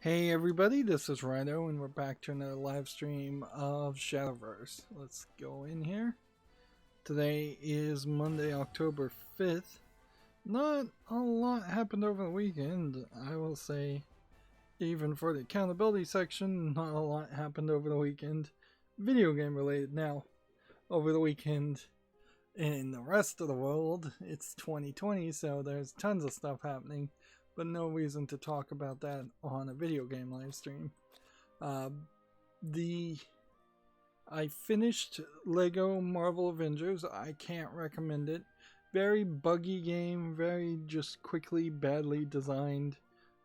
Hey everybody, this is Rydo, and we're back to another live stream of Shadowverse. Let's go in here. Today is Monday, October 5th. Not a lot happened over the weekend, I will say. Even for the accountability section, not a lot happened over the weekend. Video game related now. Over the weekend, in the rest of the world, it's 2020, so there's tons of stuff happening. But no reason to talk about that on a video game live stream. I finished Lego Marvel Avengers. I can't recommend it. Very buggy game, very just quickly, badly designed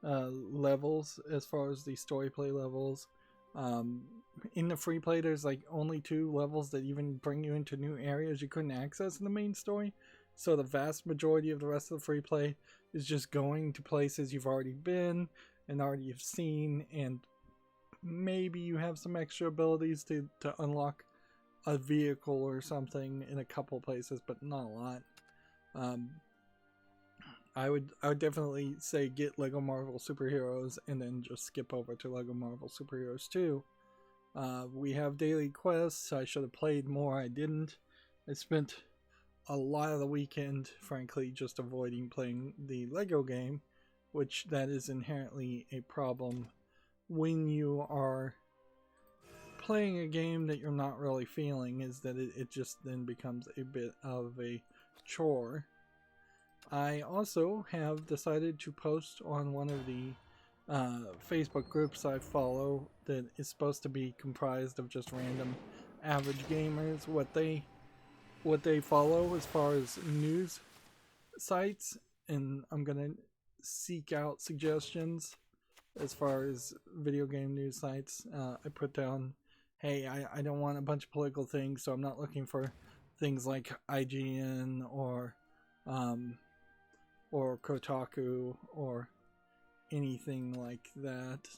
levels as far as the story play levels. In the free play, there's like only 2 levels that even bring you into new areas you couldn't access in the main story. So the vast majority of the rest of the free play is just going to places you've already been and already have seen, and maybe you have some extra abilities to unlock a vehicle or something in a couple places, but not a lot. I would definitely say get Lego Marvel Superheroes and then just skip over to Lego Marvel Superheroes 2. We have daily quests. I should have played more. I didn't. I spent a lot of the weekend, frankly, just avoiding playing the Lego game, which that is inherently a problem when you are playing a game that you're not really feeling, is that it just then becomes a bit of a chore. I also have decided to post on one of the Facebook groups I follow that is supposed to be comprised of just random average gamers, what they follow as far as news sites, and I'm gonna seek out suggestions as far as video game news sites. I put down, hey, I don't want a bunch of political things, so I'm not looking for things like IGN or Kotaku or anything like that.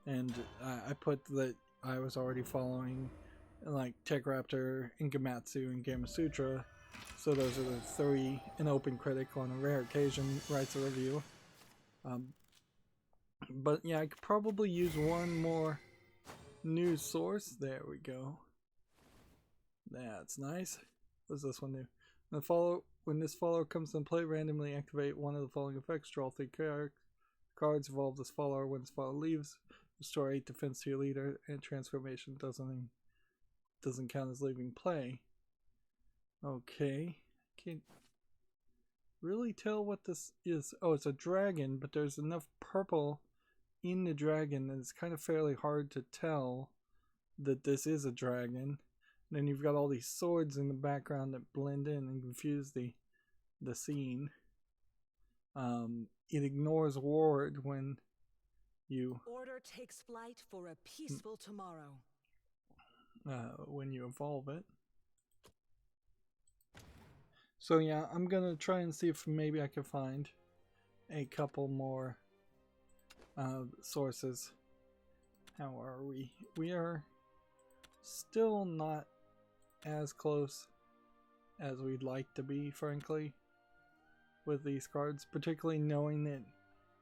And I put that I was already following like Tech Raptor and Gamatsu and Gamasutra, so those are the 3. An open critic on a rare occasion writes a review. But yeah, I could probably use one more news source. There we go. That's nice. What does this one do? When this follower comes in play, randomly activate one of the following effects. Draw 3 cards, evolve this follower. When this follower leaves, restore 8 defense to your leader, and transformation doesn't count as leaving play. Okay. Can't really tell what this is. Oh, it's a dragon, but there's enough purple in the dragon that it's kind of fairly hard to tell that this is a dragon. And then you've got all these swords in the background that blend in and confuse the scene. It ignores ward when you order takes flight for a peaceful tomorrow. When you evolve it. So yeah, I'm gonna try and see if maybe I can find a couple more sources. How are we? We are still not as close as we'd like to be, frankly, with these cards, particularly knowing that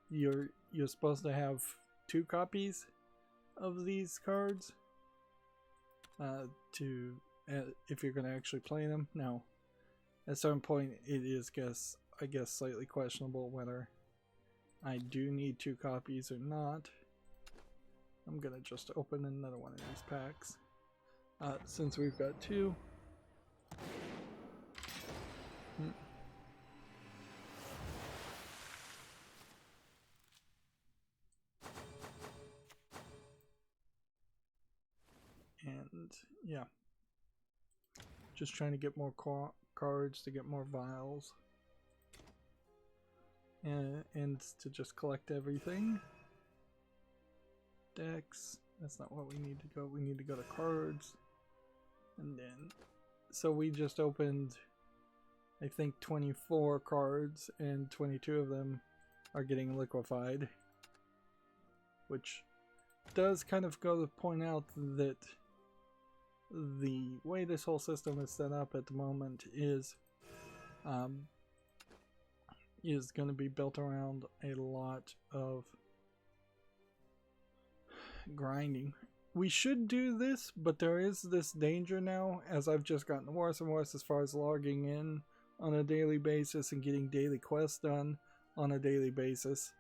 you're supposed to have 2 copies of these cards if you're going to actually play them. Now, at some point, it is, I guess, slightly questionable whether I do need 2 copies or not. I'm going to just open another one of these packs. Since we've got 2. And yeah, just trying to get more cards to get more vials, and to just collect everything. Decks, that's not what we need to go. We need to go to cards. And then, so we just opened, I think, 24 cards, and 22 of them are getting liquefied, which does kind of go to point out that the way this whole system is set up at the moment is going to be built around a lot of grinding. We should do this, but there is this danger now, as I've just gotten worse and worse as far as logging in on a daily basis and getting daily quests done on a daily basis.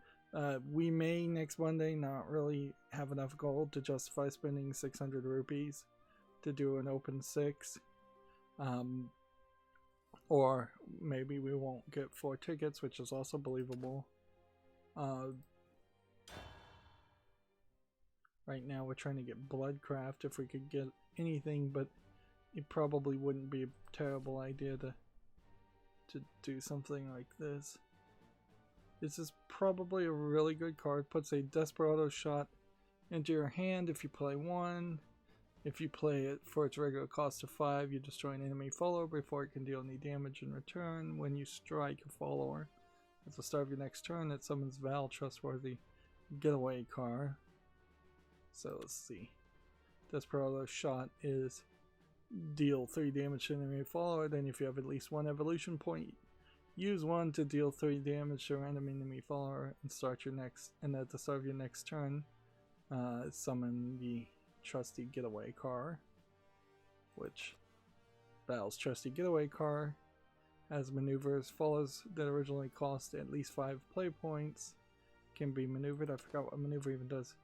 We may next Monday not really have enough gold to justify spending 600 rupees to do an open 6. Or maybe we won't get 4 tickets, which is also believable. Right now we're trying to get Bloodcraft if we could get anything, but it probably wouldn't be a terrible idea to do something like this. This is probably a really good card. Puts a Desperado shot into your hand if you play 1. If you play it for its regular cost of 5, you destroy an enemy follower before it can deal any damage in return. When you strike a follower at the start of your next turn, it summons Val Trustworthy Getaway car. So let's see. Desperado shot is deal 3 damage to an enemy follower. Then if you have at least 1 evolution point, use 1 to deal 3 damage to a random enemy follower and start your next. And at the start of your next turn, summon the trusty Getaway car, which Val's trusty Getaway car has maneuvers. Follows that originally cost at least 5 play points can be maneuvered. I forgot what maneuver even does.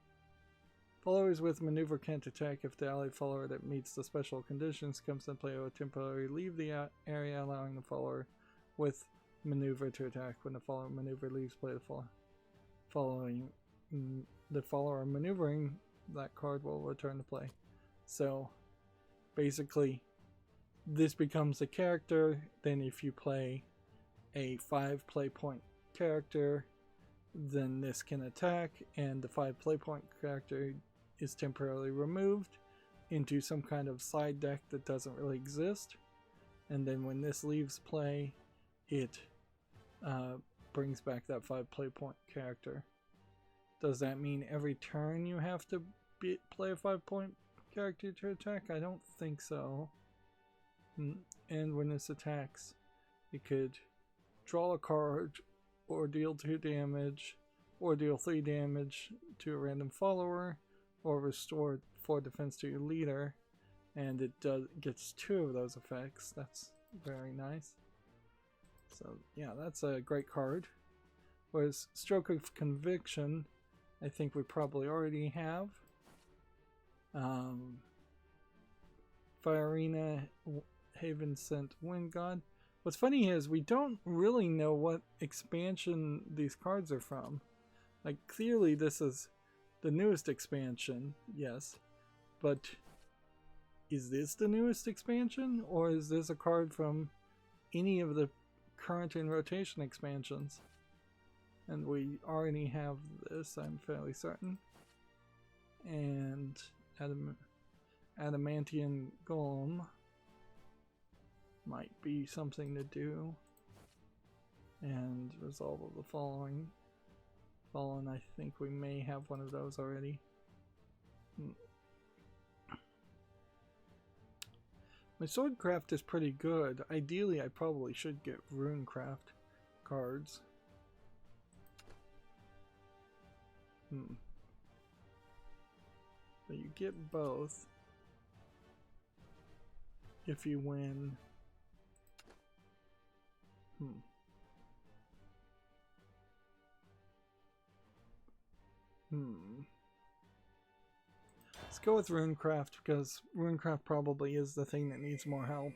Followers with maneuver can't attack if the allied follower that meets the special conditions comes in play or temporarily leave the area, allowing the follower with maneuver to attack. When the follower maneuver leaves play, the follower maneuvering that card will return to play. So basically this becomes a character. Then if you play a 5 play point character, then this can attack, and the 5 play point character is temporarily removed into some kind of side deck that doesn't really exist, and then when this leaves play, it brings back that 5 play point character. Does that mean every turn you have to play a 5 point character to attack? I don't think so. And when this attacks, it could draw a card or deal 2 damage or deal 3 damage to a random follower or restore 4 defense to your leader, and it gets 2 of those effects. That's very nice. So yeah, that's a great card. Whereas Stroke of Conviction, I think we probably already have. Fire Arena, Haven Sent Wind God. What's funny is we don't really know what expansion these cards are from. Like, clearly this is the newest expansion, yes, but is this the newest expansion, or is this a card from any of the current in rotation expansions? And we already have this, I'm fairly certain. And Adamantian Golem might be something to do. And Resolve of the Fallen, I think we may have one of those already. My Swordcraft is pretty good. Ideally, I probably should get Runecraft cards. But you get both if you win. Let's go with Runecraft, because Runecraft probably is the thing that needs more help.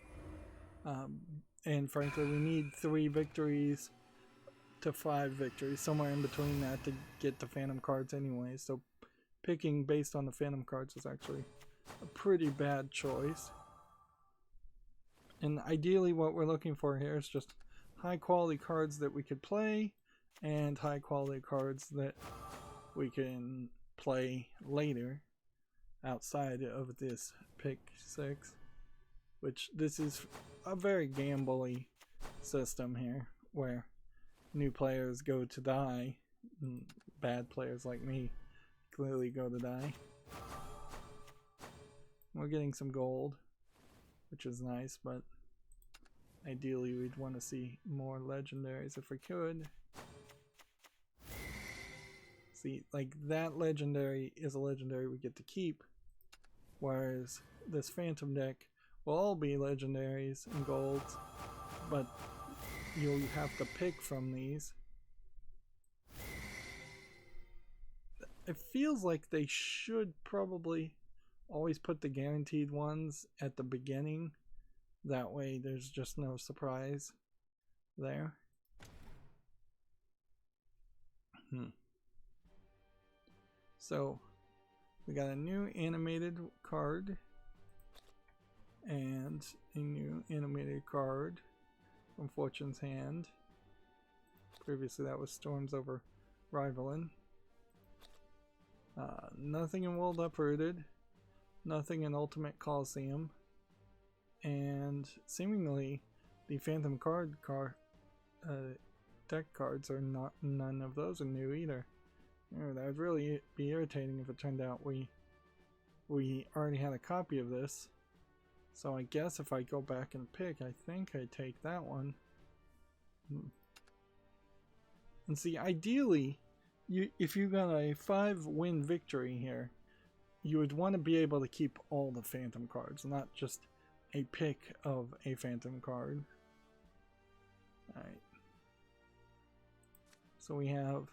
And frankly, we need 3 victories to 5 victories, somewhere in between that, to get the Phantom cards anyway. So picking based on the Phantom cards is actually a pretty bad choice. And ideally what we're looking for here is just high quality cards that we could play, and high quality cards that we can play later outside of this pick 6, which this is a very gambly system here, where new players go to die, and bad players like me clearly go to die. We're getting some gold, which is nice, but ideally we'd want to see more legendaries if we could. See, like that legendary is a legendary we get to keep, whereas this Phantom deck will all be legendaries and golds, but you'll have to pick from these. It feels like they should probably always put the guaranteed ones at the beginning. That way there's just no surprise there. So we got a new animated card and a new animated card from Fortune's Hand. Previously that was Storms Over Rivalin. Nothing in World Uprooted, nothing in Ultimate Coliseum, and seemingly the Phantom deck cards are not, none of those are new either. That would really be irritating if it turned out we already had a copy of this. So I guess if I go back and pick, I think I take that one. And see, ideally, if you got a 5-win victory here, you would want to be able to keep all the Phantom cards, not just a pick of a Phantom card. Alright. So we have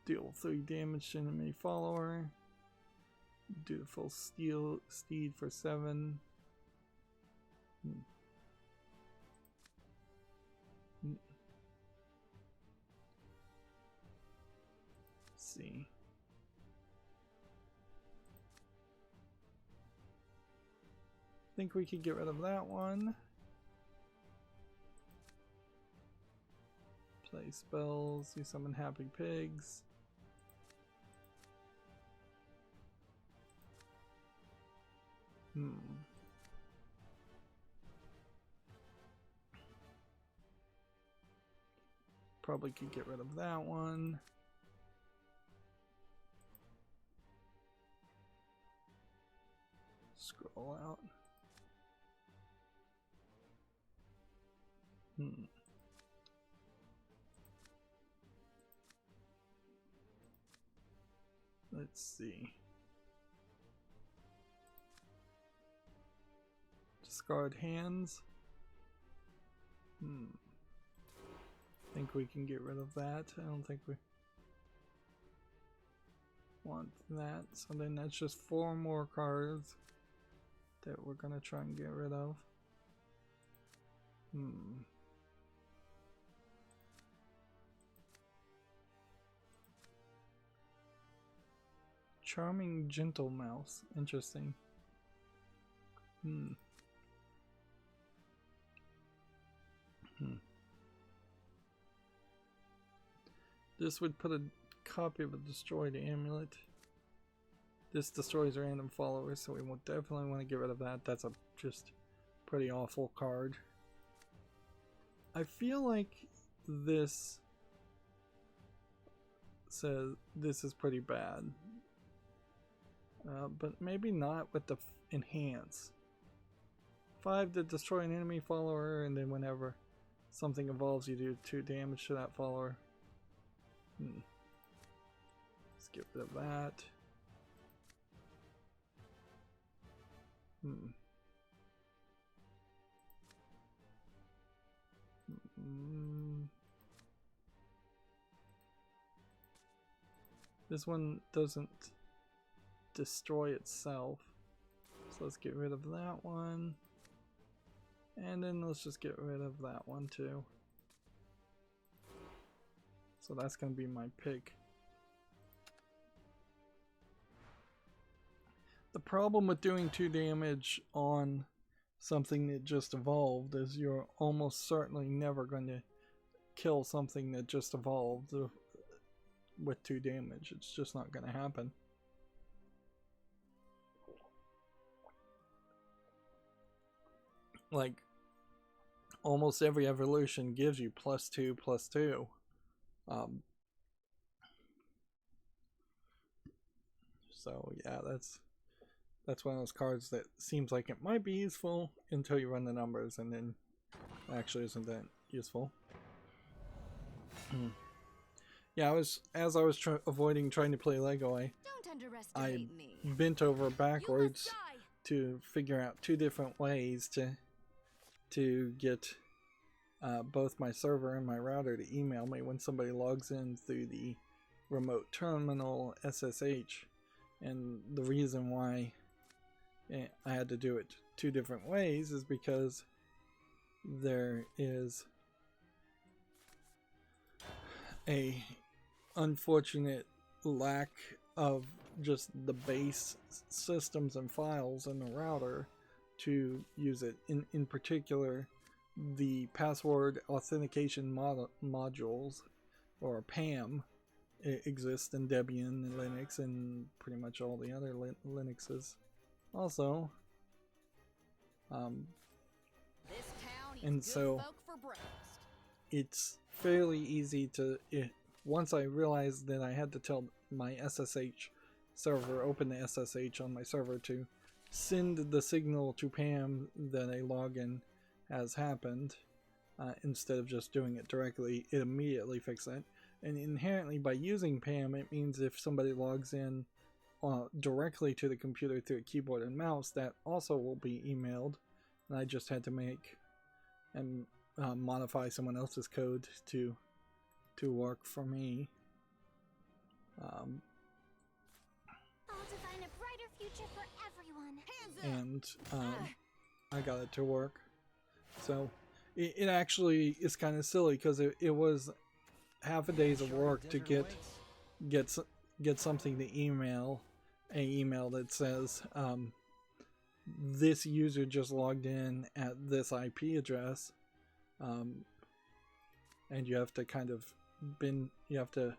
deal 3 damage to enemy follower, do the full steed for 7. See. Think we could get rid of that one. Play spells, you summon happy pigs. Probably could get rid of that one. Scroll out. Let's see. Discard hands. Think we can get rid of that. I don't think we want that. So then that's just 4 more cards that we're gonna try and get rid of. Charming Gentle Mouse. Interesting. This would put a copy of a destroyed amulet. This destroys random followers, so we will definitely want to get rid of that. That's a just pretty awful card. I feel like this says this is pretty bad. But maybe not with the enhance. 5 to destroy an enemy follower, and then whenever something evolves, you do 2 damage to that follower. Let's get rid of that. This one doesn't destroy itself, so let's get rid of that one, and then let's just get rid of that one too. So that's gonna be my pick. The problem with doing 2 damage on something that just evolved is you're almost certainly never going to kill something that just evolved with 2 damage. It's just not going to happen. Like, almost every evolution gives you +2/+2. So yeah, that's one of those cards that seems like it might be useful until you run the numbers, and then actually isn't that useful. Yeah, as I was avoiding trying to play Lego, I Don't underestimate me. bent over backwards You must die. to figure out two different ways to get both my server and my router to email me when somebody logs in through the remote terminal SSH. And the reason why I had to do it two different ways is because there is a unfortunate lack of just the base systems and files in the router to use it. In particular, the password authentication modules, or PAM, exist in Debian and Linux and pretty much all the other Linuxes also. This town eats And good so folk for breakfast. it's fairly easy to, once I realized that I had to tell my SSH server, open the SSH on my server, to send the signal to PAM that a login has happened, instead of just doing it directly, it immediately fixed it. And inherently, by using PAM, it means if somebody logs in directly to the computer through a keyboard and mouse, that also will be emailed. And I just had to make and modify someone else's code to work for me. All to find a brighter future for everyone. Hands up. And I got it to work. So it actually is kind of silly because it was half a day's of work to get something to email, an email that says this user just logged in at this IP address, and you have to you have to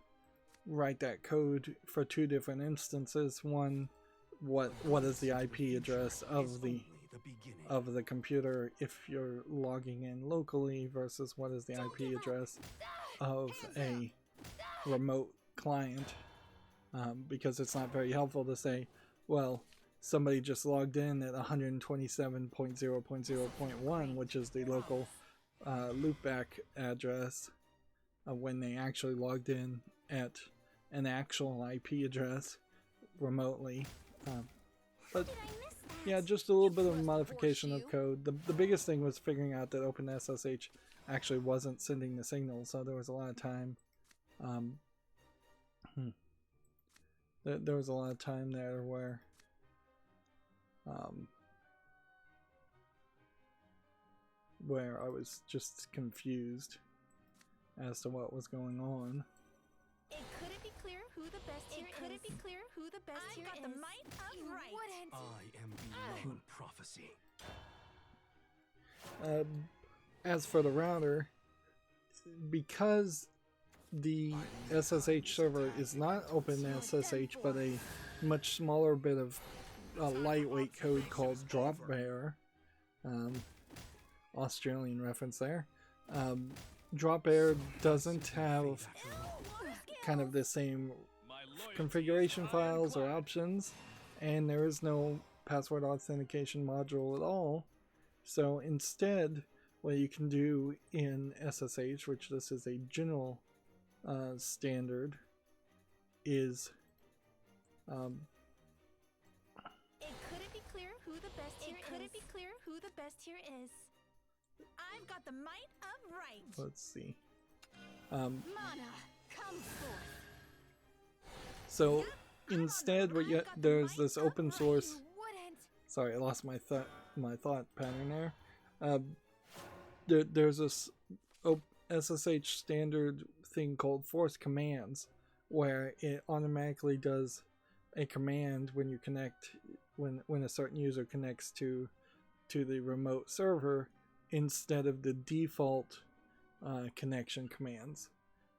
write that code for two different instances. One, what is the IP address of the computer if you're logging in locally, versus what is the IP address of a remote client, because it's not very helpful to say, well, somebody just logged in at 127.0.0.1, which is the local loopback address, when they actually logged in at an actual IP address remotely. But yeah, just a little bit of a modification of code. The biggest thing was figuring out that OpenSSH actually wasn't sending the signal, so there was a lot of time. There was a lot of time there where I was just confused as to what was going on. It couldn't be clear who the best here is. It couldn't be clear who the best here is. I've got the might of right. I am beyond prophecy. As for the router, because the SSH server is not OpenSSH but a much smaller bit of lightweight code called Dropbear, Australian reference there, Dropbear doesn't have kind of the same configuration files or options, and there is no password authentication module at all. So instead, what you can do in SSH, which this is a general standard, is it couldn't be clear who the best here is. It couldn't be clear who the best here is. I've got the might of right. Let's see. Mana, come forth. So instead, there's this open source. Sorry, I lost my thought pattern there. There's this SSH standard thing called force commands, where it automatically does a command when you connect, when a certain user connects to the remote server, instead of the default connection commands.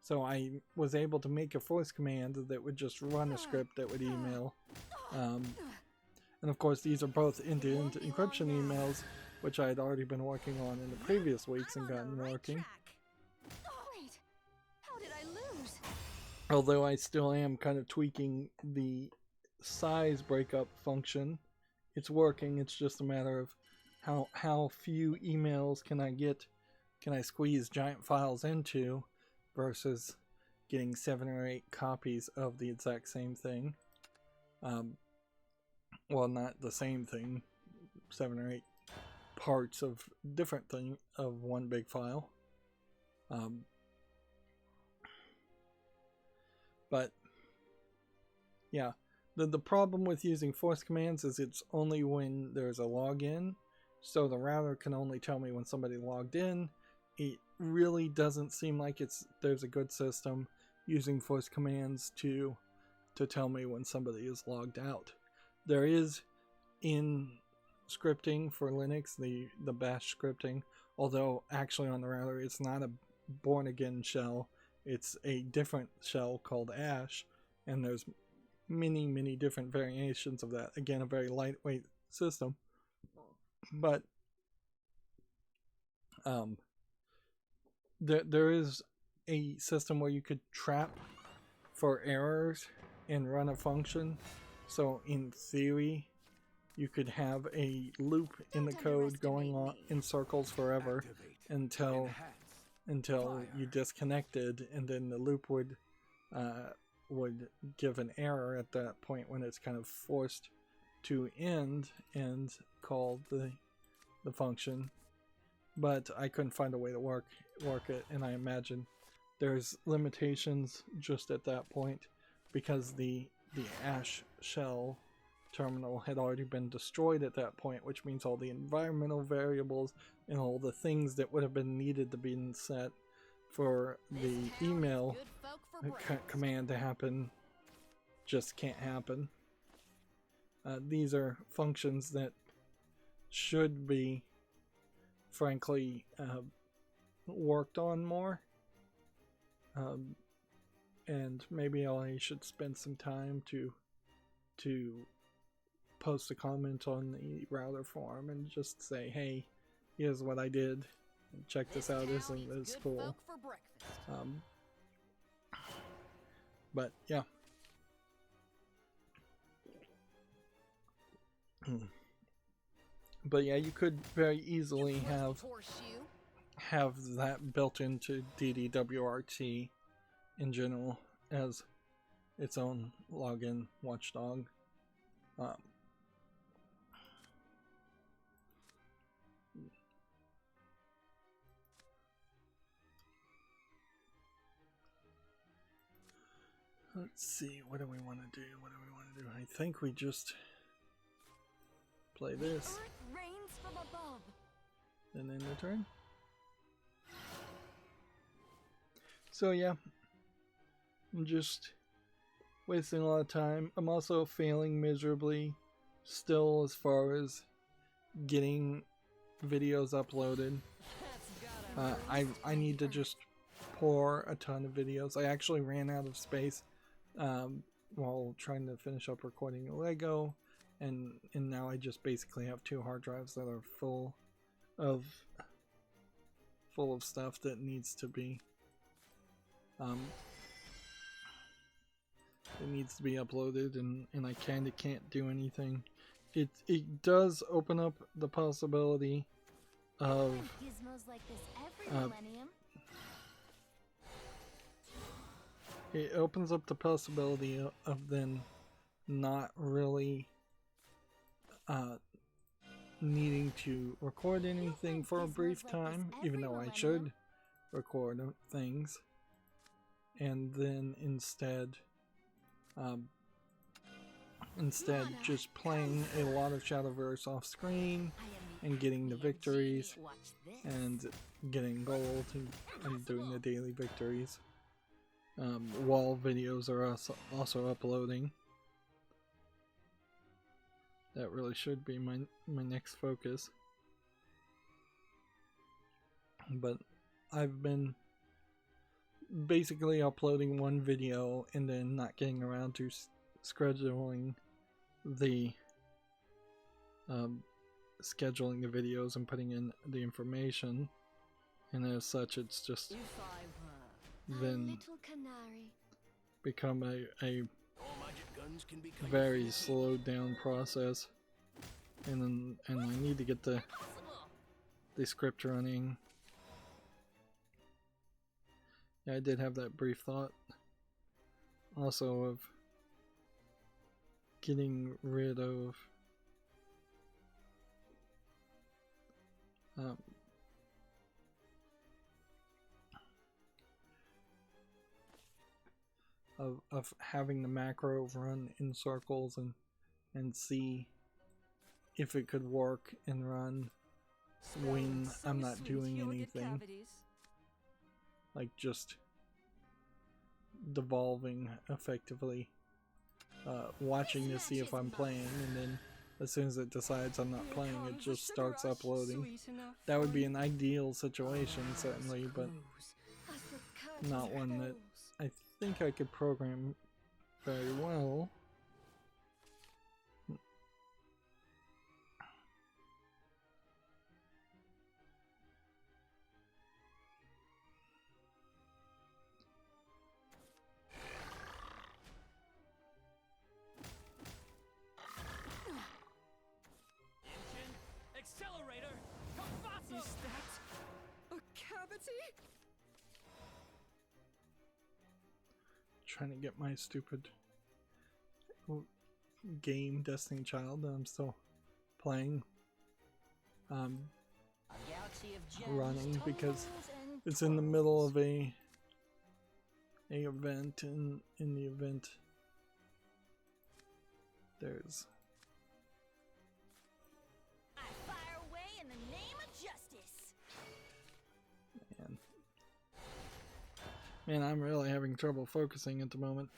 So I was able to make a force command that would just run a script that would email. And of course, these are both end-to-end encryption emails, which I had already been working on in the previous weeks and gotten working. Wait, how did I lose? Although I still am kind of tweaking the size breakup function. It's working, it's just a matter of how few emails can I squeeze giant files into, versus getting 7 or 8 copies of the exact same thing. Well, not the same thing, 7 or 8 parts of different thing of one big file. But yeah, the problem with using force commands is it's only when there's a login, so the router can only tell me when somebody logged in. It really doesn't seem like there's a good system using force commands to tell me when somebody is logged out. There is in scripting for Linux, the bash scripting, although actually on the router it's not a born again shell, it's a different shell called ash, and there's many different variations of that. Again, a very lightweight system, but there is a system where you could trap for errors and run a function. So in theory, you could have a loop in the code going on in circles forever until you disconnected, and then the loop would give an error at that point when it's kind of forced to end and call the function. But I couldn't find a way to work it, and I imagine there's limitations just at that point because the ash shell terminal had already been destroyed at that point, which means all the environmental variables and all the things that would have been needed to be set for the email command to happen just can't happen. These are functions that should be, frankly, worked on more, and maybe I should spend some time to post a comment on the router forum and just say, hey, here's what I did, check this out, isn't this cool? But yeah. But yeah, you could very easily have that built into DDWRT in general as its own login watchdog. Let's see, what do we want to do? I think we just play this and then return. So yeah, I'm just wasting a lot of time. I'm also failing miserably still as far as getting videos uploaded. I need to just pour a ton of videos. I actually ran out of space while trying to finish up recording Lego, and now I just basically have 2 hard drives that are full of stuff that needs to be uploaded, and I kinda can't do anything. It does open up the possibility of it opens up the possibility of then not really needing to record anything for a brief time, even though I should record things, and then instead just playing a lot of Shadowverse off screen and getting the victories and getting gold and doing the daily victories while videos are also uploading. That really should be my next focus. But I've been basically uploading one video and then not getting around to scheduling the videos and putting in the information, and as such it's just then become a very slowed down process, and I need to get the script running. Yeah, I did have that brief thought also of getting rid of of having the macro run in circles and see if it could work and run when I'm not doing anything. Like just devolving effectively, watching to see if I'm playing, and then as soon as it decides I'm not playing, it just starts uploading. That would be an ideal situation, certainly, but not one that I think I could program very well. Accelerator! Is that a cavity? Trying to get my stupid game Destiny Child that I'm still playing running because it's in the middle of a event, and in the event there's I fire away in the name of justice. Man, I'm really having trouble focusing at the moment.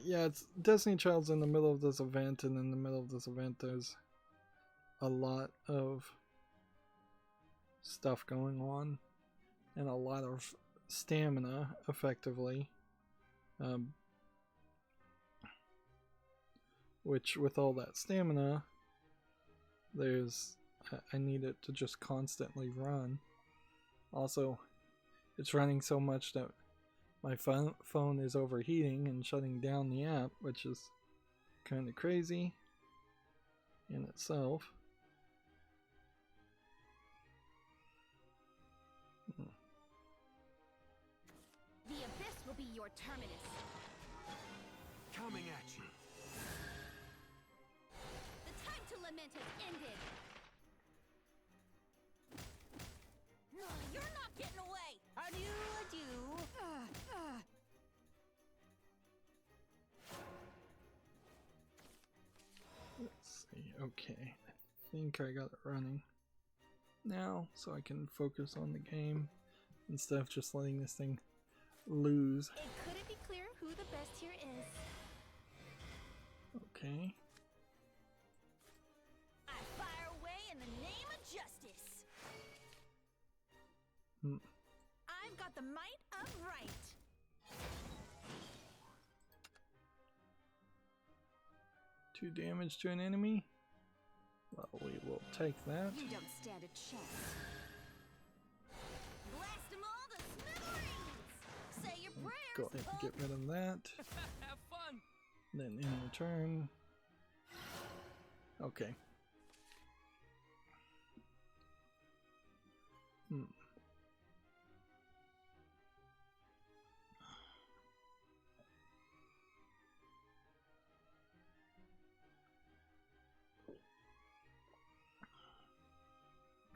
Yeah, it's Destiny Child's in the middle of this event, and in the middle of this event there's a lot of stuff going on and a lot of stamina, effectively. Which, with all that stamina, I need it to just constantly run. Also, it's running so much that my phone is overheating and shutting down the app, which is kind of crazy in itself. The abyss will be your terminus. Coming at you. The time to lament has ended. No, you're not getting away. Adieu. Let's see. Okay, I think I got it running now, so I can focus on the game instead of just letting this thing lose. It couldn't be clearer who the best here is. Okay. I fire away in the name of justice. I've got the might of right. 2 damage to an enemy. Well, we will take that. You don't stand a chance. Blast them all to smithereens. Say your prayers. Go ahead and get rid of that. Have fun. Then in return. Okay.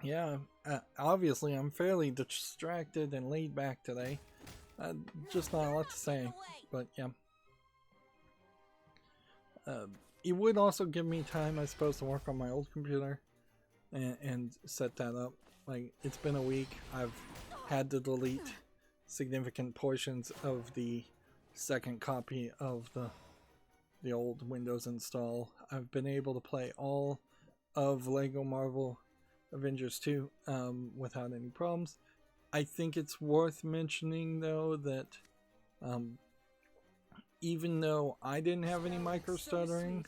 Yeah, obviously I'm fairly distracted and laid back today. Just not a lot to say, but yeah. It would also give me time, I suppose, to work on my old computer and set that up. Like, it's been a week. I've had to delete significant portions of the second copy of the old Windows install. I've been able to play all of Lego Marvel Avengers 2 without any problems. I think it's worth mentioning, though, that even though I didn't have any micro stuttering,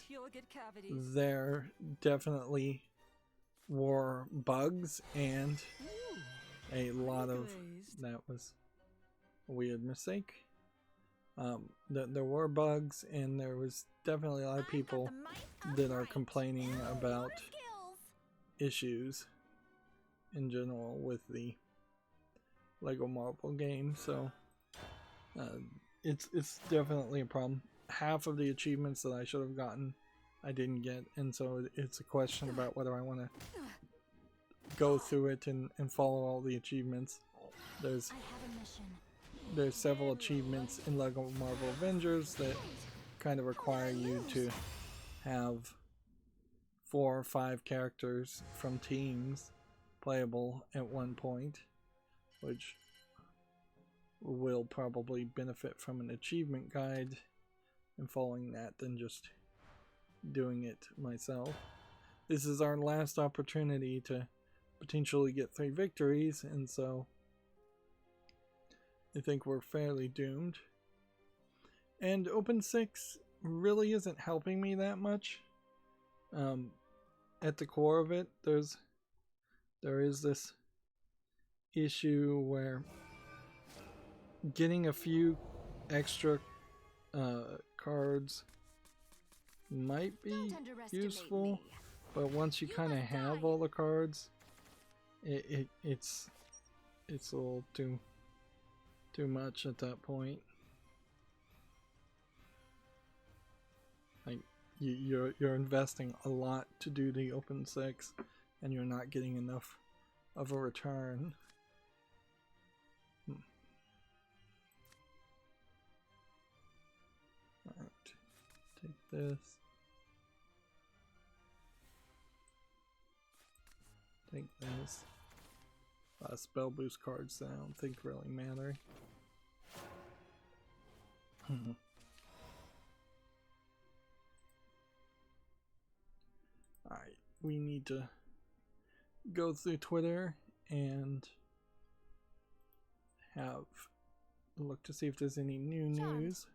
there definitely were bugs, and a lot of that was a weird mistake. There were bugs, and there was definitely a lot of people that are complaining about issues in general with the Lego Marvel game, so it's definitely a problem. Half of the achievements that I should have gotten, I didn't get, and so it's a question about whether I want to go through it and follow all the achievements. There's several achievements in LEGO Marvel Avengers that kind of require you to have 4 or 5 characters from teams playable at one point, which will probably benefit from an achievement guide and following that than just doing it myself. This is our last opportunity to potentially get 3 victories, and so I think we're fairly doomed. And Open 6 really isn't helping me that much. At the core of it, there is this issue where getting a few extra cards might be useful, but once you kind of have all the cards, it's a little too much at that point. Like you're investing a lot to do the Open 6, and you're not getting enough of a return. Alright, take this. Take this. Spell boost cards that I don't think really matter. Alright, we need to go through Twitter and have a look to see if there's any new news.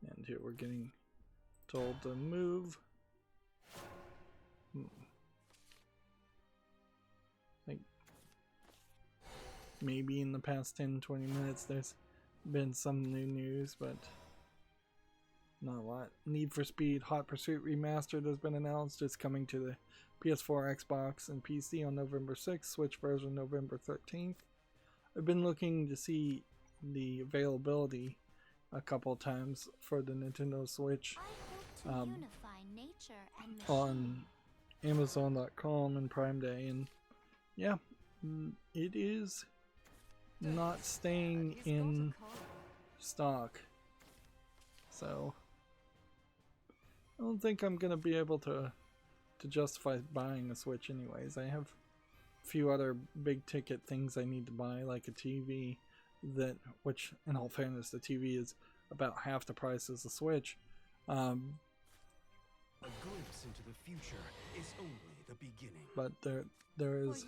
And here we're getting told to move. Like maybe in the past 10-20 minutes there's been some new news, but not a lot. Need for Speed Hot Pursuit Remastered has been announced. It's coming to the PS4, Xbox, and PC on November 6th, Switch version November 13th. I've been looking to see the availability a couple times for the Nintendo Switch on Amazon.com and Prime Day, and yeah, it is not staying in stock, so I don't think I'm gonna be able to justify buying a Switch anyways. I have a few other big ticket things I need to buy, like a TV, which in all fairness the TV is about half the price as the Switch. A glimpse into the future is only the beginning. But there is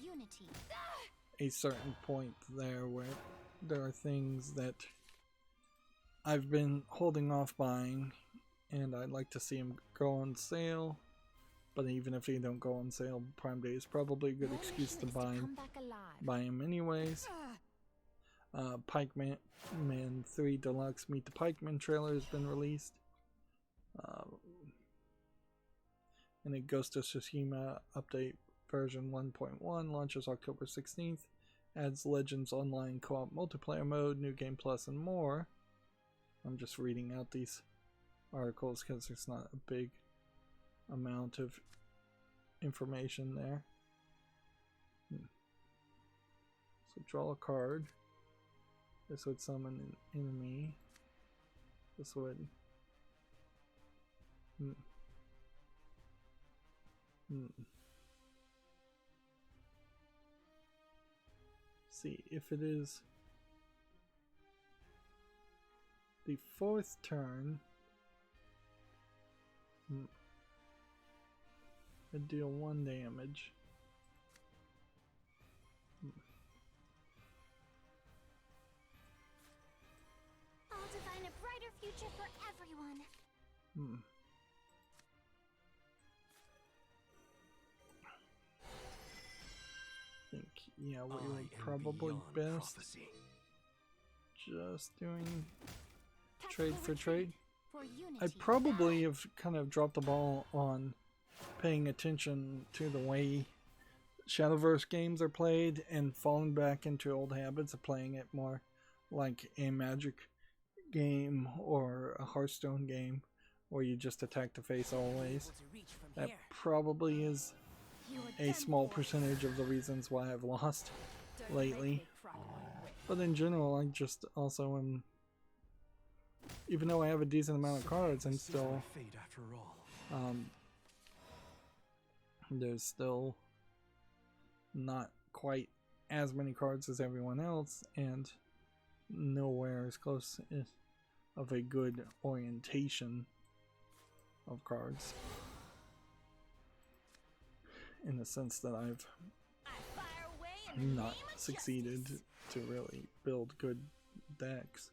a certain point there where there are things that I've been holding off buying, and I'd like to see them go on sale. But even if they don't go on sale, Prime Day is probably a good excuse to buy them anyways. Pikeman 3 Deluxe Meet the Pikeman trailer has been released. And a Ghost of Tsushima update version 1.1 launches October 16th. Adds Legends Online co-op multiplayer mode, new game plus, and more. I'm just reading out these articles because there's not a big amount of information there. So draw a card. This would summon an enemy. This would see if it is the 4th turn. I deal 1 damage. I'll design a brighter future for everyone. I think, yeah, we would probably best just doing trade for trade. I probably have kind of dropped the ball on paying attention to the way Shadowverse games are played and falling back into old habits of playing it more like a Magic game or a Hearthstone game where you just attack the face always. That probably is a small percentage of the reasons why I've lost lately. But in general, I just also am, even though I have a decent amount of cards, I'm still, Fate after all. there's still not quite as many cards as everyone else, and nowhere as close of a good orientation of cards, in the sense that I've not succeeded to really build good decks.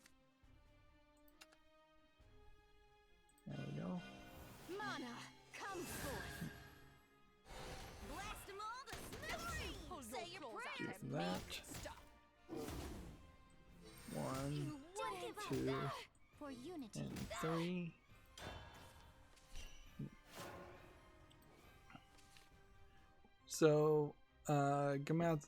There we go. Mana, come forth. Blast them all to smithereens. Say your prayers. Do that. One, two, For unity. and three. So, Gamma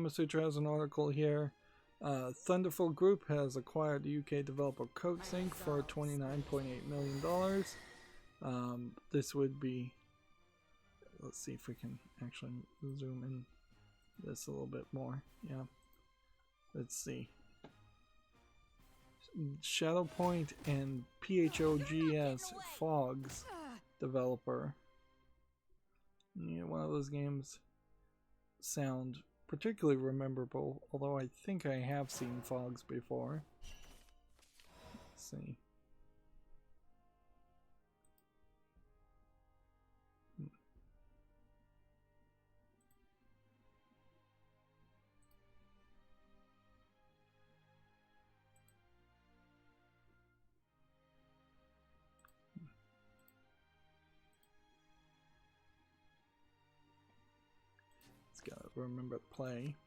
Sutra has an article here. Thunderful Group has acquired the UK developer CodeSync for $29.8 million. This would be, let's see if we can actually zoom in this a little bit more. Yeah, let's see. Shadowpoint and PHOGS Fogs developer. Yeah, one of those games sound particularly memorable, although I think I have seen Fogs before. Let's see. Gotta remember to play.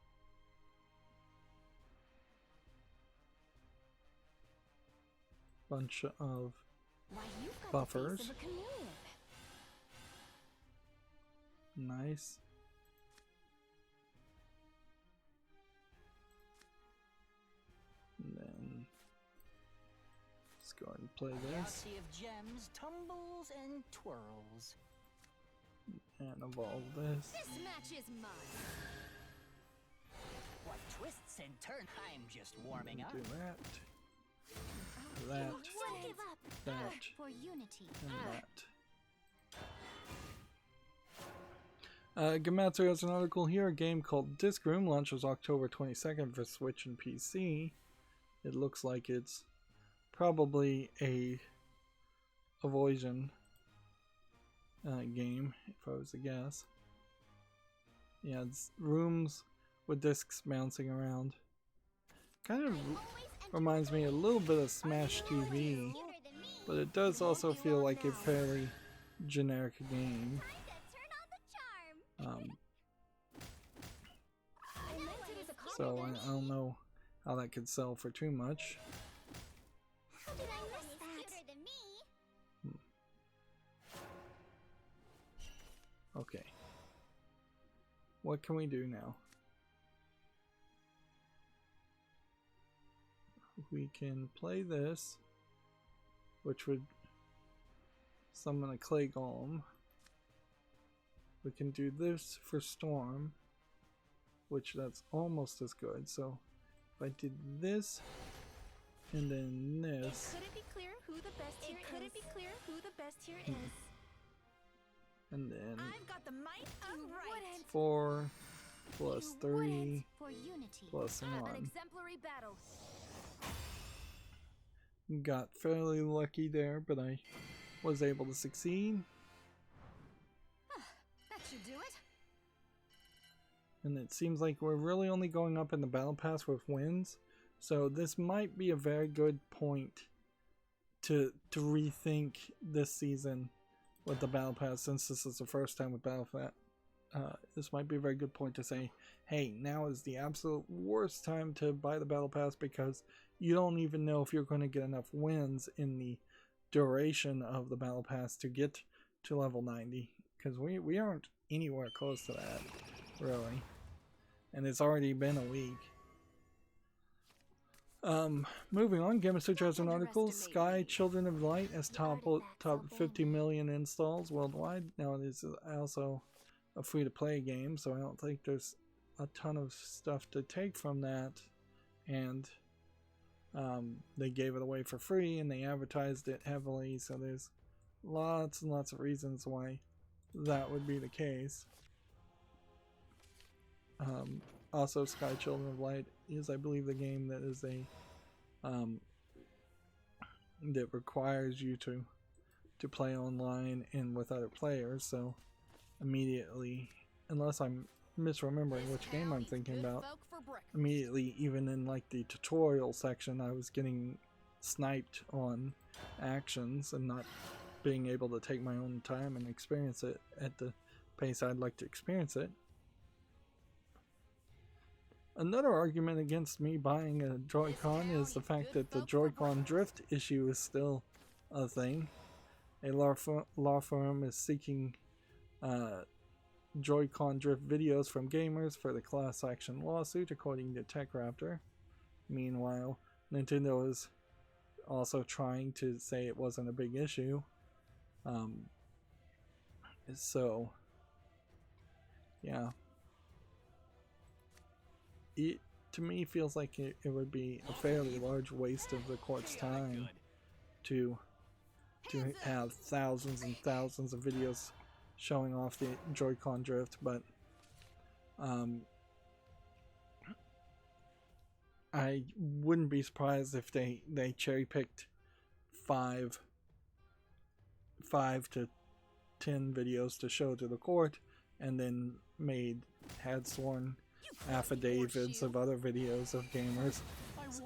Bunch of Why, you've got buffers. the face of a chameleon. Nice. And then let's go ahead and play this Galaxy of gems tumbles and twirls. and evolve this. This match is mine. What twists and turns? I'm just warming up. Do that. That. Don't give up. That. For unity. And that. Gematsu has an article here. A game called Disc Room launches October 22nd for Switch and PC. It looks like it's probably a Avoision game, if I was to guess. Yeah, it's rooms with discs bouncing around. Kind of reminds me a little bit of Smash TV, but it does also feel like a fairly generic game. So I don't know how that could sell for too much. How did I miss that? Okay. What can we do now? We can play this, which would summon a clay golem. We can do this for Storm, which that's almost as good. So if I did this and then this, Could it be clear who the best here is? Could it be clear who the best here is? and then I've got the might of right. 4 plus 3 For unity. plus An 1. exemplary battle. Got fairly lucky there, but I was able to succeed. That should do it. And it seems like we're really only going up in the battle pass with wins. So this might be a very good point to rethink this season with the battle pass, since this is the first time with battle pass. This might be a very good point to say, hey, now is the absolute worst time to buy the battle pass, because you don't even know if you're going to get enough wins in the duration of the battle pass to get to level 90, because we aren't anywhere close to that, really, and it's already been a week. Moving on, Game Sutra has an article, Sky Children of Light has top 50 million installs worldwide. Now it is also a free-to-play game, so I don't think there's a ton of stuff to take from that. And they gave it away for free, and they advertised it heavily, so there's lots and lots of reasons why that would be the case. Also, Sky Children of Light is, I believe, the game that is a that requires you to play online and with other players. So immediately, unless I'm misremembering which game I'm thinking about, immediately, even in like the tutorial section, I was getting sniped on actions and not being able to take my own time and experience it at the pace I'd like to experience it. Another argument against me buying a Joy-Con is the fact that the Joy-Con drift issue is still a thing. A law firm is seeking Joy-Con drift videos from gamers for the class action lawsuit, according to TechRaptor. Meanwhile, Nintendo is also trying to say it wasn't a big issue. So, yeah. It, to me, feels like it would be a fairly large waste of the court's time to have thousands and thousands of videos showing off the Joy-Con drift, but I wouldn't be surprised if they cherry-picked 5 to 10 videos to show to the court, and then had sworn affidavits of other videos of gamers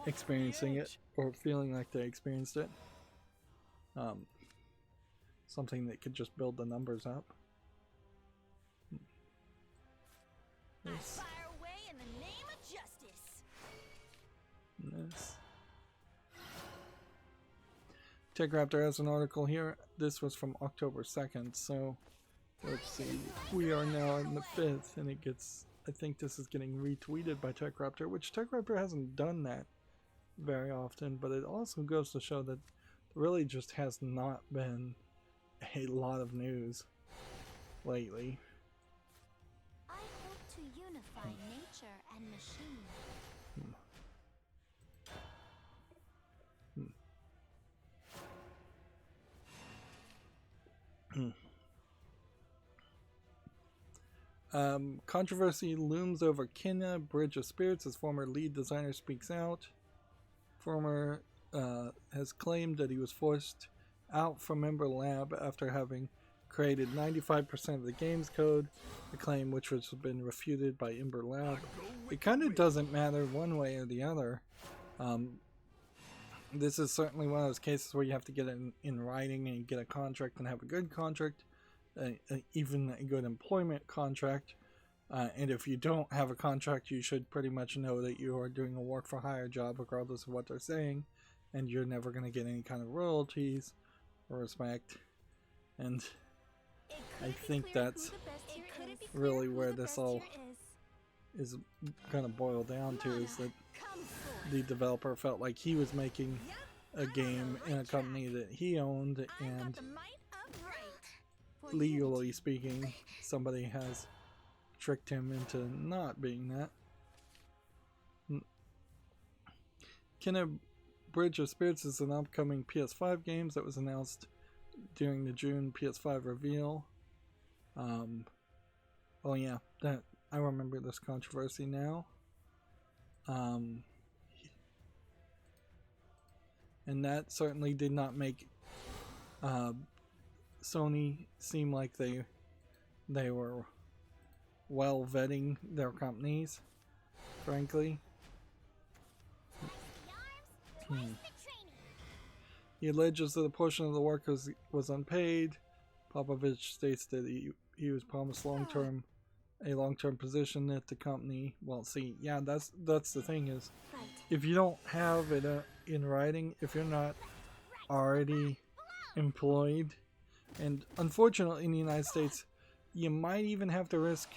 experiencing it or feeling like they experienced it. Something that could just build the numbers up. Yes. I fire away in the name of justice. Yes. TechRaptor has an article here. This was from October 2nd, so let's see. We are now on the 5th, and it gets, I think this is getting retweeted by TechRaptor, which TechRaptor hasn't done that very often, but it also goes to show that there really just has not been a lot of news lately. I hope to unify nature and machine. Controversy looms over Kena Bridge of Spirits as former lead designer speaks out. Former has claimed that he was forced out from Ember Lab after having created 95% of the game's code, a claim which has been refuted by Ember Lab. It kind of doesn't matter one way or the other. This is certainly one of those cases where you have to get it in writing and get a contract and have a good contract, even a good employment contract. And if you don't have a contract, you should pretty much know that you are doing a work-for-hire job regardless of what they're saying, and you're never going to get any kind of royalties or respect. And I think that's really where this all is going to boil down to, is that the developer felt like he was making a game in a company that he owned, and legally speaking, somebody has tricked him into not being that. Kena Bridge of Spirits is an upcoming PS5 game that was announced during the June PS5 reveal. Oh yeah, that I remember this controversy now. And that certainly did not make Sony seem like they were well vetting their companies, frankly. He alleges that a portion of the work was unpaid. Popovich states that he was promised a long-term position at the company. Well, see, yeah, that's the thing is, if you don't have it in writing, if you're not already employed, and unfortunately in the United States, you might even have to risk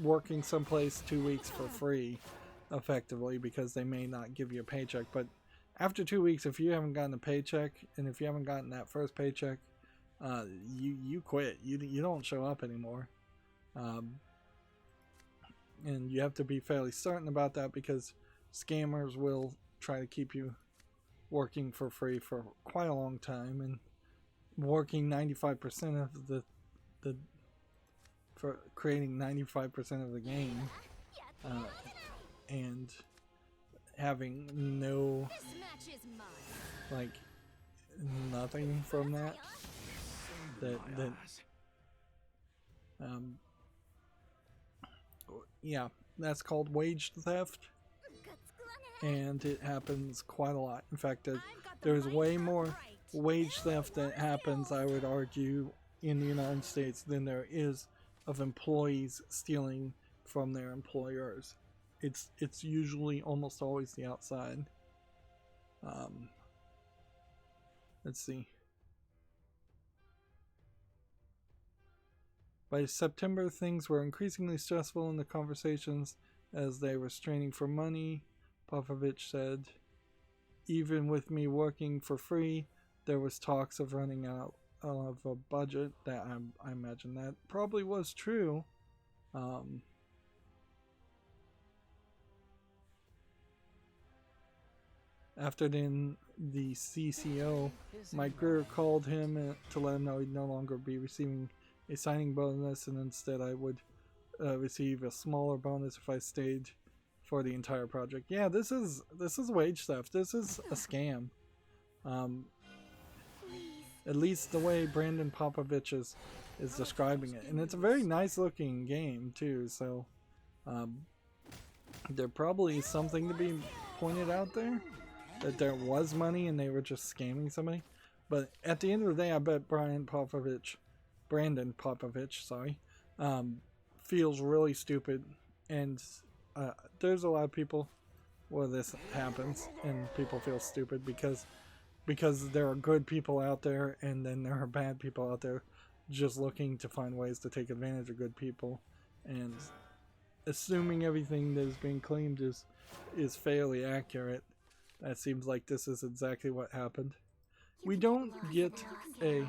working someplace 2 weeks for free, effectively, because they may not give you a paycheck. But after 2 weeks, if you haven't gotten a paycheck, and if you haven't gotten that first paycheck, you quit. You don't show up anymore. And you have to be fairly certain about that, because scammers will try to keep you working for free for quite a long time, and working 95% of the for creating 95% of the game, and having no, like, nothing from that. Yeah, that's called wage theft, and it happens quite a lot. In fact, there's way more wage theft that happens, I would argue, in the United States than there is of employees stealing from their employers. It's usually almost always the outside. Let's see. By September, things were increasingly stressful in the conversations as they were straining for money, Popovich said. Even with me working for free, there was talks of running out of a budget. That I imagine that probably was true. After then, the CCO, Mike Greer, called him to let him know he'd no longer be receiving a signing bonus, and instead I would receive a smaller bonus if I stayed for the entire project. Yeah, this is wage theft. This is a scam. At least the way Brandon Popovich is describing it, and it's a very nice looking game too. So there probably is something to be pointed out there, that there was money and they were just scamming somebody. But at the end of the day, I bet Brandon Popovich, feels really stupid, and there's a lot of people where this happens and people feel stupid because there are good people out there, and then there are bad people out there just looking to find ways to take advantage of good people, and assuming everything that is being claimed is fairly accurate. That seems like this is exactly what happened. We don't get I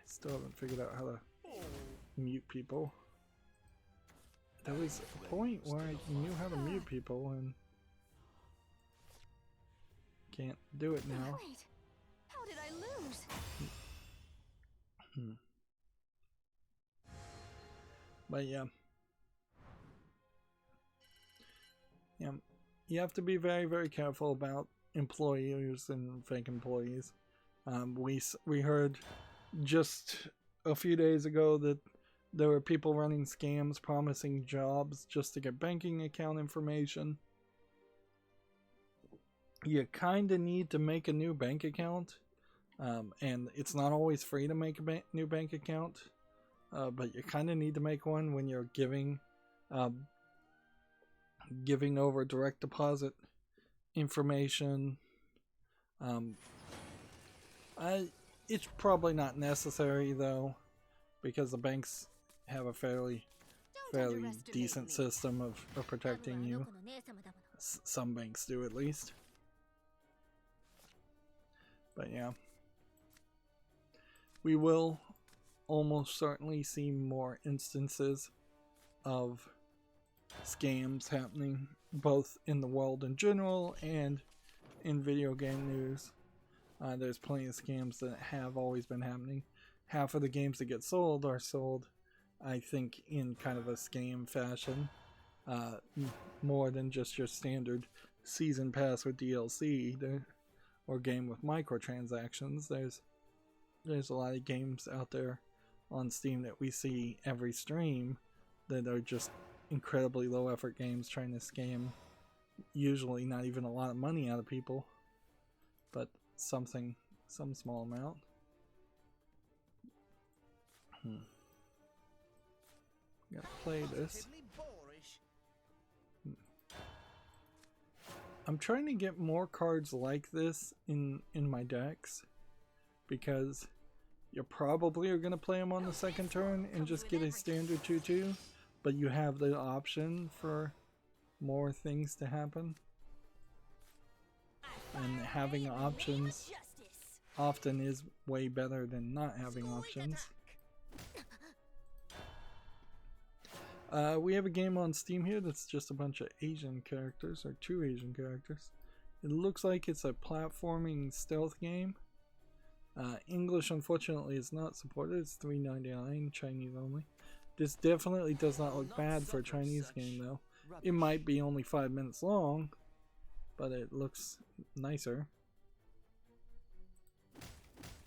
still haven't figured out how to mute people. There was a point where I knew how to mute people and can't do it now. Wait, how did I lose? But yeah, you have to be very, very careful about employers and fake employees. We heard just a few days ago that there were people running scams promising jobs just to get banking account information. You kind of need to make a new bank account, and it's not always free to make a new bank account, but you kind of need to make one when you're giving over direct deposit information. It's probably not necessary though, because the banks have a fairly decent system of protecting you. Some banks do, at least. But yeah, we will almost certainly see more instances of scams happening, both in the world in general and in video game news. There's plenty of scams that have always been happening. Half of the games that get sold are sold, I think, in kind of a scam fashion, more than just your standard season pass with DLC or game with microtransactions. There's a lot of games out there on Steam that we see every stream that are just incredibly low effort games trying to scam usually not even a lot of money out of people, but some small amount. Gotta play this. I'm trying to get more cards like this in my decks, because you probably are going to play them on the second turn and just get a standard 2/2, but you have the option for more things to happen. And having options often is way better than not having options. We have a game on Steam here that's just a bunch of Asian characters, or 2 Asian characters. It looks like it's a platforming stealth game. English unfortunately is not supported, it's $3.99, Chinese only. This definitely does not look bad for a Chinese game though. It might be only 5 minutes long, but it looks nicer.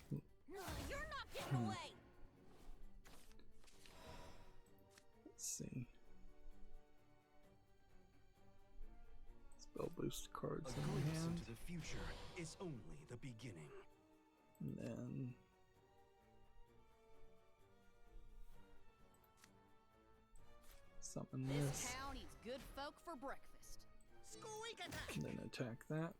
You're not getting away. Let's see. Spell boost cards in my hand. Into the future is only the beginning. And then summon this. Town eats good folk for breakfast. Squeak attack. And then attack that.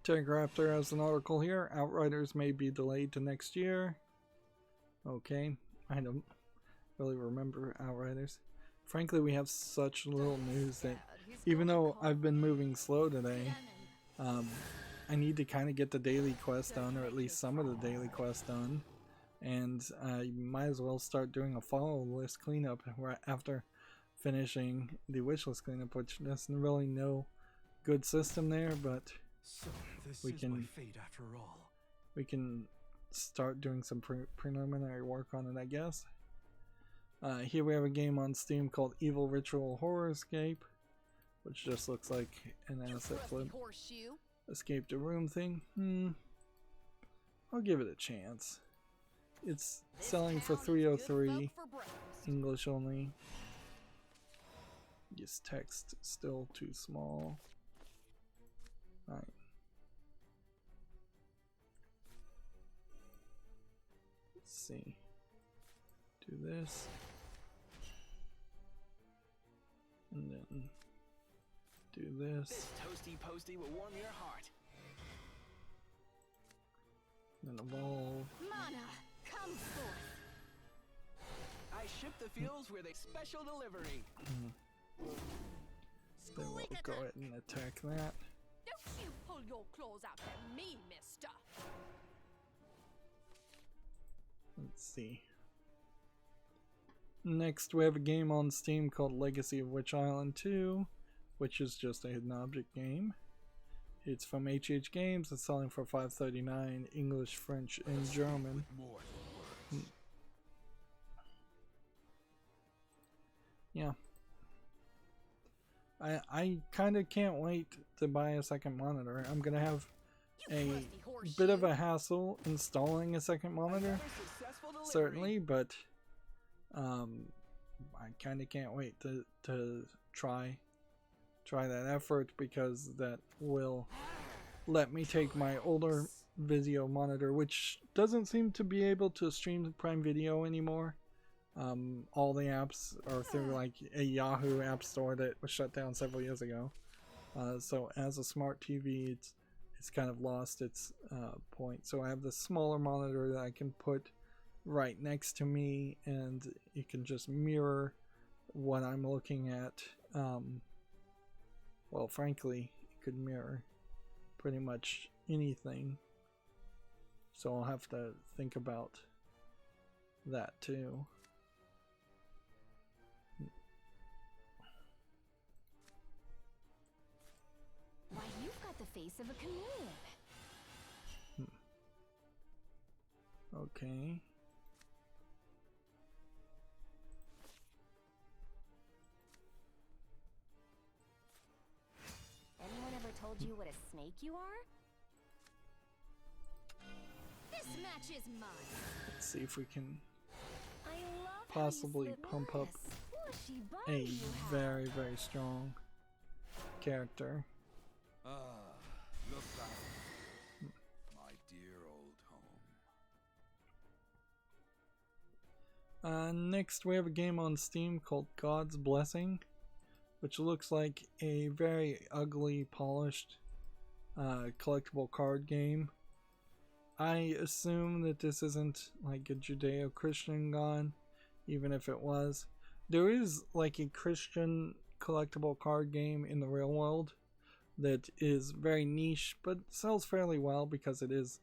Telegraptor has an article here. Outriders may be delayed to next year. Okay, I don't really remember Outriders. Frankly, we have such little news that even though I've been moving slow today, I need to kind of get the daily quest done, or at least some of the daily quest done. And I might as well start doing a follow list cleanup right after finishing the wishlist cleanup, which there's really no good system there, but So this we is can my fate after all. we can start doing some preliminary work on it, I guess. Here we have a game on Steam called Evil Ritual Horror Escape, which just looks like an asset flip escape to room thing. I'll give it a chance. It's selling for $3.03, English only. This text is still too small. Alright. Let's see. Do this. And then do this. This toasty posty will warm your heart. Then evolve. Mana, come forth. I ship the fuels with a special delivery. Then we'll go ahead and attack that. Don't you pull your claws out at me, mister. Let's see. Next, we have a game on Steam called Legacy of Witch Island 2, which is just a hidden object game. It's from HH Games. It's selling for $5.39, English, French, and German. Yeah. I kind of can't wait to buy a second monitor. I'm going to have a bit of a hassle installing a second monitor, certainly, but I kind of can't wait to try that effort, because that will let me take my older Vizio monitor, which doesn't seem to be able to stream Prime Video anymore. All the apps are through like a Yahoo app store that was shut down several years ago. So as a smart TV, it's kind of lost its point. So I have this smaller monitor that I can put right next to me, and it can just mirror what I'm looking at. Well, frankly, it could mirror pretty much anything. So I'll have to think about that too. Why, you've got the face of a chameleon. Okay. Anyone ever told you what a snake you are? This match is mine. Let's see if we can I love possibly pump up a very, very strong character. Look back. My dear old home. Next, we have a game on Steam called God's Blessing, which looks like a very ugly, polished collectible card game. I assume that this isn't like a Judeo-Christian god. even if it was. There is like a Christian collectible card game in the real world that is very niche but sells fairly well because it is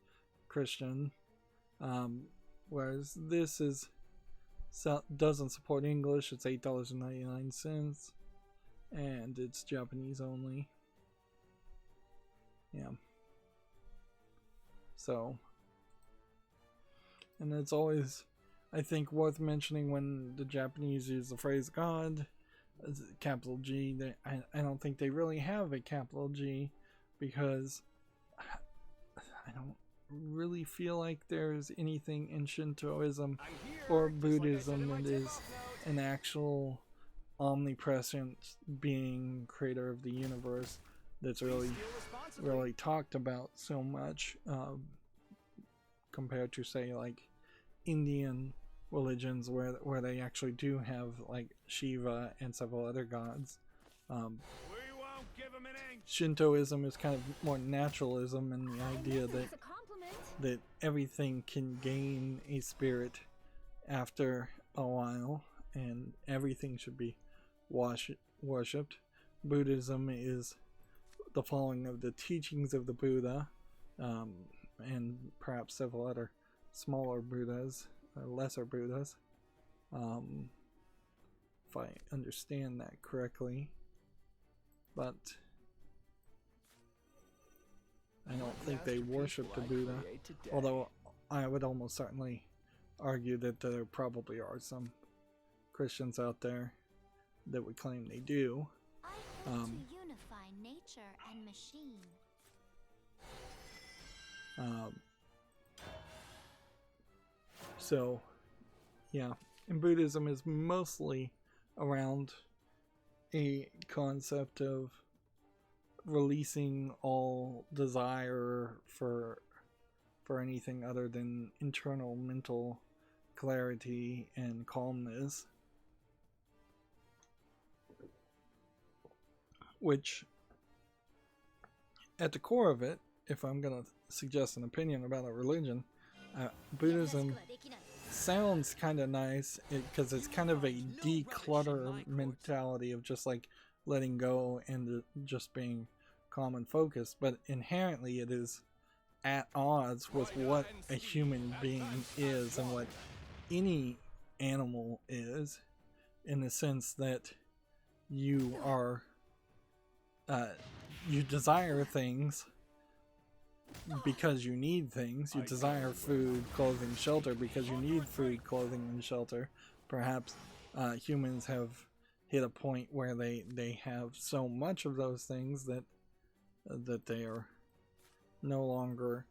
Christian. Whereas this doesn't support English. It's $8.99 and it's Japanese only. Yeah. So, and it's always, I think, worth mentioning when the Japanese use the phrase God, capital G. I don't think they really have a capital G, because I don't really feel like there's anything in Shintoism or Buddhism that is an actual omnipresent being, creator of the universe, that's really talked about so much, compared to, say, like Indian religions where they actually do have like Shiva and several other gods. Shintoism is kind of more naturalism, and the idea that everything can gain a spirit after a while and everything should be worshipped. Buddhism is the following of the teachings of the Buddha, and perhaps several other smaller Buddhas, lesser Buddhas, if I understand that correctly. But I don't think they worship the Buddha, although I would almost certainly argue that there probably are some Christians out there that would claim they do. I hope to unify nature and machine. So, yeah, and Buddhism is mostly around a concept of releasing all desire for anything other than internal mental clarity and calmness, which at the core of it, if I'm going to suggest an opinion about a religion, Buddhism sounds kind of nice because it's kind of a declutter mentality of just like letting go and just being calm and focused, but inherently it is at odds with what a human being is and what any animal is, in the sense that you are you desire things because you need things. You desire food, clothing, shelter because you need food, clothing, and shelter. Perhaps humans have hit a point where they have so much of those things that they are no longer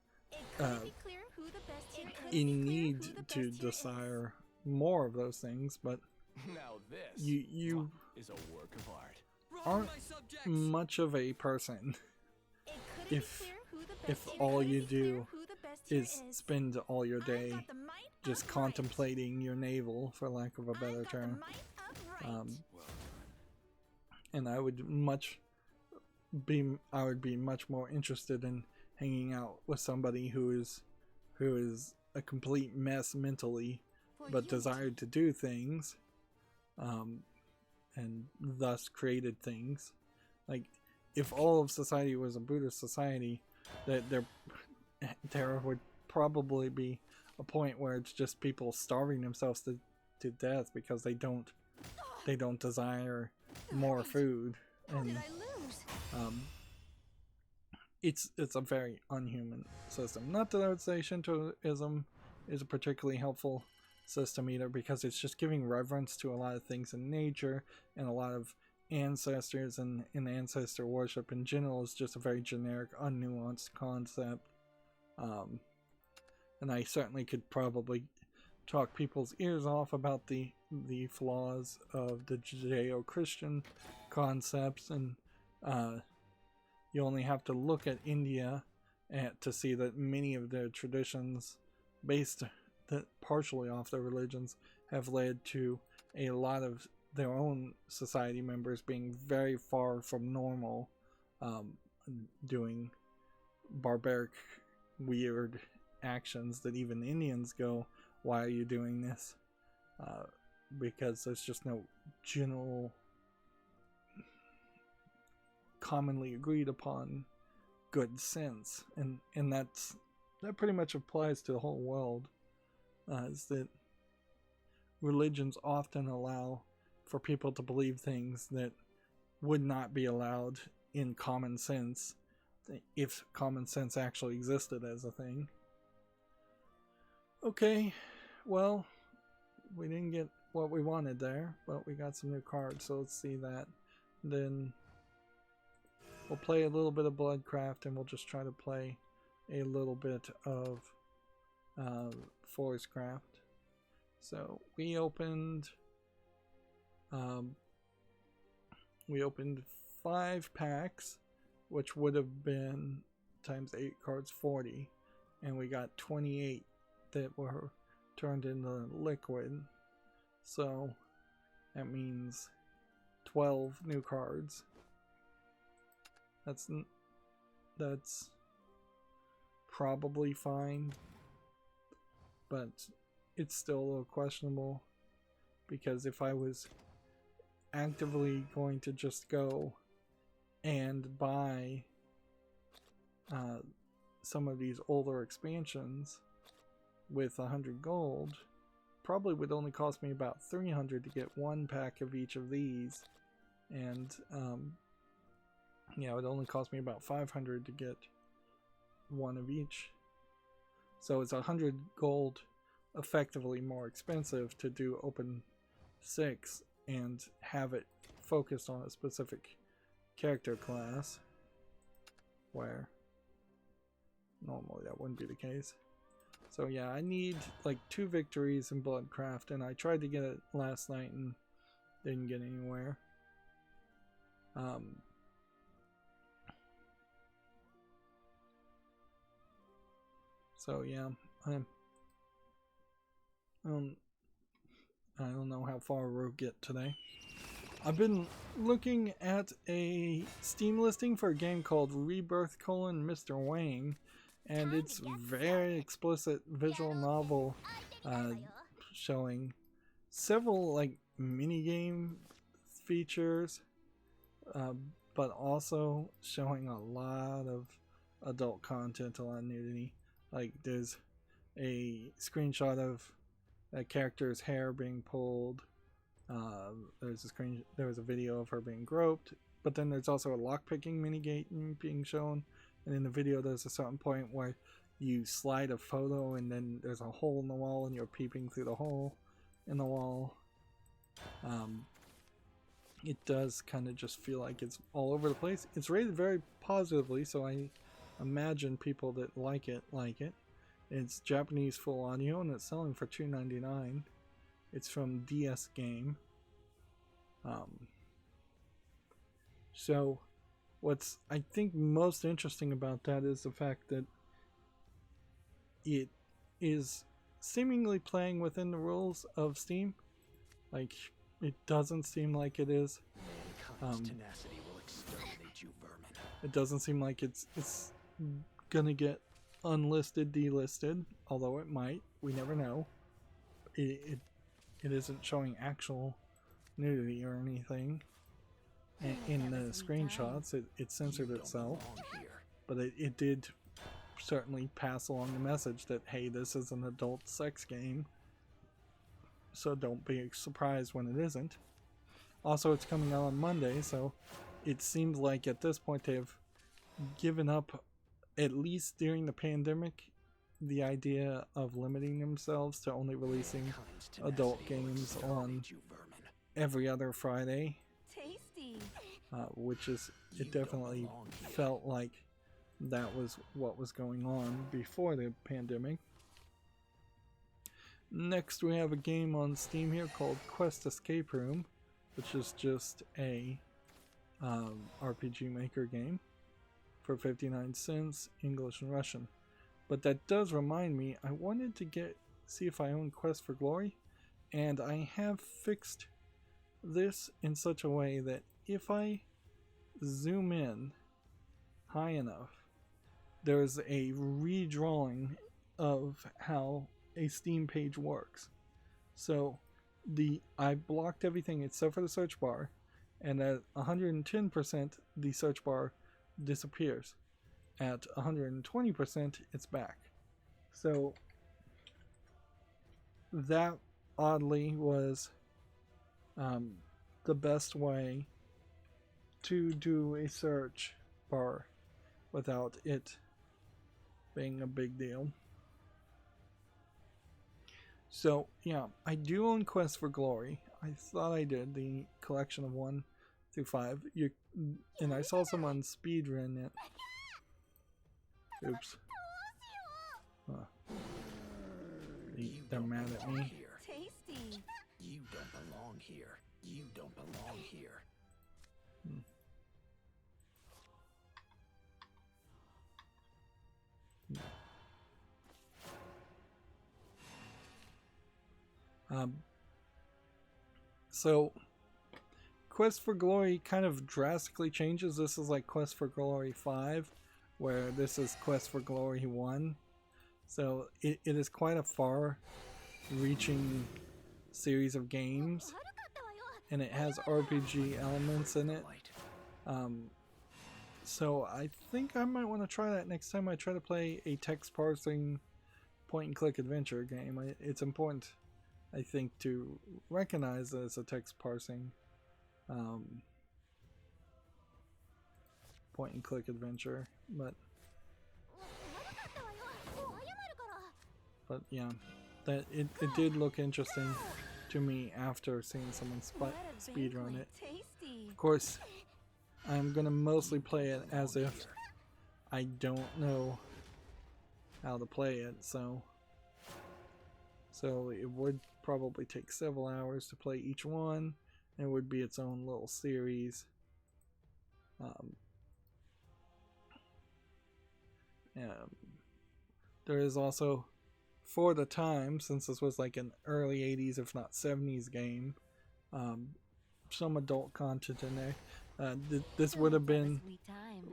in need to desire more of those things. But Now this you is a work of art. aren't much of a person if all you do is spend all your day just contemplating your navel, for lack of a better term. And I would be much more interested in hanging out with somebody who is a complete mess mentally, but desired to do things, and thus created things. Like, if all of society was a Buddhist society, that there would probably be a point where it's just people starving themselves to death because they don't desire more food. And it's a very unhuman system. Not that I would say Shintoism is a particularly helpful system either, because it's just giving reverence to a lot of things in nature, and a lot of ancestors, and ancestor worship in general is just a very generic, unnuanced concept. And I certainly could probably talk people's ears off about the flaws of the Judeo-Christian concepts, and you only have to look at India to see that many of their traditions, based partially off their religions, have led to a lot of their own society members being very far from normal, doing barbaric, weird actions that even Indians go, "Why are you doing this?" because there's just no general commonly agreed upon good sense, and that pretty much applies to the whole world, is that religions often allow for people to believe things that would not be allowed in common sense if common sense actually existed as a thing. Okay, well, we didn't get what we wanted there, but we got some new cards, so let's see that. Then we'll play a little bit of Bloodcraft, and we'll just try to play a little bit of Forestcraft. So we opened 5 packs, which would have been times 8 cards 40, and we got 28 that were turned into liquid. So that means 12 new cards. That's probably fine, but it's still a little questionable, because if I was actively going to just go and buy some of these older expansions with 100 gold, probably would only cost me about 300 to get 1 pack of each of these, and yeah, it would only cost me about 500 to get 1 of each. So it's 100 gold effectively more expensive to do open 6 and have it focused on a specific character class, where normally that wouldn't be the case. So yeah, I need like 2 victories in Bloodcraft, and I tried to get it last night and didn't get anywhere. So yeah, I don't know how far we'll get today. I've been looking at a Steam listing for a game called Rebirth: Mr. Wang, and it's very explicit visual novel showing several like minigame features, but also showing a lot of adult content, a lot of nudity. Like there's a screenshot of a character's hair being pulled. There was a video of her being groped, but then there's also a lockpicking minigame being shown. And in the video, there's a certain point where you slide a photo, and then there's a hole in the wall, and you're peeping through the hole in the wall. It does kind of just feel like it's all over the place. It's rated very positively, so I imagine people that like it like it. It's Japanese full audio, and it's selling for $2.99. It's from DS Game. So what's I think most interesting about that is the fact that it is seemingly playing within the rules of Steam. Like, it doesn't seem like it is. Mankind's tenacity will exterminate you, vermin. It doesn't seem like it's gonna get unlisted, delisted, although it might. We never know. It isn't showing actual nudity or anything. In the screenshots, it censored itself, but it did certainly pass along the message that, hey, this is an adult sex game, so don't be surprised when it isn't. Also, it's coming out on Monday, so it seems like at this point they've given up, at least during the pandemic, the idea of limiting themselves to only releasing adult games on every other Friday. Tasty. Which is, it definitely felt like that was what was going on before the pandemic. Next, we have a game on Steam here called Quest Escape Room, which is just a RPG Maker game for 59 cents, English and Russian. But that does remind me, I wanted to see if I own Quest for Glory, and I have fixed this in such a way that if I zoom in high enough, there's a redrawing of how a Steam page works. So I blocked everything except for the search bar, and at 110% the search bar disappears. At 120% it's back. So that oddly was the best way to do a search bar without it being a big deal. So yeah, I do own Quest for Glory. I thought I did, the collection of 1 through 5. And I saw someone speedrun it. Oops. They're mad at me. Tasty. You don't belong here. You don't belong here. So Quest for Glory kind of drastically changes. This is like Quest for Glory 5, where this is Quest for Glory 1. So it is quite a far-reaching series of games, and it has RPG elements in it. So I think I might want to try that next time I try to play a text parsing point-and-click adventure game. It's important, I think, to recognize that it's a text parsing point-and-click adventure, but yeah, that it did look interesting to me after seeing someone speedrun it. Tasty. Of course, I'm gonna mostly play it as if I don't know how to play it, so it would probably take several hours to play each one, and it would be its own little series. There is also, for the time, since this was like an early 80s if not 70s game, some adult content in there. This would have been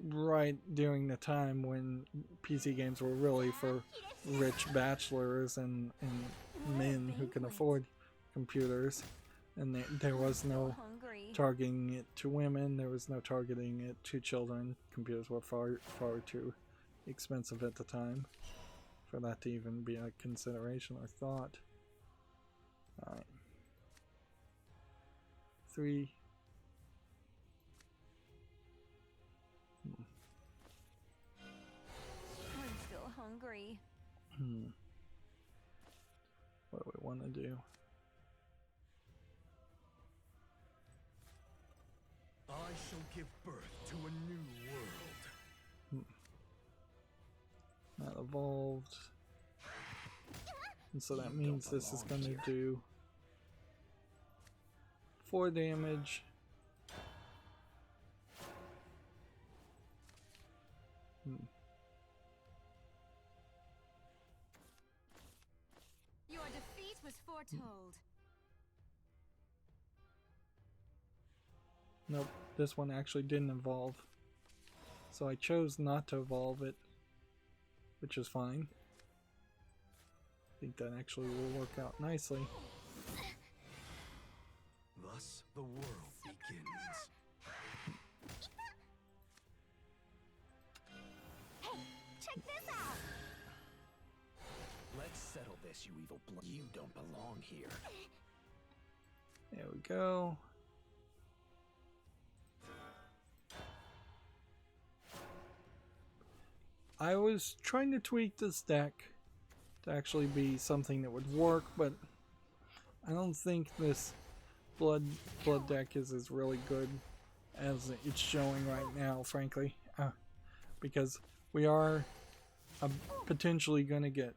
right during the time when PC games were really for rich bachelors and men who can afford computers, and there was no targeting it to women, there was no targeting it to children. Computers were far too expensive at the time for that to even be a consideration or thought. Alright. 3. I'm still hungry. What do we want to do? I shall give birth to a new world. That evolved. And so that means this is going to do 4 damage. Your defeat was foretold. Nope, this one actually didn't evolve. So I chose not to evolve it, which is fine. I think that actually will work out nicely. Thus the world begins. Hey, check this out. Let's settle this, you evil blood. You don't belong here. There we go. I was trying to tweak this deck to actually be something that would work, but I don't think this blood deck is as really good as it's showing right now, frankly, because we are potentially going to get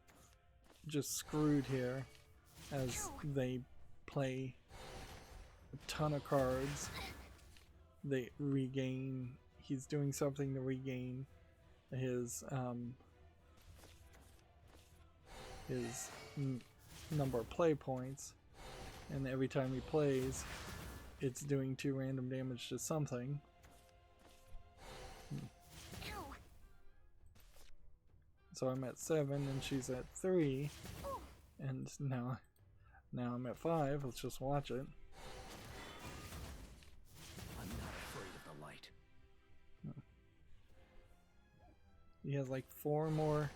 just screwed here as they play a ton of cards. They regain, he's doing something to regain his number of play points, and every time he plays it's doing 2 random damage to something. So I'm at 7 and she's at 3, and Now I'm at 5. Let's just watch it. I'm not afraid of the light. He has like 4 more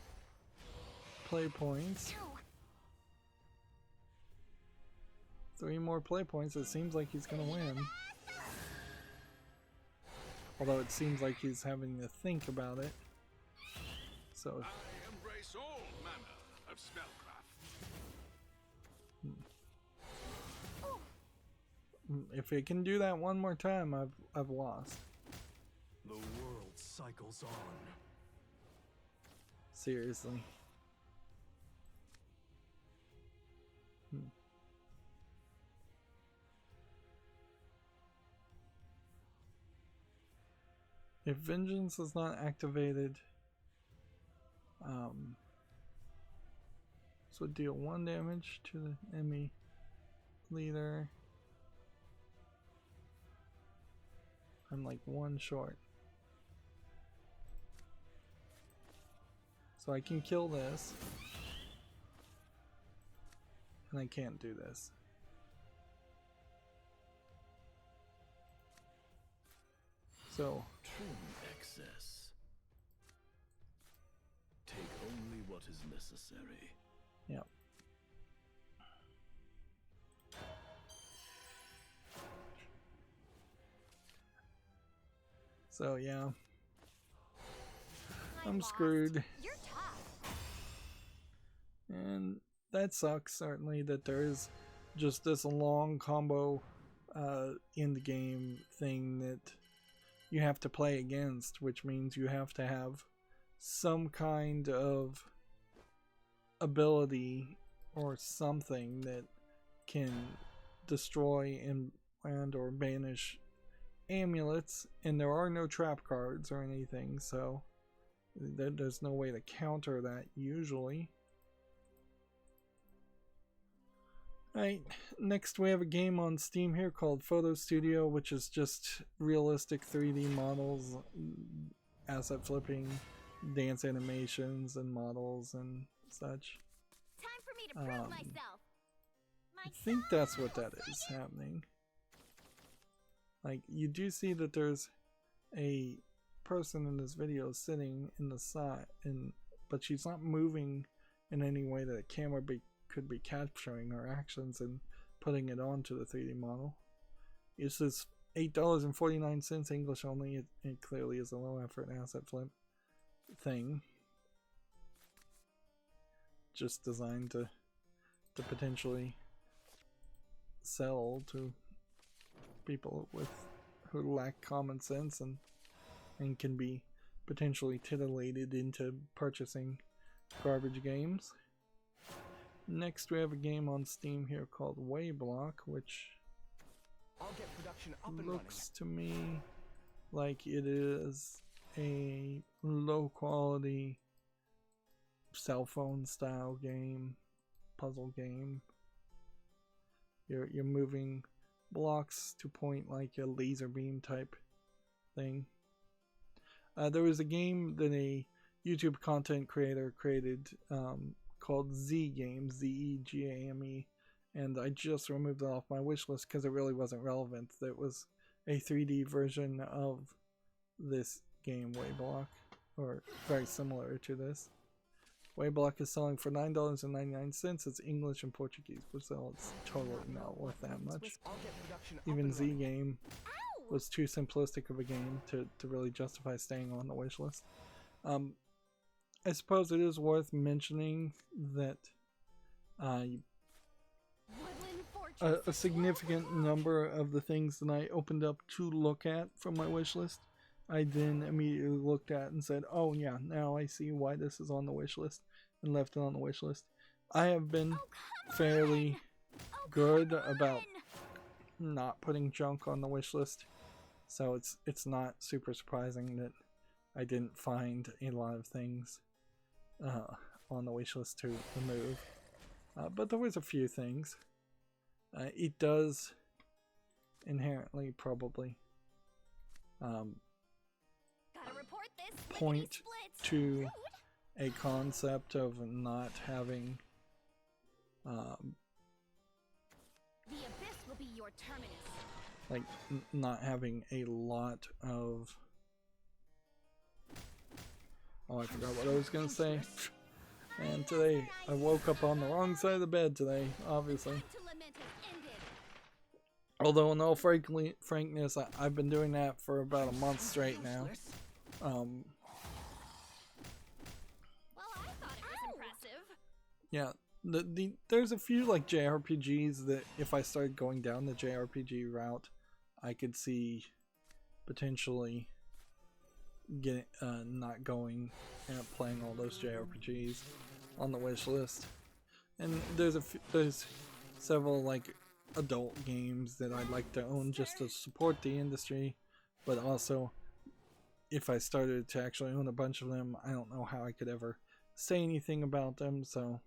play points. 3 more play points. It seems like he's gonna win. Although it seems like he's having to think about it. So I embrace all manner of spellcraft. if it can do that one more time, I've lost. The world cycles on. Seriously. If vengeance is not activated, so deal 1 damage to the enemy leader. I'm like 1 short. So I can kill this. And I can't do this. So Trim excess. Take only what is necessary. yeah. So yeah. I'm screwed. You're tough. And that sucks, certainly, that there is just this long combo in the game thing that you have to play against, which means you have to have some kind of ability or something that can destroy and or banish amulets, and there are no trap cards or anything, so there's no way to counter that usually. Alright, next we have a game on Steam here called Photo Studio, which is just realistic 3D models, asset flipping, dance animations and models and such. Time for me to prove myself. I think that's what that is happening. Like, you do see that there's a person in this video sitting in the side, but she's not moving in any way that a camera could be capturing her actions and putting it onto the 3D model. It says $8.49 English only. It clearly is a low effort asset flip thing, just designed to potentially sell to people who lack common sense and can be potentially titillated into purchasing garbage games. Next we have a game on Steam here called Wayblock, which I'll get production up and looks to me like it is a low quality cell phone style game, puzzle game. You're moving blocks to point like a laser beam type thing. There was a game that a YouTube content creator created called Z Game, ZEGAME, and I just removed it off my wish list because it really wasn't relevant. There was a 3D version of this game, Wayblock, or very similar to this. Wayblock is selling for $9.99. It's English and Portuguese, so it's totally not worth that much. Even Z Game was too simplistic of a game to really justify staying on the wish list. I suppose it is worth mentioning that a significant number of the things that I opened up to look at from my wish list, I then immediately looked at and said, oh yeah, now I see why this is on the wish list, and left it on the wish list. I have been fairly good about not putting junk on the wish list, so it's not super surprising that I didn't find a lot of things on the wish list to remove. But there was a few things. It does inherently probably point to a concept of not having be your terminus. like not having a lot of. Oh, I forgot what I was gonna say. And today I woke up on the wrong side of the bed today, obviously. To lament has ended. Although in all frankness, I've been doing that for about a month straight now. Well, I thought it was impressive. Yeah, there's a few like JRPGs that if I started going down the JRPG route, I could see potentially not going and playing all those JRPGs on the wish list. And there's several like adult games that I'd like to own just to support the industry, but also if I started to actually own a bunch of them, I don't know how I could ever say anything about them, so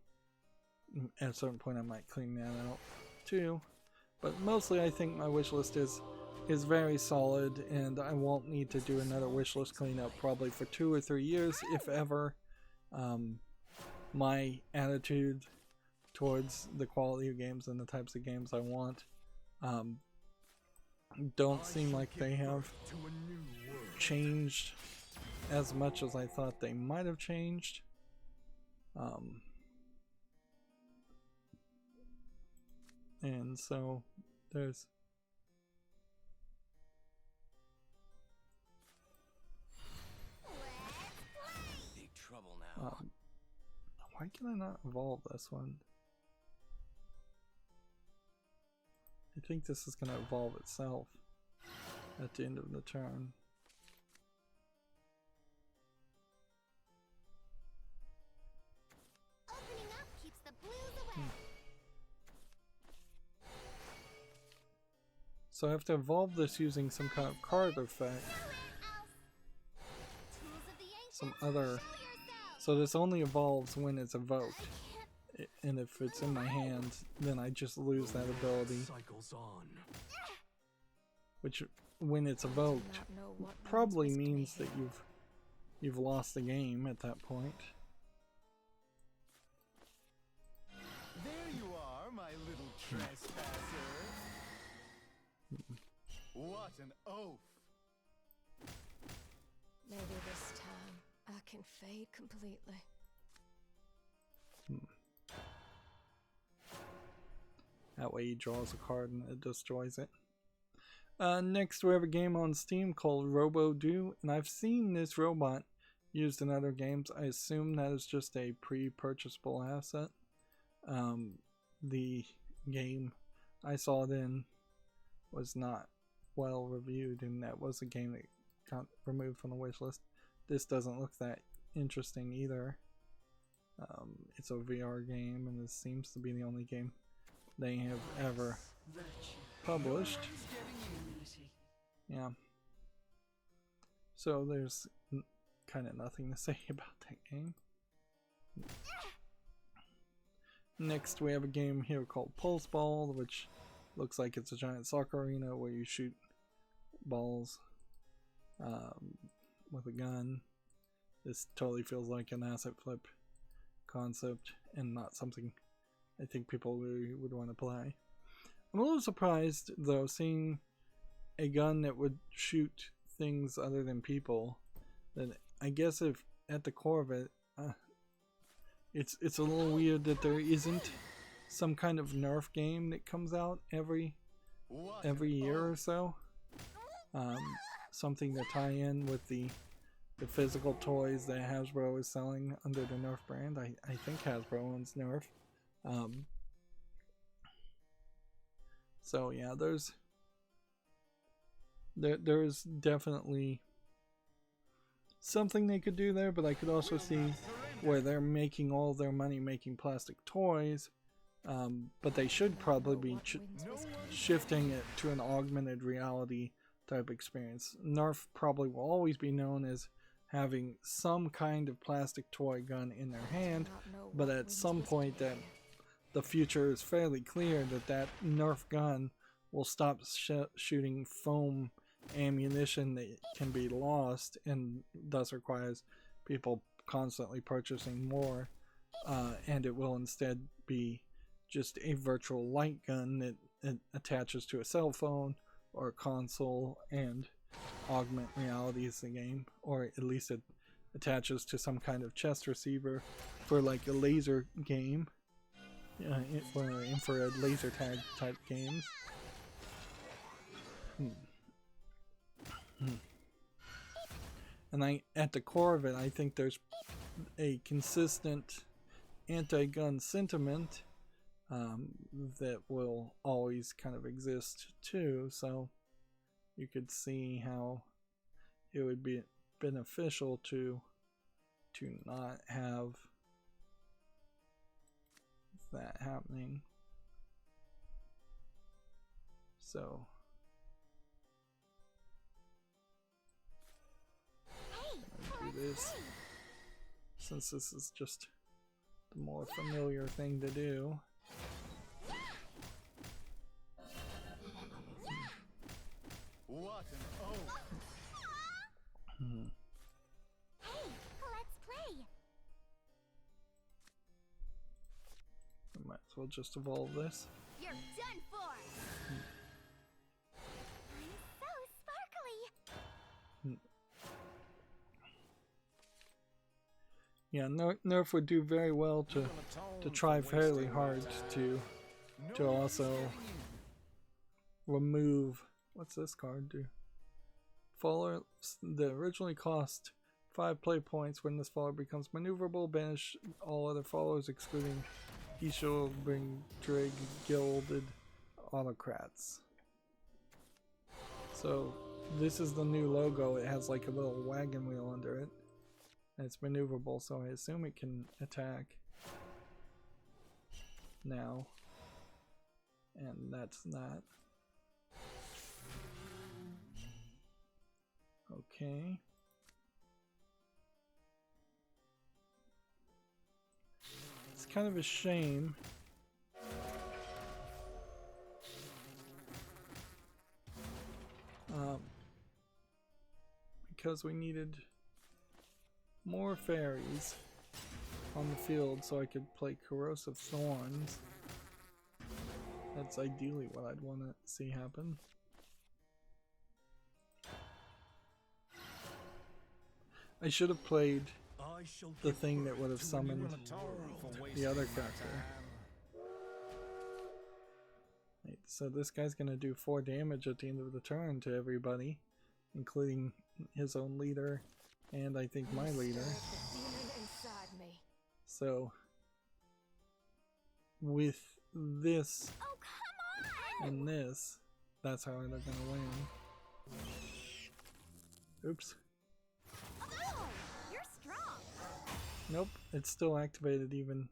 at a certain point I might clean that out too. But mostly I think my wish list is very solid, and I won't need to do another wish list cleanup probably for 2 or 3 years, if ever. My attitude towards the quality of games and the types of games I want don't seem like they have changed as much as I thought they might have changed. And so there's Big trouble now. why can I not evolve this one? I think this is going to evolve itself at the end of the turn. Opening up keeps the blues away. So I have to evolve this using some kind of card effect. Tools of the ancients, Some other. show yourself. So this only evolves when it's evoked. And if it's in my hand, then I just lose that ability. Cycles on. Which, when it's evoked, probably means that you've lost the game at that point. There you are, my little trespasser. What an oaf! Maybe this time I can fade completely. That way he draws a card and it destroys it. Next we have a game on Steam called Robo-Do, and I've seen this robot used in other games. I assume that is just a pre-purchasable asset. The game I saw it in was not well reviewed, and that was a game that got removed from the wishlist. This doesn't look that interesting either. It's a VR game, and this seems to be the only game they have ever published. Yeah. So there's kind of nothing to say about that game. Next we have a game here called Pulse Ball, which looks like it's a giant soccer arena where you shoot balls with a gun. This totally feels like an asset flip concept and not something I think people really would want to play. I'm a little surprised though, seeing a gun that would shoot things other than people. That I guess if at the core of it, it's a little weird that there isn't some kind of Nerf game that comes out every year or so. Something to tie in with the physical toys that Hasbro is selling under the Nerf brand. I think Hasbro owns Nerf. So yeah, there's definitely something they could do there, but I could also see where they're making all their money making plastic toys, but they should probably be shifting it to an augmented reality type experience. Nerf probably will always be known as having some kind of plastic toy gun in their hand, but at some point that the future is fairly clear that Nerf gun will stop shooting foam ammunition that can be lost, and thus requires people constantly purchasing more, and it will instead be just a virtual light gun that it attaches to a cell phone or a console and augment reality is the game, or at least it attaches to some kind of chest receiver for like a laser game, for infrared laser tag type games. And at the core of it, I think there's a consistent anti-gun sentiment that will always kind of exist too, so you could see how it would be beneficial to not have that happening. So do this, since this is just the more familiar thing to do. What an oath! Hey, let's play. I might as well just evolve this. You're done for. I'm so sparkly. Yeah, Nerf would do very well to try fairly hard to also remove, what's this card do? Faller that originally cost 5 play points. When this faller becomes maneuverable, banish all other followers excluding Bring Drag Gilded Autocrats. So this is the new logo. It has like a little wagon wheel under it. And it's maneuverable, so I assume it can attack now. And that's that. Okay. It's kind of a shame. Because we needed more fairies on the field so I could play Corrosive Thorns. That's ideally what I'd want to see happen. I should have played the thing that would have summoned the other character. Right, so this guy's gonna do 4 damage at the end of the turn to everybody, including his own leader and I think my leader. So with this and this, that's how they're gonna win. Oops. You're strong. Nope, it's still activated even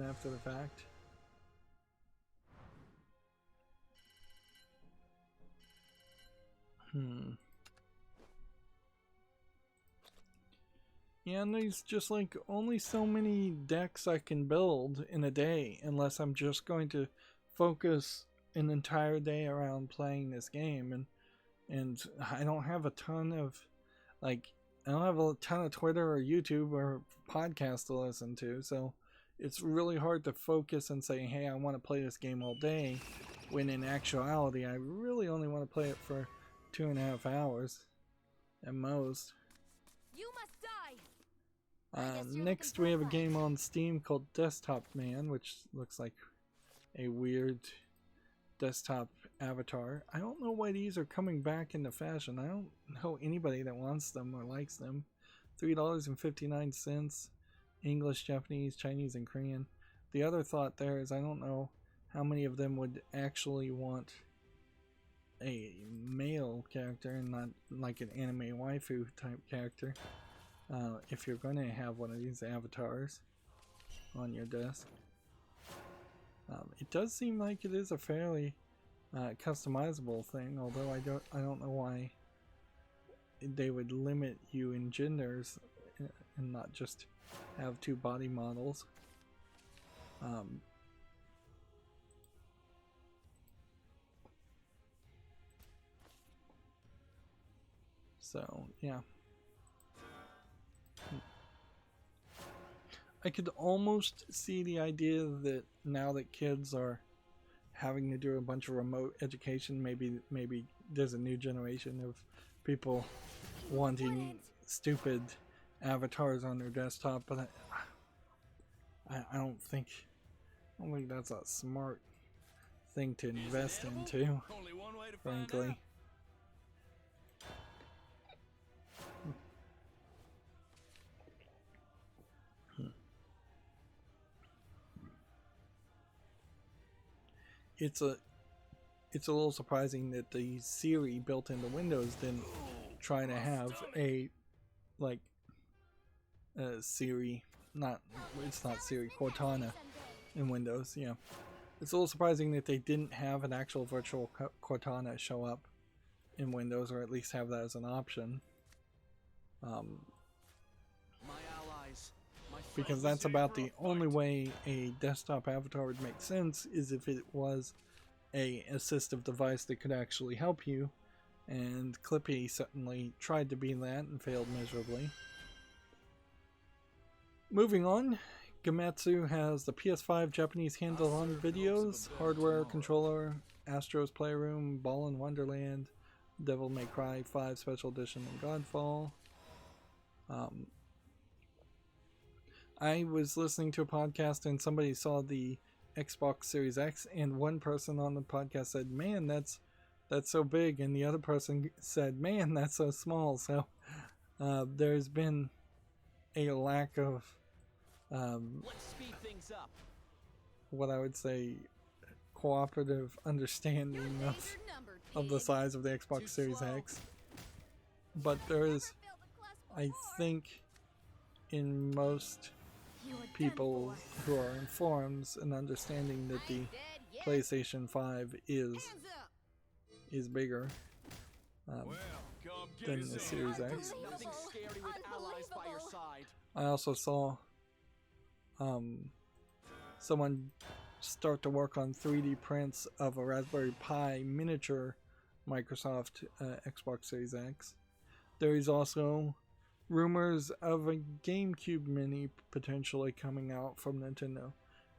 after the fact. Yeah, and there's just like only so many decks I can build in a day unless I'm just going to focus an entire day around playing this game, and I don't have a ton of I don't have a ton of Twitter or YouTube or podcasts to listen to, so it's really hard to focus and say, hey, I want to play this game all day, when in actuality I really only want to play it for 2.5 hours at most. You must die. Next we have a game on Steam called Desktop Man, which looks like a weird desktop avatar. I don't know why these are coming back into fashion. I don't know anybody that wants them or likes them. $3.59, English, Japanese, Chinese, and Korean. The other thought there is I don't know how many of them would actually want a male character and not like an anime waifu type character. If you're going to have one of these avatars on your desk. It does seem like it is a fairly customizable thing, although I don't know why they would limit you in genders and not just have 2 body models. So yeah, I could almost see the idea that now that kids having to do a bunch of remote education. Maybe there's a new generation of people wanting stupid avatars on their desktop, but I don't think that's a smart thing to invest into, Only one way to find frankly. out. It's a little surprising that the Siri built into Windows didn't try to have a Siri, it's not Siri, Cortana in Windows. Yeah, it's a little surprising that they didn't have an actual virtual Cortana show up in Windows, or at least have that as an option. My allies, my Because friends. that's about the only way a desktop avatar would make sense, is if it was a assistive device that could actually help you, and Clippy certainly tried to be that and failed miserably. Moving on, Gametsu has the PS5 Japanese handle-on videos, hardware controller, Astro's Playroom, Ball in Wonderland, Devil May Cry 5 Special Edition, and Godfall. I was listening to a podcast and somebody saw the Xbox Series X, and one person on the podcast said, "Man, that's so big," and the other person said, "Man, that's so small." So there's been a lack of Let's speed things up. what I would say cooperative understanding of the size of the Xbox Series X. But there is, I think, in most people who are in forums, an understanding that the PlayStation 5 is bigger than the Series X. Nothing scary with allies by your side. I also saw someone start to work on 3D prints of a Raspberry Pi miniature Microsoft Xbox Series X. There is also rumors of a GameCube Mini potentially coming out from Nintendo,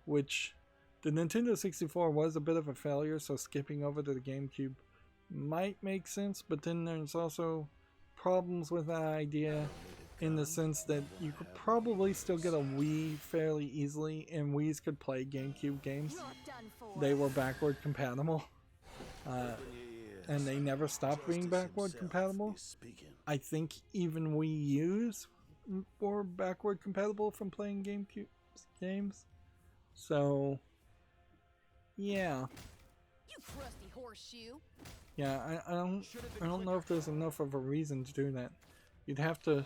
which the Nintendo 64 was a bit of a failure, so skipping over to the GameCube might make sense, but then there's also problems with that idea in the sense that you could probably still get a Wii fairly easily, and Wii's could play GameCube games. They were backward compatible, and they never stopped being backward compatible. I think even Wii U's were backward compatible from playing GameCube games. So, yeah. You crusty horseshoe. Yeah, I don't know if there's enough of a reason to do that. You'd have to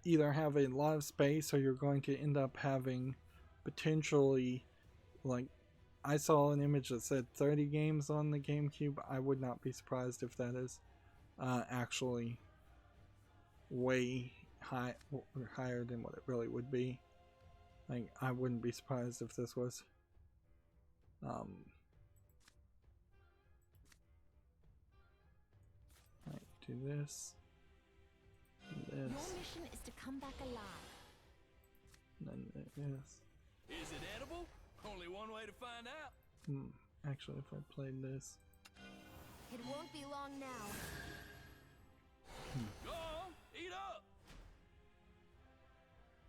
either have a lot of space, or you're going to end up having potentially, like, I saw an image that said 30 games on the GameCube. I would not be surprised if that is actually way higher than what it really would be. Like, I wouldn't be surprised if this was right, do this, Your mission is to come back alive. and then this. Is it edible? Only one way to find out. Actually, if I played this, It won't be long now. Go on, eat up.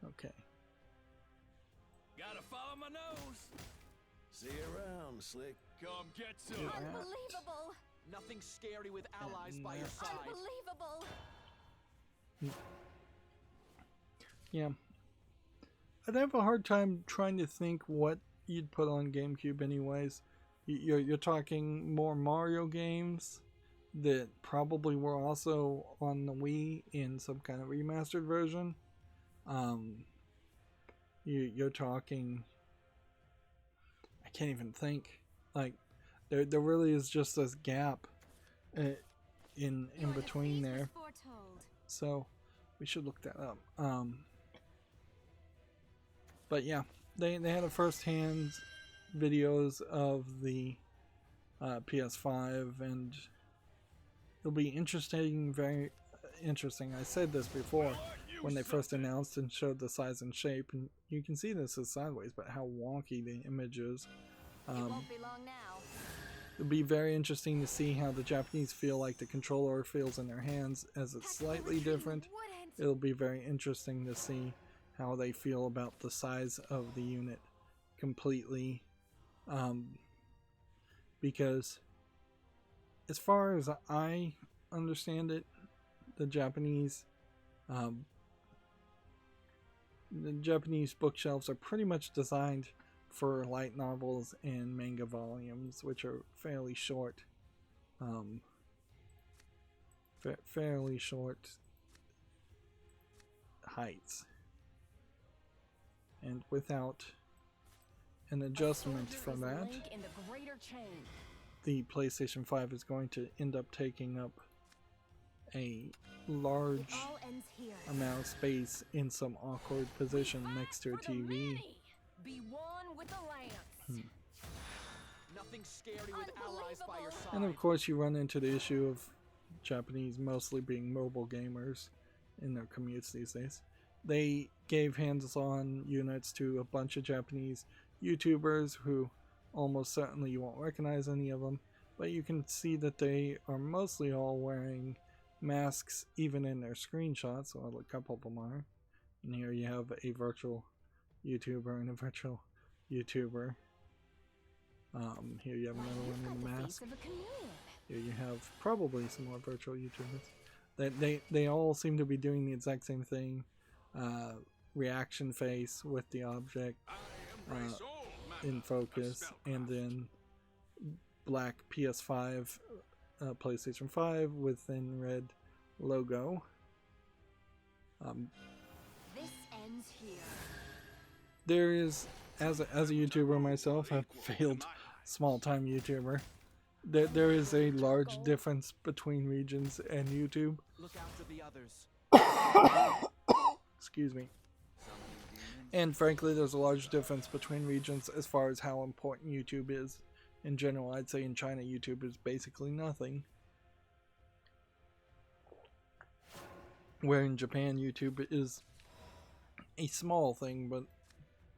okay. Gotta follow my nose. See you around, Slick. Come get some. Yeah. Unbelievable! Nothing scary with allies by your side. Unbelievable! Yeah. I'd have a hard time trying to think what you'd put on GameCube anyways. You're talking more Mario games that probably were also on the Wii in some kind of remastered version. You're talking, I can't even think. Like, there really is just this gap in between there. So we should look that up. But yeah, they had a first-hand videos of the PS5, and it'll be interesting, very interesting. I said this before when they first announced and showed the size and shape, and you can see this is sideways, but how wonky the image is. It won't be long now. It'll be very interesting to see how the Japanese feel like the controller feels in their hands, as it's slightly different. It'll be very interesting to see how they feel about the size of the unit completely, because as far as I understand it, the Japanese bookshelves are pretty much designed for light novels and manga volumes, which are fairly short, fairly short heights, and without an adjustment for that, the PlayStation 5 is going to end up taking up a large amount of space in some awkward position next to a TV. Be one with the lance. Nothing scary with allies by your side. And of course you run into the issue of Japanese mostly being mobile gamers in their commutes these days. They gave hands-on units to a bunch of Japanese YouTubers who almost certainly you won't recognize any of them, but you can see that they are mostly all wearing masks even in their screenshots, well, a couple of them are. And here you have a virtual YouTuber and a virtual YouTuber. Here you have another one in a mask. Here you have probably some more virtual YouTubers. They all seem to be doing the exact same thing. Reaction face with the object in focus, and then black PS5, PlayStation 5 within red logo. This ends here. There is, as a YouTuber myself, a failed small-time YouTuber, there is a large difference between regions and YouTube. Look out for the others. Excuse me. And frankly, there's a large difference between regions as far as how important YouTube is. In general, I'd say in China, YouTube is basically nothing. Where in Japan, YouTube is a small thing, but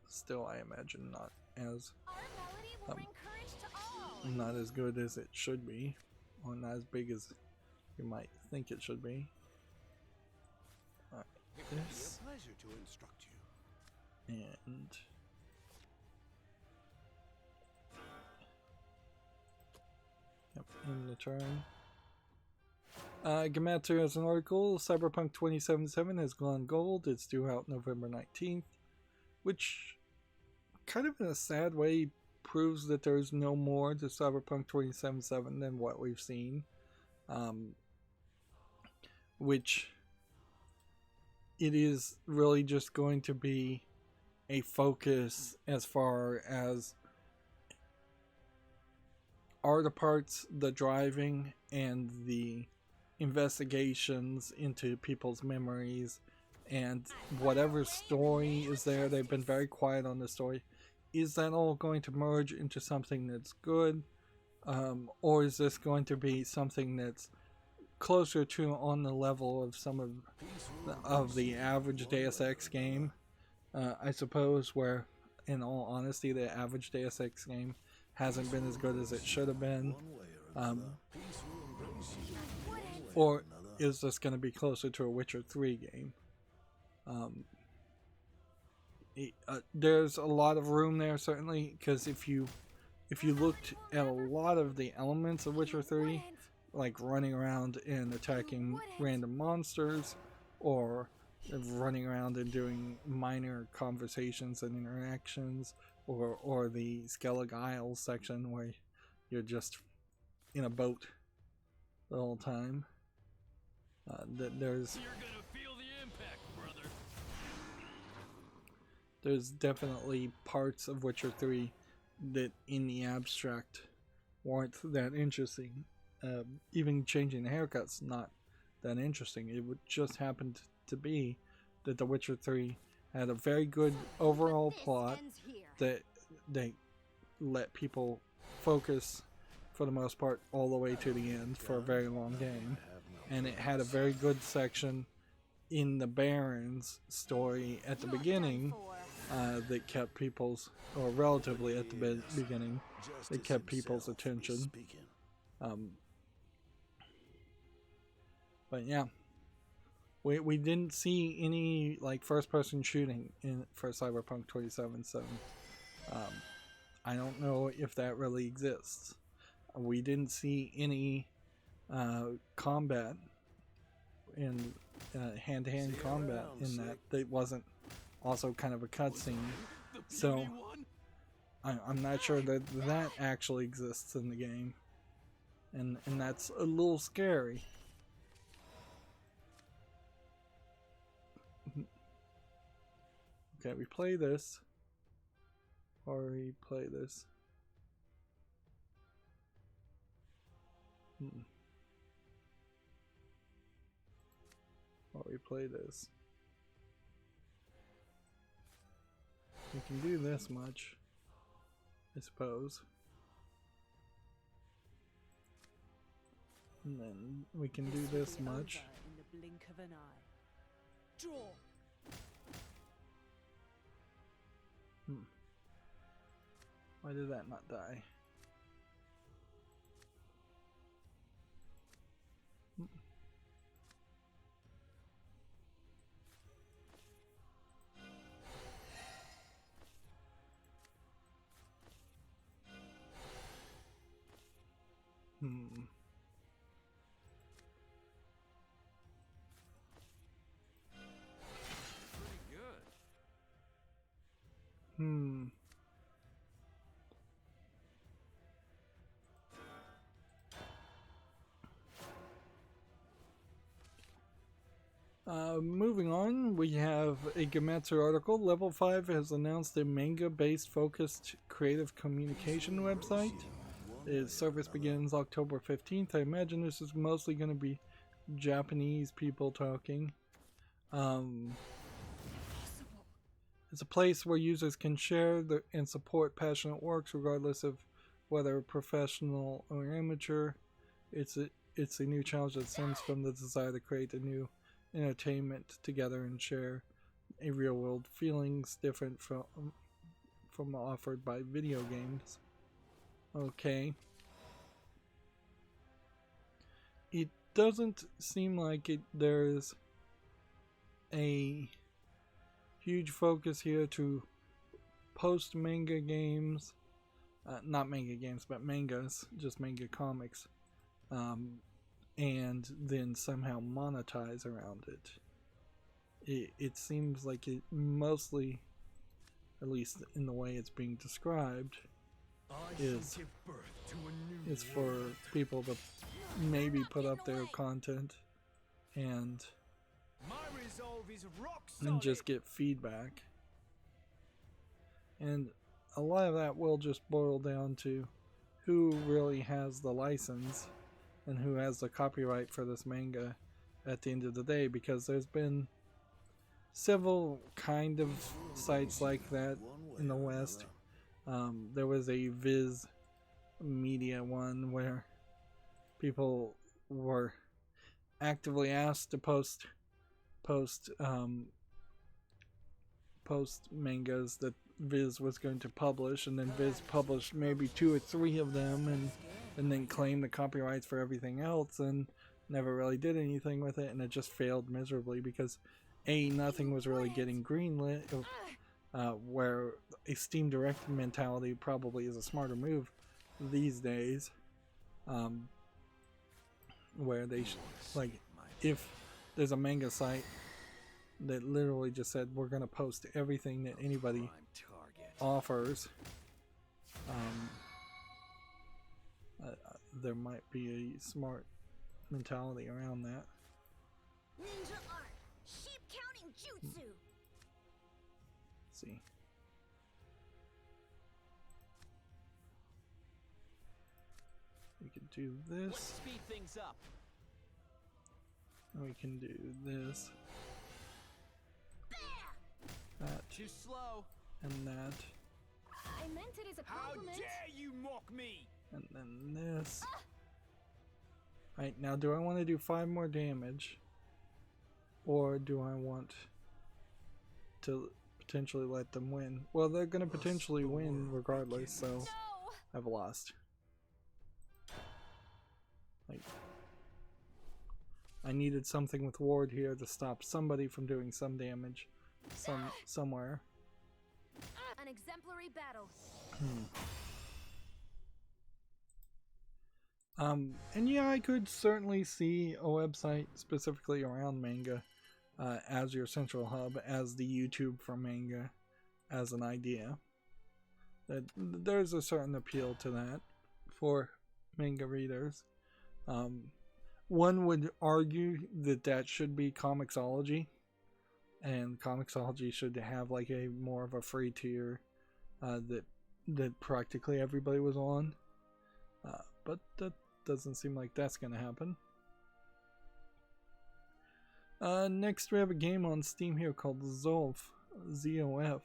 still, I imagine not as not as good as it should be, or not as big as you might think it should be. Alright, this A pleasure to instruct you. and yep, in the turn. Gamatsu has an article. Cyberpunk 2077 has gone gold. It's due out November 19th, which kind of in a sad way proves that there's no more to Cyberpunk 2077 than what we've seen. Which it is really just going to be a focus as far as are the parts, the driving, and the investigations into people's memories, and whatever story is there. They've been very quiet on the story. Is that all going to merge into something that's good, or is this going to be something that's closer to on the level of some of the average Deus Ex game? I suppose, where in all honesty the average Deus Ex game hasn't been as good as it should have been. Or is this going to be closer to a Witcher 3 game? There's a lot of room there, certainly, because if you looked at a lot of the elements of Witcher 3, like running around and attacking random monsters, or running around and doing minor conversations and interactions, or the Skellig Isles section where you're just in a boat the whole time. There's definitely parts of Witcher 3 that in the abstract weren't that interesting. Even changing the haircut's not that interesting. It would just happen to be that The Witcher 3 had a very good overall plot that they let people focus for the most part all the way to the end for a very long game. And it had a very good section in the Baron's story at the beginning that kept people's, or relatively at the beginning, that kept people's attention. But yeah, we didn't see any like first-person shooting for Cyberpunk 2077. I don't know if that really exists. We didn't see any combat in hand-to-hand combat in that. That wasn't also kind of a cutscene. So I'm not sure that that actually exists in the game, and that's a little scary. Okay, we play this, or we play this. Or we play this. We can do this much, I suppose. And then we can do this much. In the blink of an eye. Draw. Why did that not die? Moving on, we have a Gematsu article. Level 5 has announced a manga-based focused creative communication website. Its service begins October 15th. I imagine this is mostly going to be Japanese people talking. It's a place where users can share and support passionate works regardless of whether professional or amateur. It's a new challenge that stems from the desire to create a new entertainment together and share a real world feelings different from offered by video games. Okay. It doesn't seem like there's a huge focus here to post manga games, not manga games, but mangas, just manga comics, and then somehow monetize around it. It seems like it mostly, at least in the way it's being described, is for people to maybe put up their content and just get feedback. And a lot of that will just boil down to who really has the license and who has the copyright for this manga at the end of the day, because there's been several kind of sites like that in the West. There was a Viz Media one where people were actively asked to post mangas that Viz was going to publish, and then Viz published maybe 2 or 3 of them and then claimed the copyrights for everything else and never really did anything with it, and it just failed miserably because nothing was really getting greenlit, where a Steam Direct mentality probably is a smarter move these days, where they like, if there's a manga site that literally just said we're going to post everything that anybody offers, there might be a smart mentality around that. Ninja art, sheep counting jutsu. Let's see. We can do this. Let's speed things up. We can do this. That. Too slow. And that. I meant it as a compliment. How dare you mock me? And then this. Right, now do I want to do 5 more damage? Or do I want to potentially let them win. Well, they're gonna potentially win regardless, so I've lost. Like, I needed something with ward here to stop somebody from doing some damage somewhere. An exemplary battle. And yeah, I could certainly see a website specifically around manga as your central hub, as the YouTube for manga, as an idea. That there's a certain appeal to that for manga readers. One would argue that that should be Comixology, and Comixology should have like a more of a free tier that practically everybody was on. But that doesn't seem like that's gonna happen. Next we have a game on Steam here called Zolf, Z-O-F,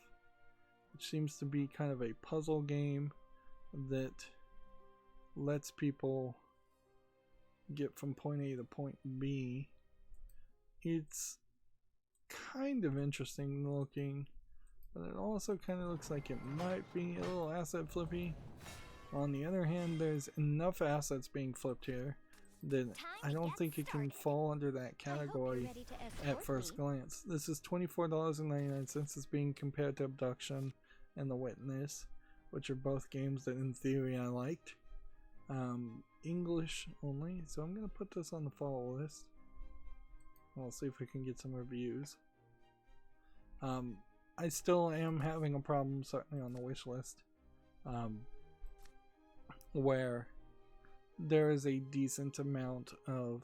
which seems to be kind of a puzzle game that lets people get from point A to point B. It's kind of interesting looking, but it also kind of looks like it might be a little asset flippy. On the other hand, there's enough assets being flipped here that I don't think it can fall under that category at first glance. This is $24.99. It's being compared to Abduction and The Witness, which are both games that in theory I liked. English only, so I'm gonna put this on the follow list. We'll see if we can get some reviews. I still am having a problem, certainly on the wish list, where there is a decent amount of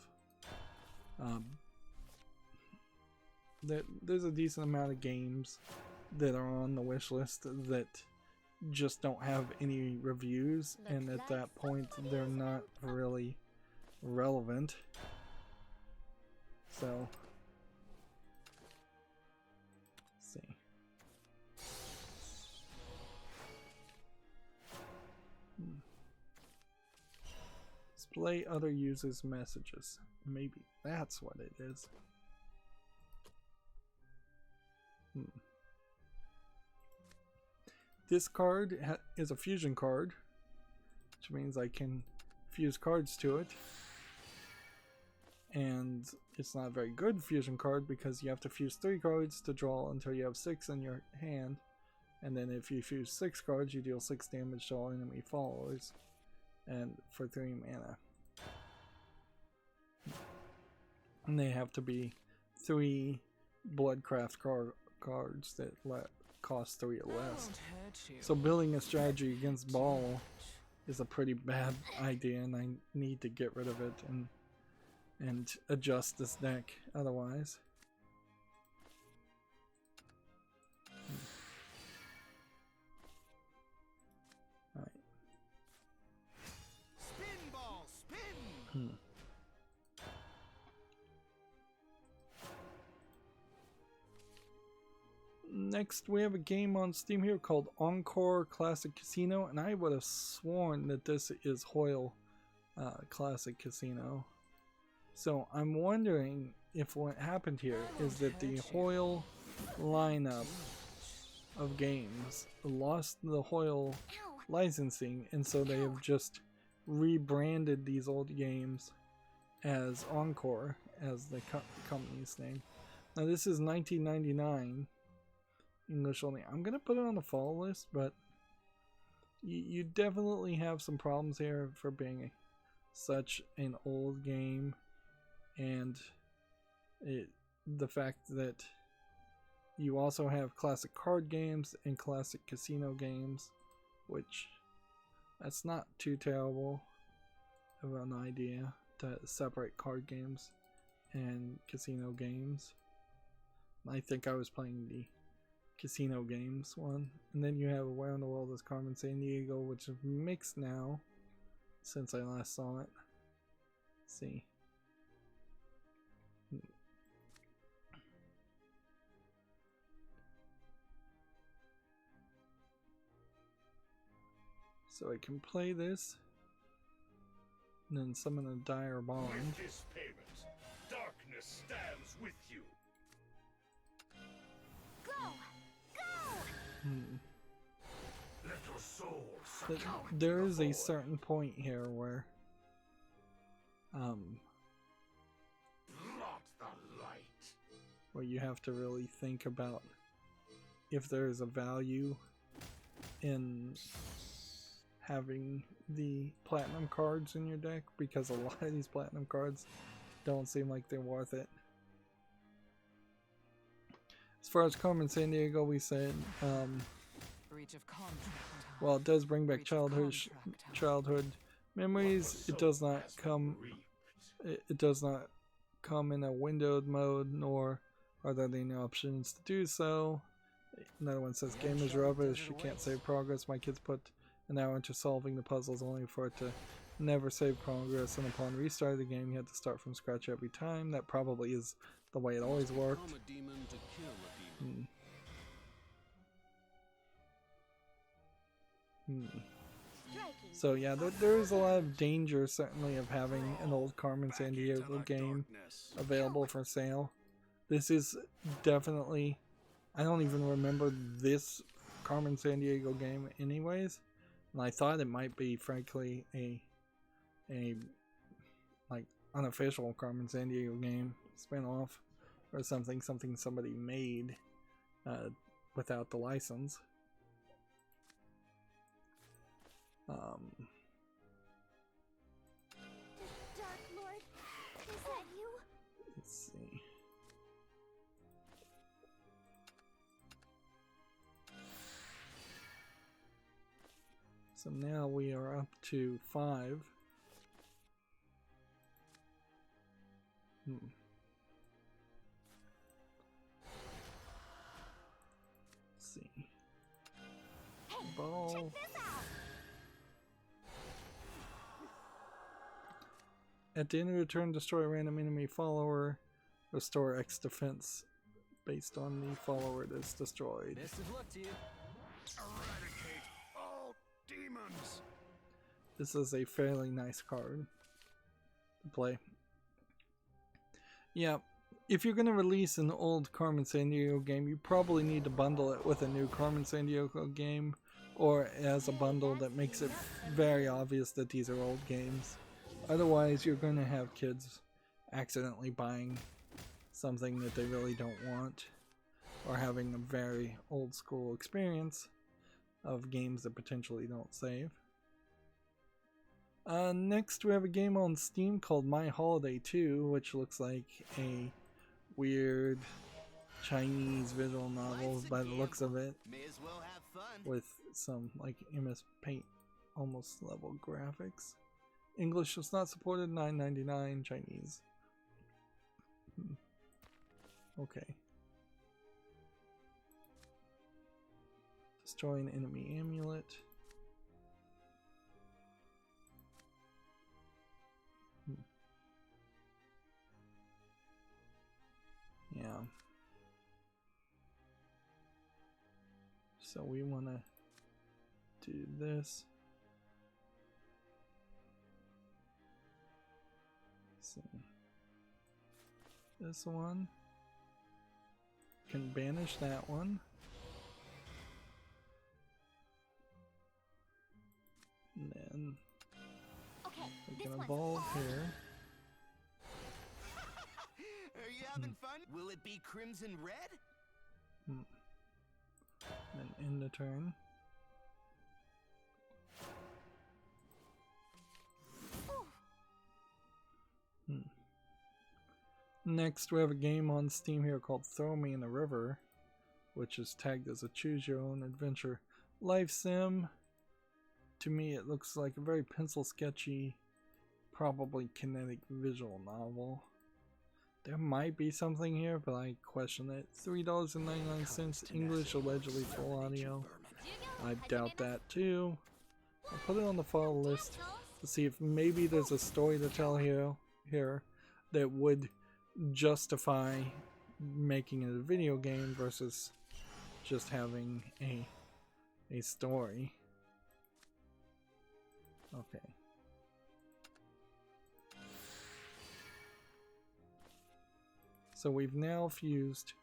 there's a decent amount of games that are on the wish list that just don't have any reviews, and at that point they're not really relevant. So let's see. Display other users' messages. Maybe that's what it is. This card is a fusion card, which means I can fuse cards to it. And it's not a very good fusion card because you have to fuse 3 cards to draw until you have 6 in your hand. And then if you fuse 6 cards, you deal 6 damage to all enemy followers. And for 3 mana. And they have to be 3 Bloodcraft cards that cost 3 or less. So building a strategy against Ball is a pretty bad idea, and I need to get rid of it and adjust this deck otherwise. Alright. Spin ball, spin. Next, we have a game on Steam here called Encore Classic Casino, and I would have sworn that this is Hoyle Classic Casino. So I'm wondering if what happened here is that the Hoyle lineup of games lost the Hoyle licensing, and so they have just rebranded these old games as Encore, as the company's name. Now this is $19.99. English only. I'm gonna put it on the follow list, but you definitely have some problems here for being such an old game, and the fact that you also have classic card games and classic casino games, which that's not too terrible of an idea to separate card games and casino games. I think I was playing the casino games one, and then you have Around the World as Carmen Sandiego, which is mixed now since I last saw it. Let's see. So I can play this and then summon a dire bond. With this payment, darkness stands with you. Go! Go! there is a certain point here where you have to really think about if there is a value in having the platinum cards in your deck, because a lot of these platinum cards don't seem like they're worth it. As far as Carmen Sandiego, we said while it does bring back childhood memories, it does not come in a windowed mode, nor are there any options to do so. Another one says, game is rubbish, you can't save progress. My kids put an hour into solving the puzzles only for it to never save progress, and upon restart of the game you had to start from scratch every time. That probably is the way it always worked. So yeah, there is a lot of danger certainly of having an old Carmen Sandiego game available for sale. This is definitely, I don't even remember this Carmen Sandiego game anyways, and I thought it might be frankly a like unofficial Carmen Sandiego game spin-off or something somebody made without the license. Dark Lord, is that you? Let's see. So now we are up to 5. Let's see. Hey, Ball. check this out. At the end of the turn, destroy a random enemy follower. Restore X defense based on the follower that is destroyed. Best of luck to you. Eradicate all demons. This is a fairly nice card to play. Yeah, if you're going to release an old Carmen Sandiego game, you probably need to bundle it with a new Carmen Sandiego game, or as a bundle that makes it very obvious that these are old games. Otherwise, you're going to have kids accidentally buying something that they really don't want, or having a very old school experience of games that potentially don't save. Next, we have a game on Steam called My Holiday 2, which looks like a weird Chinese visual novel by the looks of it, May as well have fun. with some like MS Paint almost level graphics. English was not supported, $9.99, Chinese. Okay. Destroy an enemy amulet. Yeah. So we want to do this. So this one can banish that one. And then Okay, we this can one's evolve all here. Are you having fun? Will it be crimson red? Then end the turn. Next, we have a game on Steam here called Throw Me in the River, which is tagged as a choose your own adventure life sim. To me, it looks like a very pencil sketchy, probably kinetic visual novel. There might be something here, but I question it. $3.99, English, allegedly full audio. I doubt that too. I'll put it on the follow list to see if maybe there's a story to tell here that would justify making it a video game versus just having a story. Okay. So we've now fused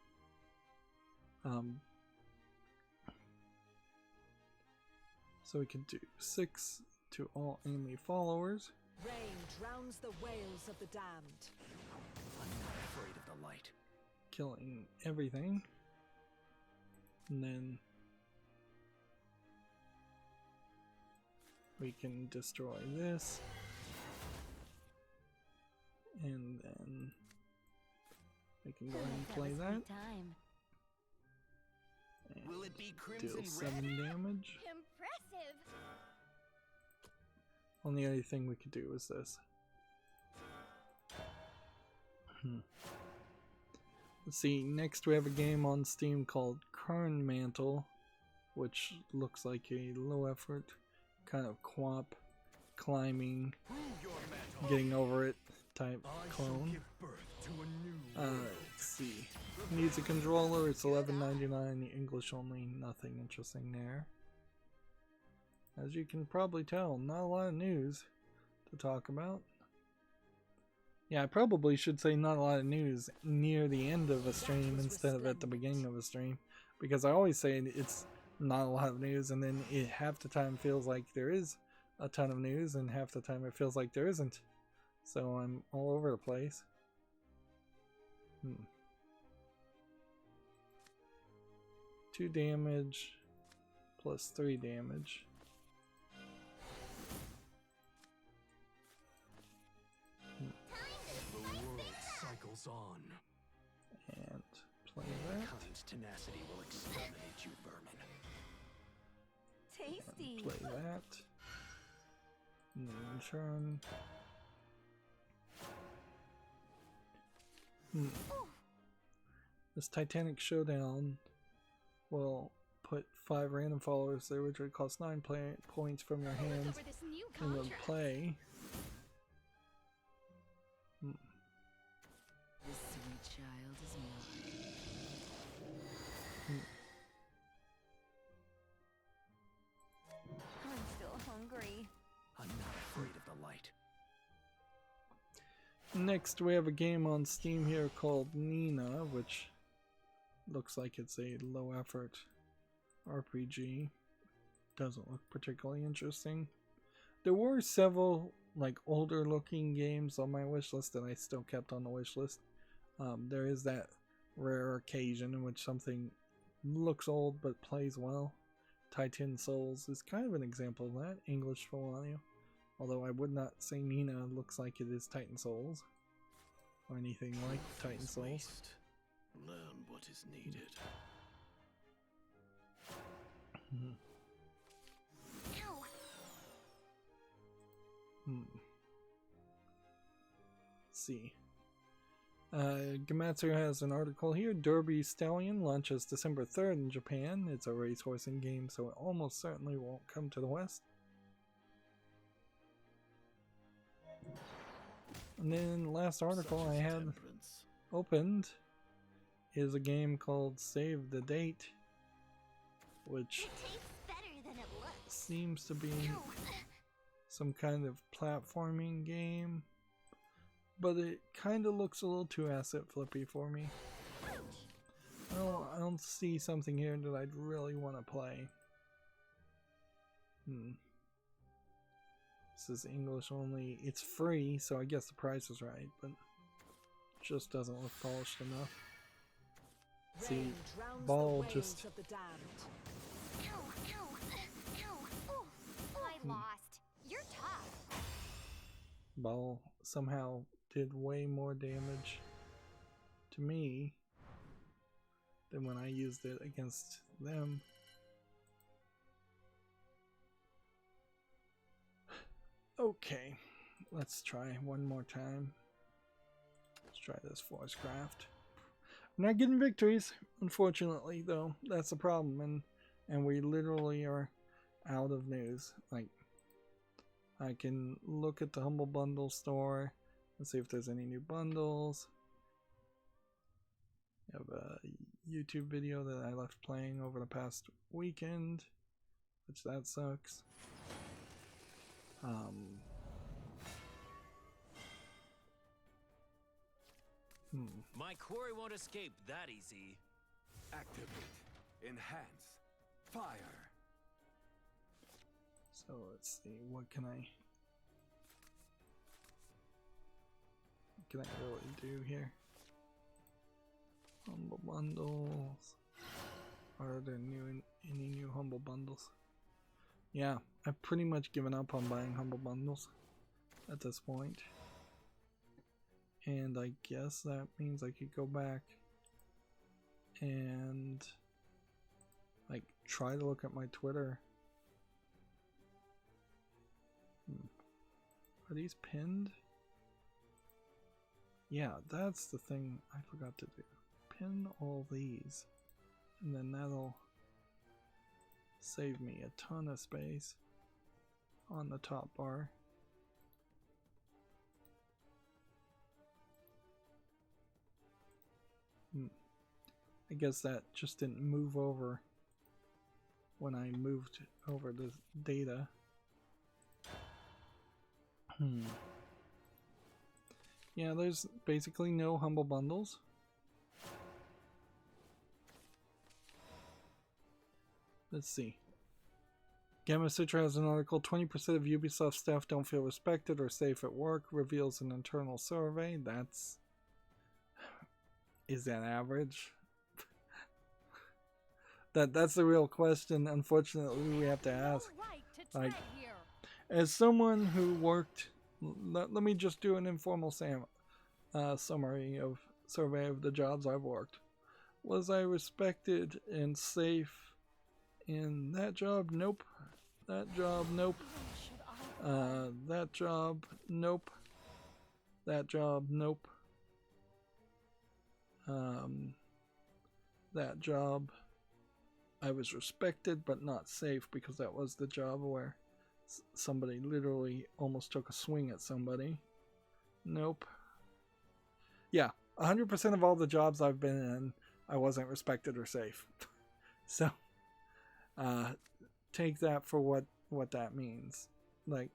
So we can do 6 to all enemy followers. Rain drowns the wails of the damned. I'm not afraid of the light. Killing everything. And then we can destroy this. And then we can go ahead and play that. Time. And Will it be deal crimson 7 red? damage. Impressive. Only other thing we could do is this. Let's see, next we have a game on Steam called Kern Mantle, which looks like a low effort kind of co-op climbing, getting over it type clone. Let's see. Needs a controller, it's $11.99, English only, nothing interesting there. As you can probably tell, not a lot of news to talk about. Yeah, I probably should say not a lot of news near the end of a stream instead of at the beginning of a stream, because I always say it's not a lot of news, and then half the time feels like there is a ton of news, and half the time it feels like there isn't. So I'm all over the place. 2 damage plus 3 damage. The world cycles on. And play that. Mankind's tenacity will exterminate you, vermin. Tasty. And play that. And then turn. This Titanic Showdown will put 5 random followers there, which would cost 9 points from your hands Over this new in the contract. play. This sweet child is mine. I'm still hungry. I'm not afraid of the light. Next, we have a game on Steam here called Nina, which looks like it's a low effort RPG. Doesn't look particularly interesting. There were several like older looking games on my wish list that I still kept on the wish list. There is that rare occasion in which something looks old but plays well. Titan Souls is kind of an example of that, English for audio. Although I would not say Nina looks like it is Titan Souls or anything like Titan Souls. Waste. Learn what is needed. Let's see. Gamatsu has an article here. Derby Stallion launches December 3rd in Japan. It's a racehorsing game, so it almost certainly won't come to the West. And then last article I had opened is a game called Save the Date, which seems to be some kind of platforming game, but it kind of looks a little too asset flippy for me. I don't see something here that I'd really want to play. This is English only. It's free, so I guess the price is right, but it just doesn't look polished enough. See, Ball just... I lost. You're tough. Ball somehow did way more damage to me than when I used it against them. Okay, let's try one more time. Let's try this Force Craft. I'm not getting victories, unfortunately, though. That's the problem, and we literally are out of news. Like, I can look at the Humble Bundle store and see if there's any new bundles. I have a YouTube video that I left playing over the past weekend, which that sucks. My quarry won't escape that easy. Activate. Enhance. Fire. So let's see, what can I really do here? Humble bundles. Are there any new humble bundles? Yeah, I've pretty much given up on buying humble bundles at this point. And I guess that means I could go back and like try to look at my Twitter. Are these pinned? Yeah, that's the thing I forgot to do. Pin all these, and then that'll save me a ton of space on the top bar. I guess that just didn't move over when I moved over the data. Yeah, there's basically no humble bundles. Let's see. Gamma Citra has an article, 20% of Ubisoft staff don't feel respected or safe at work, reveals an internal survey. That's... Is that average? That's the real question, unfortunately, we have to ask. Like, as someone who worked... Let me just do an informal summary of survey of the jobs I've worked. Was I respected and safe in that job? Nope. That job? Nope. That job? Nope. That job? Nope. That job, I was respected but not safe because that was the job where somebody literally almost took a swing at somebody. Nope. Yeah, 100% of all the jobs I've been in, I wasn't respected or safe. So, take that for what that means. Like,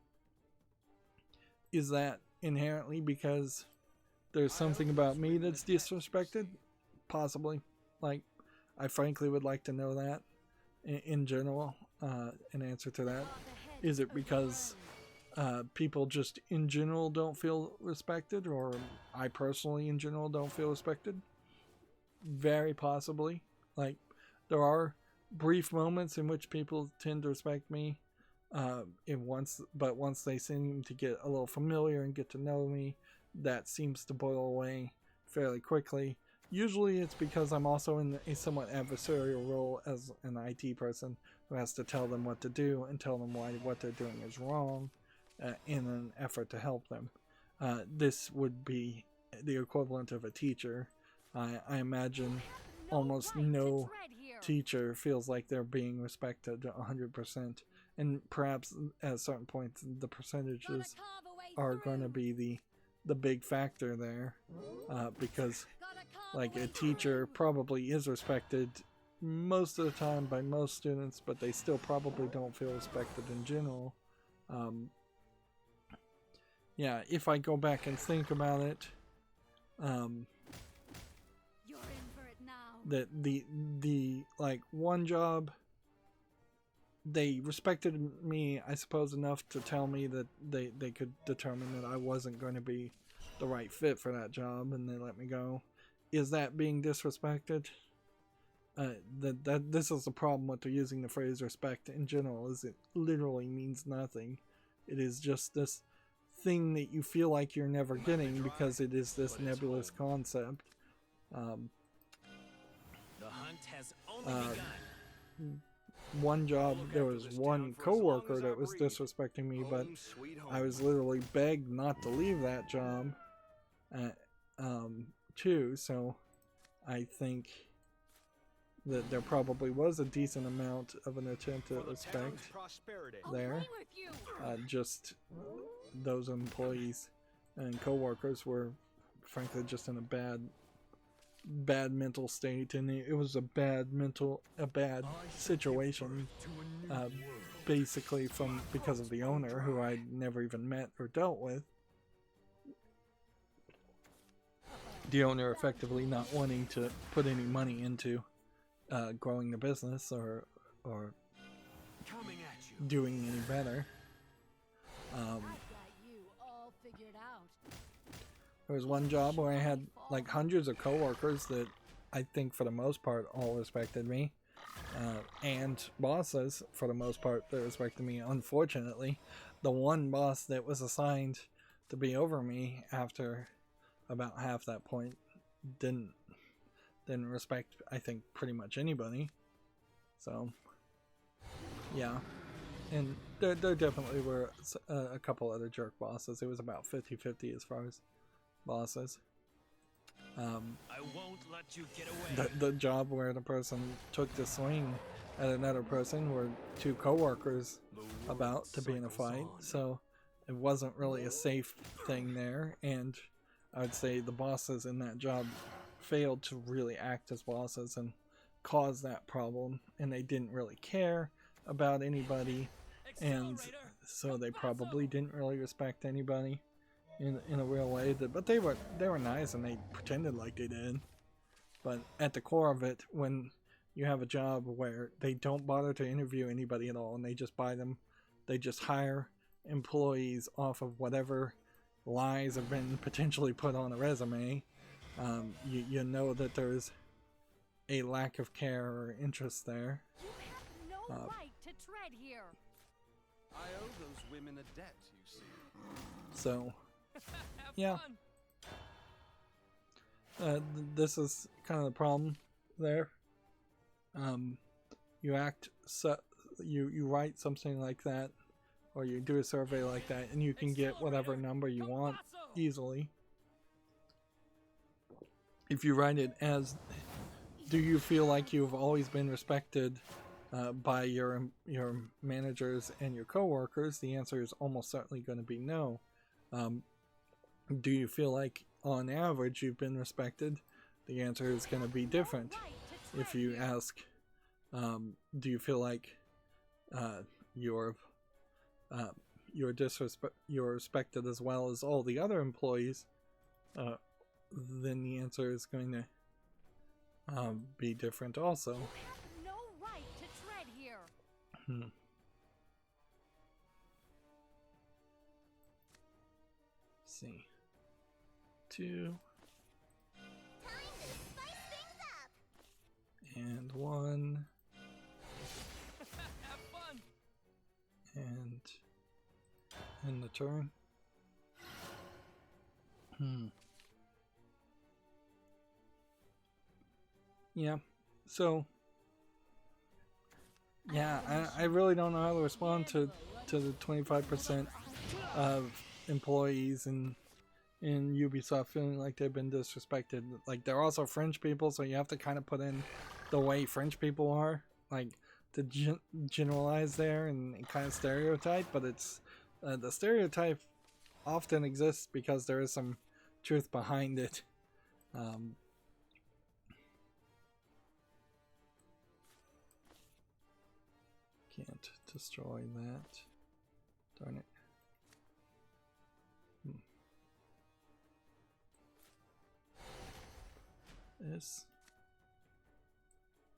is that inherently because there's something about me that's disrespected? Possibly. Like, I frankly would like to know that in general, an answer to that. Is it because people just in general don't feel respected, or I personally in general don't feel respected? Very possibly. Like, there are brief moments in which people tend to respect me, but once they seem to get a little familiar and get to know me, that seems to boil away fairly quickly. Usually it's because I'm also in a somewhat adversarial role as an IT person who has to tell them what to do and tell them why what they're doing is wrong in an effort to help them. This would be the equivalent of a teacher. I imagine almost no teacher feels like they're being respected 100%. And perhaps at certain points the percentages are going to be the big factor there, because like a teacher probably is respected most of the time by most students, but they still probably don't feel respected in general. Yeah, if I go back and think about it, that the like one job, they respected me, I suppose, enough to tell me that they could determine that I wasn't going to be the right fit for that job, and they let me go. Is that being disrespected? This is the problem with using the phrase respect in general, is it literally means nothing. It is just this thing that you feel like you're never getting because it is this nebulous concept. The hunt has only begun. One job, there was one coworker that was disrespecting me, but I was literally begged not to leave that job too, so I think that there probably was a decent amount of an attempt at respect there. Just those employees and coworkers were frankly just in a bad mental state, and it was a bad situation, basically because of the owner, who I'd never even met or dealt with. The owner effectively not wanting to put any money into growing the business or Coming at you. doing any better. There was one job where I had like hundreds of coworkers that I think for the most part all respected me, and bosses for the most part that respected me. Unfortunately, the one boss that was assigned to be over me after about half that point didn't respect, I think, pretty much anybody. So yeah, and there definitely were a couple other jerk bosses. It was about 50-50 as far as bosses. I won't let you get away. The job where the person took the swing at another person were two coworkers about to be in a fight, so it wasn't really a safe thing there, and I would say the bosses in that job failed to really act as bosses and cause that problem, and they didn't really care about anybody, and so they probably didn't really respect anybody in a real way. But they were nice and they pretended like they did. But at the core of it, when you have a job where they don't bother to interview anybody at all and they just hire employees off of whatever lies have been potentially put on a resume, you know that there's a lack of care or interest there. You have no right to tread here. I owe those women a debt, you see. So, yeah. This is kind of the problem there. You write something like that, or you do a survey like that, and you can get whatever number you want easily. If you write it as, do you feel like you've always been respected by your managers and your coworkers, the answer is almost certainly going to be no. Do you feel like on average you've been respected? The answer is going to be different. If you ask, do you feel like you're respected as well as all the other employees, then the answer is going to be different also. You have no right to tread here. Let's see. 2 and 1 Have fun. and end the turn. Yeah, so yeah, I really don't know how to respond to the 25% of employees in Ubisoft feeling like they've been disrespected. Like, they're also French people, so you have to kind of put in the way French people are, like, to generalize there and kind of stereotype, but it's the stereotype often exists because there is some truth behind it. Can't destroy that. Darn it. This.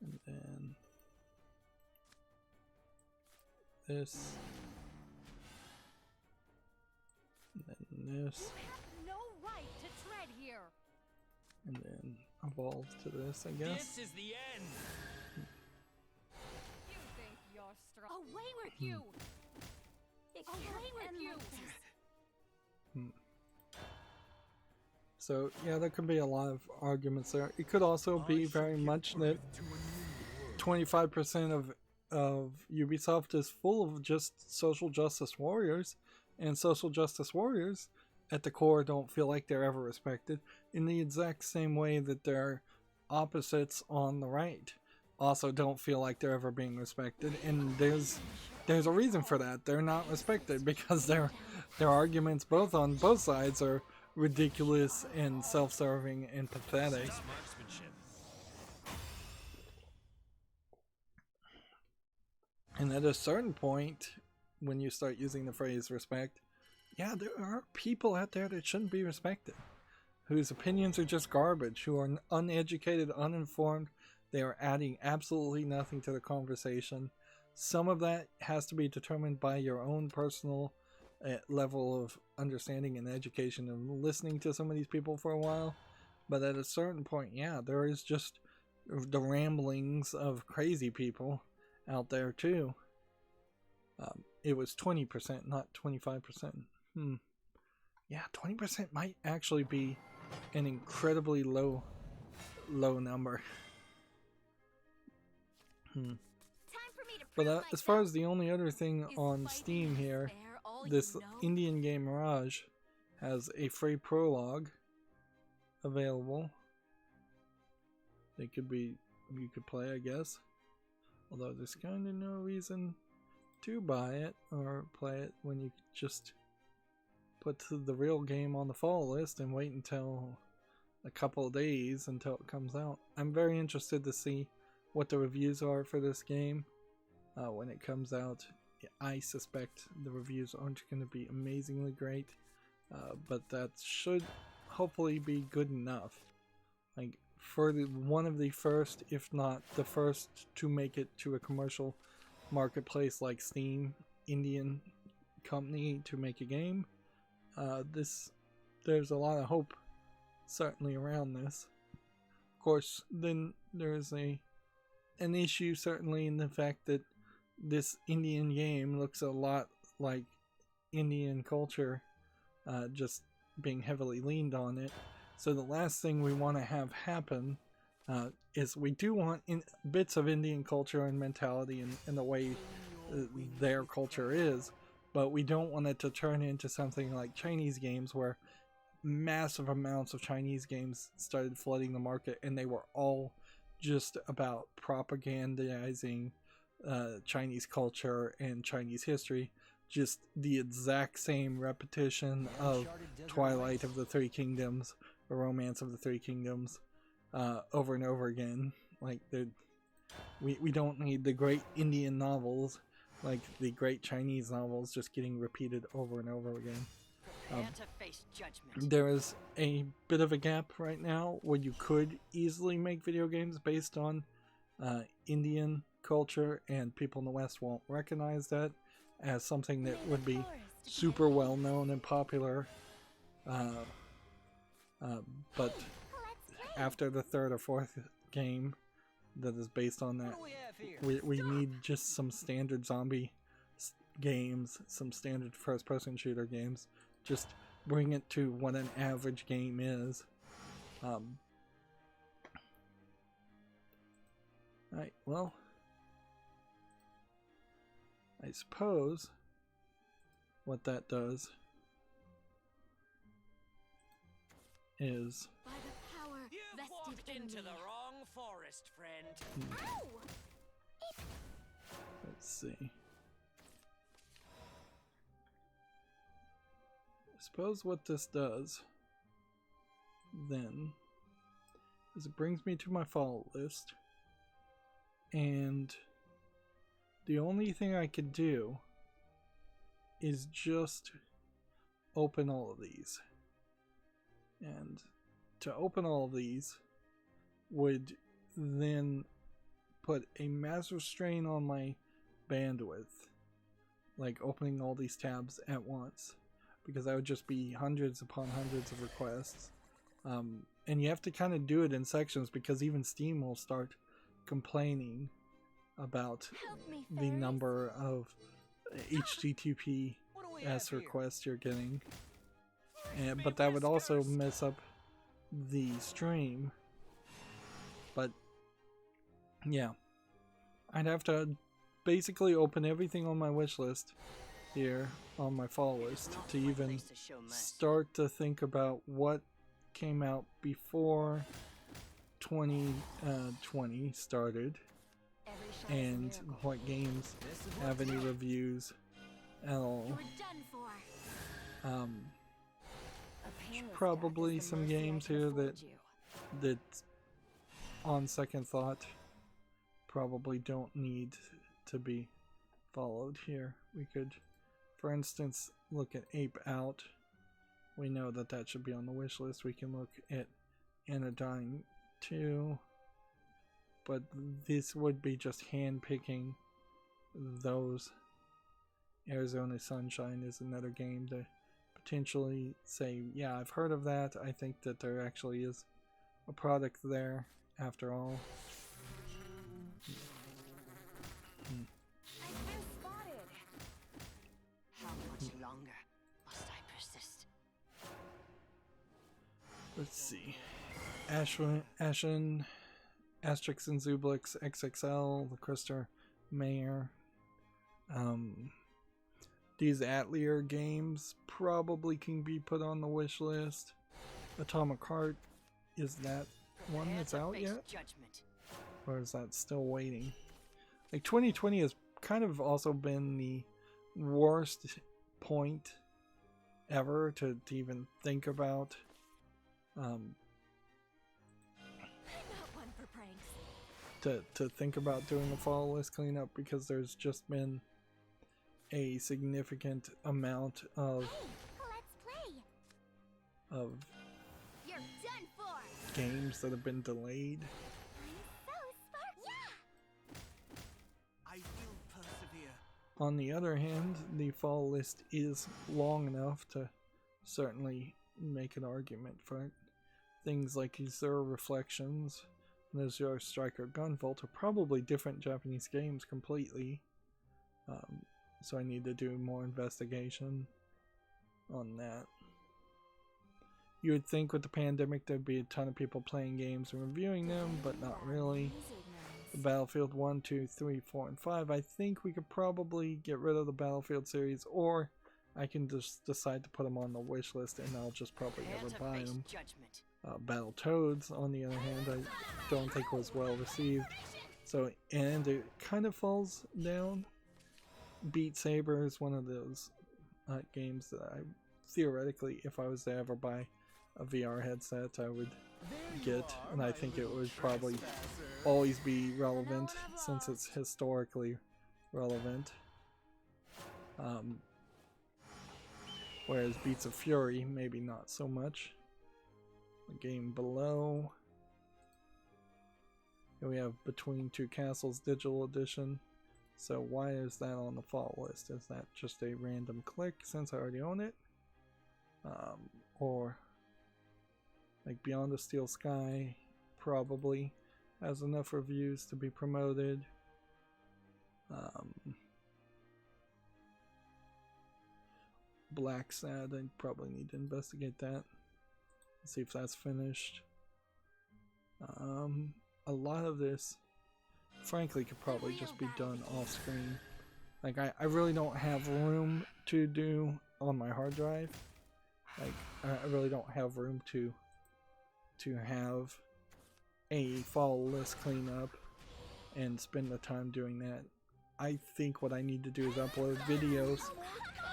And then this. And then this. You have no right to tread here. And then evolve to this, I guess. This is the end. You think you're strong? Away with you! Away with you! So yeah, there could be a lot of arguments there. It could also be very much that 25% of Ubisoft is full of just social justice warriors, and social justice warriors at the core don't feel like they're ever respected, in the exact same way that their opposites on the right also don't feel like they're ever being respected. And there's a reason for that. They're not respected because their arguments on both sides are ridiculous and self-serving and pathetic. And at a certain point, when you start using the phrase respect, yeah, there are people out there that shouldn't be respected, whose opinions are just garbage, who are uneducated, uninformed. They are adding absolutely nothing to the conversation. some of that has to be determined by your own personal level of understanding and education and listening to some of these people for a while. But at a certain point, yeah, there is just the ramblings of crazy people out there too. It was 20%, not 25%. Yeah, 20% might actually be an incredibly low number. But as far as the only other thing on Steam here, this Indian game Mirage has a free prologue available. You could play, I guess. Although there's kind of no reason to buy it or play it when you could just put the real game on the fall list and wait until a couple of days until it comes out. I'm very interested to see what the reviews are for this game when it comes out. I suspect the reviews aren't going to be amazingly great, but that should hopefully be good enough. Like, for one of the first, if not the first, to make it to a commercial marketplace like Steam, Indian company to make a game, there's a lot of hope certainly around this. Of course, then there's an issue certainly in the fact that this Indian game looks a lot like Indian culture, just being heavily leaned on it. So the last thing we want to have happen is we do want bits of Indian culture and mentality and the way their culture is, but we don't want it to turn into something like Chinese games where massive amounts of Chinese games started flooding the market and they were all just about propagandizing Chinese culture and Chinese history. Just the exact same repetition of Twilight of the Three Kingdoms, The Romance of the Three Kingdoms, over and over again. Like, we don't need the great Indian novels like the great Chinese novels just getting repeated over and over again. There is a bit of a gap right now where you could easily make video games based on Indian culture, and people in the West won't recognize that as something that would be super well known and popular. But after the third or fourth game that is based on that, we need just some standard zombie games, some standard first-person shooter games. Just bring it to what an average game is. Alright, well, I suppose what that does is By the power vested in Into me. the wrong forest, friend. Ow! let's see. I suppose what this does then is it brings me to my follow list, and the only thing I could do is just open all of these. And to open all of these would then put a massive strain on my bandwidth, like opening all these tabs at once, because that would just be hundreds upon hundreds of requests. And you have to kind of do it in sections, because even Steam will start complaining about the number of HTTPS requests you're getting. But that would also mess up the stream. But yeah, I'd have to basically open everything on my wish list here on my follow list to even start to think about what came out before 2020 started and what games have any reviews at all. Probably some games here that on second thought probably don't need to be followed here. We could, for instance, look at Ape Out. We know that that should be on the wish list. We can look at Anodyne 2, but this would be just hand picking those. Arizona Sunshine is another game to potentially say, yeah, I've heard of that. I think that there actually is a product there after all. I've been spotted. How much longer must I persist? Let's see. Ashen, Asterix and Zublix, XXL, the Krister Mayer. These Atelier games probably can be put on the wish list. Atomic Heart, is that one that's out yet? Judgment. Or is that still waiting? Like 2020 has kind of also been the worst point ever to even think about. I'm not one for pranks. To think about doing a fall list cleanup, because there's just been a significant amount of Let's play. of You're done for. games that have been delayed. I'm so sparky. I will persevere. On the other hand, the fall list is long enough to certainly make an argument for it. Things like Azure Reflections and Azure Striker Gunvolt are probably different Japanese games completely. So I need to do more investigation on that. You would think with the pandemic there'd be a ton of people playing games and reviewing them, but not really. The Battlefield 1, 2, 3, 4, and 5, I think we could probably get rid of the Battlefield series, or I can just decide to put them on the wish list and I'll just probably never buy them. Battletoads, on the other hand, I don't think was well received. So, and it kind of falls down. Beat Saber is one of those games that I theoretically, if I was to ever buy a VR headset, I would get, and I think it would probably always be relevant since it's historically relevant. Whereas Beats of Fury, maybe not so much. The game below, here we have Between Two Castles Digital Edition. So why is that on the fall list? Is that just a random click since I already own it? Or like Beyond the Steel Sky probably has enough reviews to be promoted. Black Sad, I probably need to investigate that. See if that's finished. A lot of this frankly could probably just be done off screen. Like I really don't have room to do on my hard drive. Like I really don't have room to have a fall list cleanup and spend the time doing that. I think what I need to do is upload videos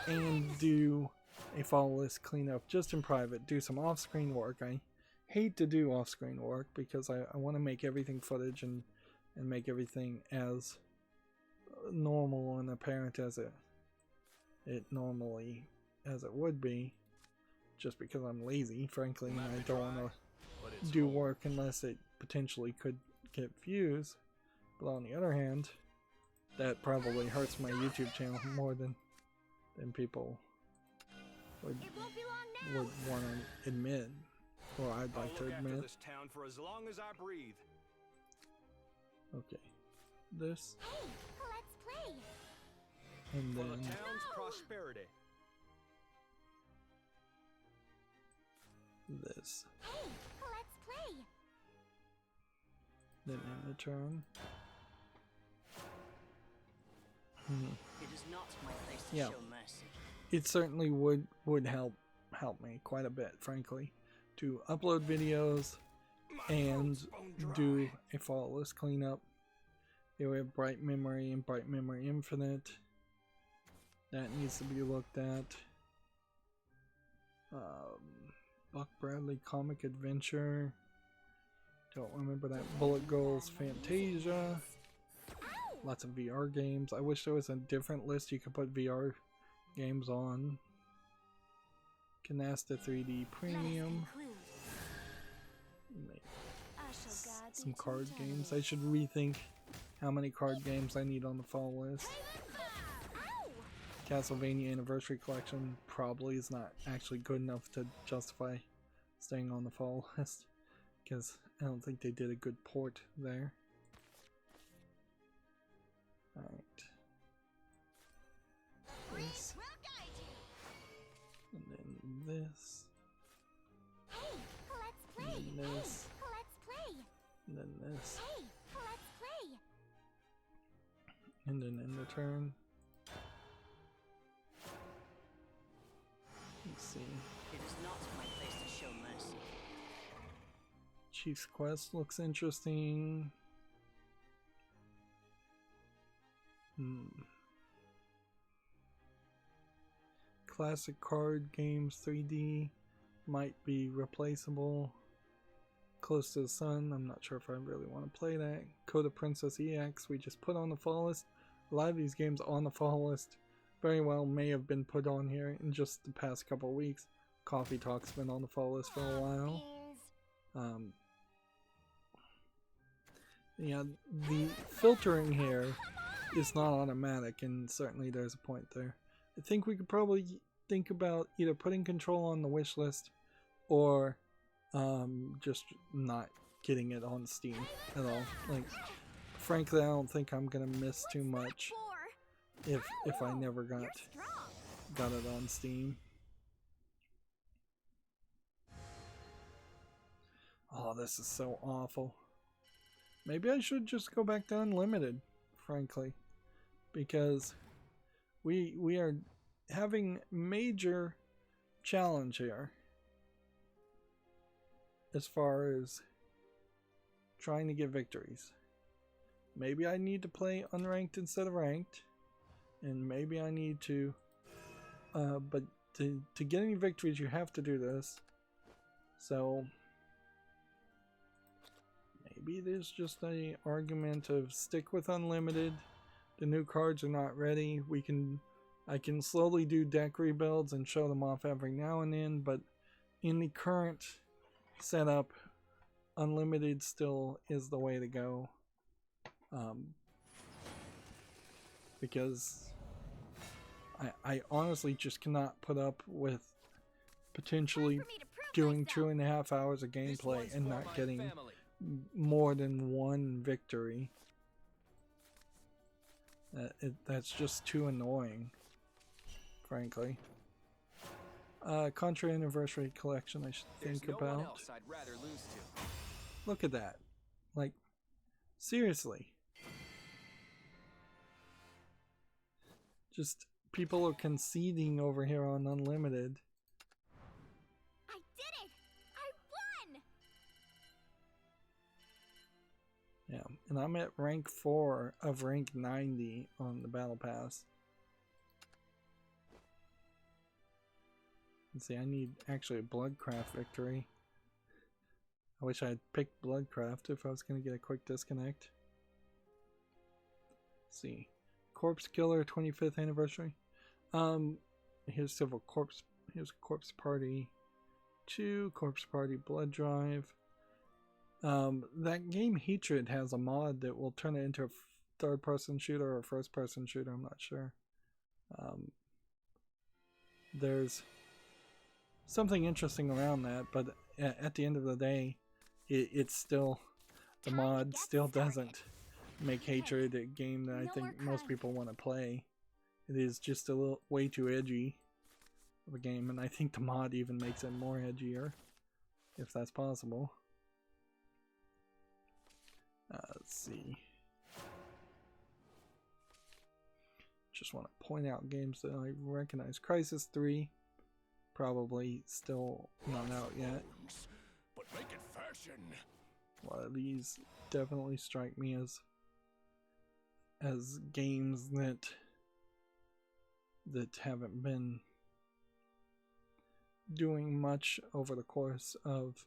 and do a fall list cleanup just in private, do some off-screen work. I hate to do off-screen work because I want to make everything footage and make everything as normal and apparent as it normally as it would be, just because I'm lazy, frankly, and I don't want to do work unless it potentially could get views. But on the other hand, that probably hurts my YouTube channel more than people would want to admit, or I'd like to admit. This town for as long as I breathe. Okay, this, Hey, let's play. and For the then town's prosperity. this, Hey, let's play. then in return. It is not my place to Yeah. show mercy. It certainly would help me quite a bit, frankly, to upload videos and do a fall list cleanup. Here we have Bright Memory and Bright Memory Infinite. That needs to be looked at. Buck Bradley Comic Adventure. Don't remember that. Bullet Goals Fantasia. Lots of VR games. I wish there was a different list you could put VR games on. Canasta 3D Premium. Some card games. I should rethink how many card games I need on the fall list. Castlevania Anniversary Collection probably is not actually good enough to justify staying on the fall list, because I don't think they did a good port there. Alright. This. And then this. Hey, let's play. And then this. Hey, let's play. And then this. Hey, let's play. And then end the turn. Let's see. It is not my place to show mercy. Chief's Quest looks interesting. Classic card games 3D might be replaceable. Close to the Sun, I'm not sure if I really want to play that. Coda Princess EX, we just put on the fall list. A lot of these games on the fall list very well may have been put on here in just the past couple of weeks. Coffee Talk's been on the fall list for a while. Yeah, the filtering here is not automatic, and certainly there's a point there. I think we could probably think about either putting Control on the wish list or just not getting it on Steam at all. Like, frankly, I don't think I'm gonna miss too much if I never got it on Steam. Oh, this is so awful. Maybe I should just go back to Unlimited, frankly, because we are having major challenge here as far as trying to get victories. Maybe I need to play unranked instead of ranked, and maybe I need to but to get any victories you have to do this. So maybe there's just an argument of stick with Unlimited. The new cards are not ready. I can slowly do deck rebuilds and show them off every now and then, but in the current setup, Unlimited still is the way to go. Because I honestly just cannot put up with potentially doing 2.5 hours of gameplay and not getting more than one victory. That's just too annoying, frankly. Contra Anniversary Collection I should think about. Look at that. Like, seriously. Just people are conceding over here on Unlimited. I did it! I won! Yeah, and I'm at rank 4 of rank 90 on the Battle Pass. Let's see, I need actually a Bloodcraft victory. I wish I had picked Bloodcraft if I was going to get a quick disconnect. Let's see. Corpse Killer 25th anniversary. Here's several corpse. Here's Corpse Party 2, Corpse Party Blood Drive. That game Hatred has a mod that will turn it into a third-person shooter or a first-person shooter. I'm not sure. There's something interesting around that, but at the end of the day, it's still, the mod still doesn't make Hatred a game that I think most people want to play. It is just a little way too edgy of a game, and I think the mod even makes it more edgier, if that's possible. Let's see. Just want to point out games that I recognize. Crisis 3, probably still not out yet. But make it fashion. A lot of these definitely strike me as games that haven't been doing much over the course of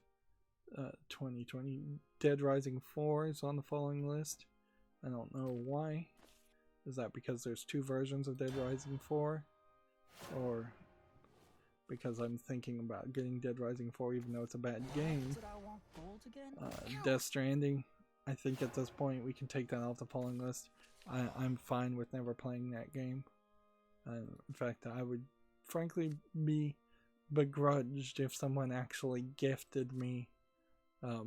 2020. Dead Rising 4 is on the following list. I don't know why. Is that because there's 2 versions of Dead Rising 4? Or because I'm thinking about getting Dead Rising 4 even though it's a bad game? Death Stranding. I think at this point we can take that off the falling list. I'm fine with never playing that game. In fact, I would frankly be begrudged if someone actually gifted me Death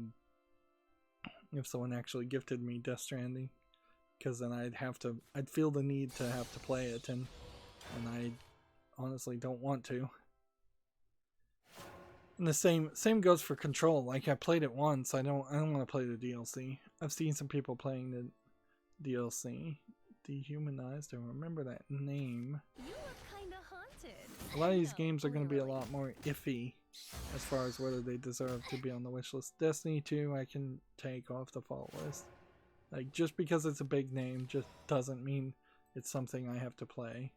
Stranding, because then I'd feel the need to have to play it, and I honestly don't want to. And the same goes for Control. Like, I played it once. I don't want to play the DLC. I've seen some people playing the DLC. Dehumanized. I remember that name. You look kinda haunted. A lot of these games are going to be a lot more iffy as far as whether they deserve to be on the wish list. Destiny 2 I can take off the fault list. Like, just because it's a big name just doesn't mean it's something I have to play.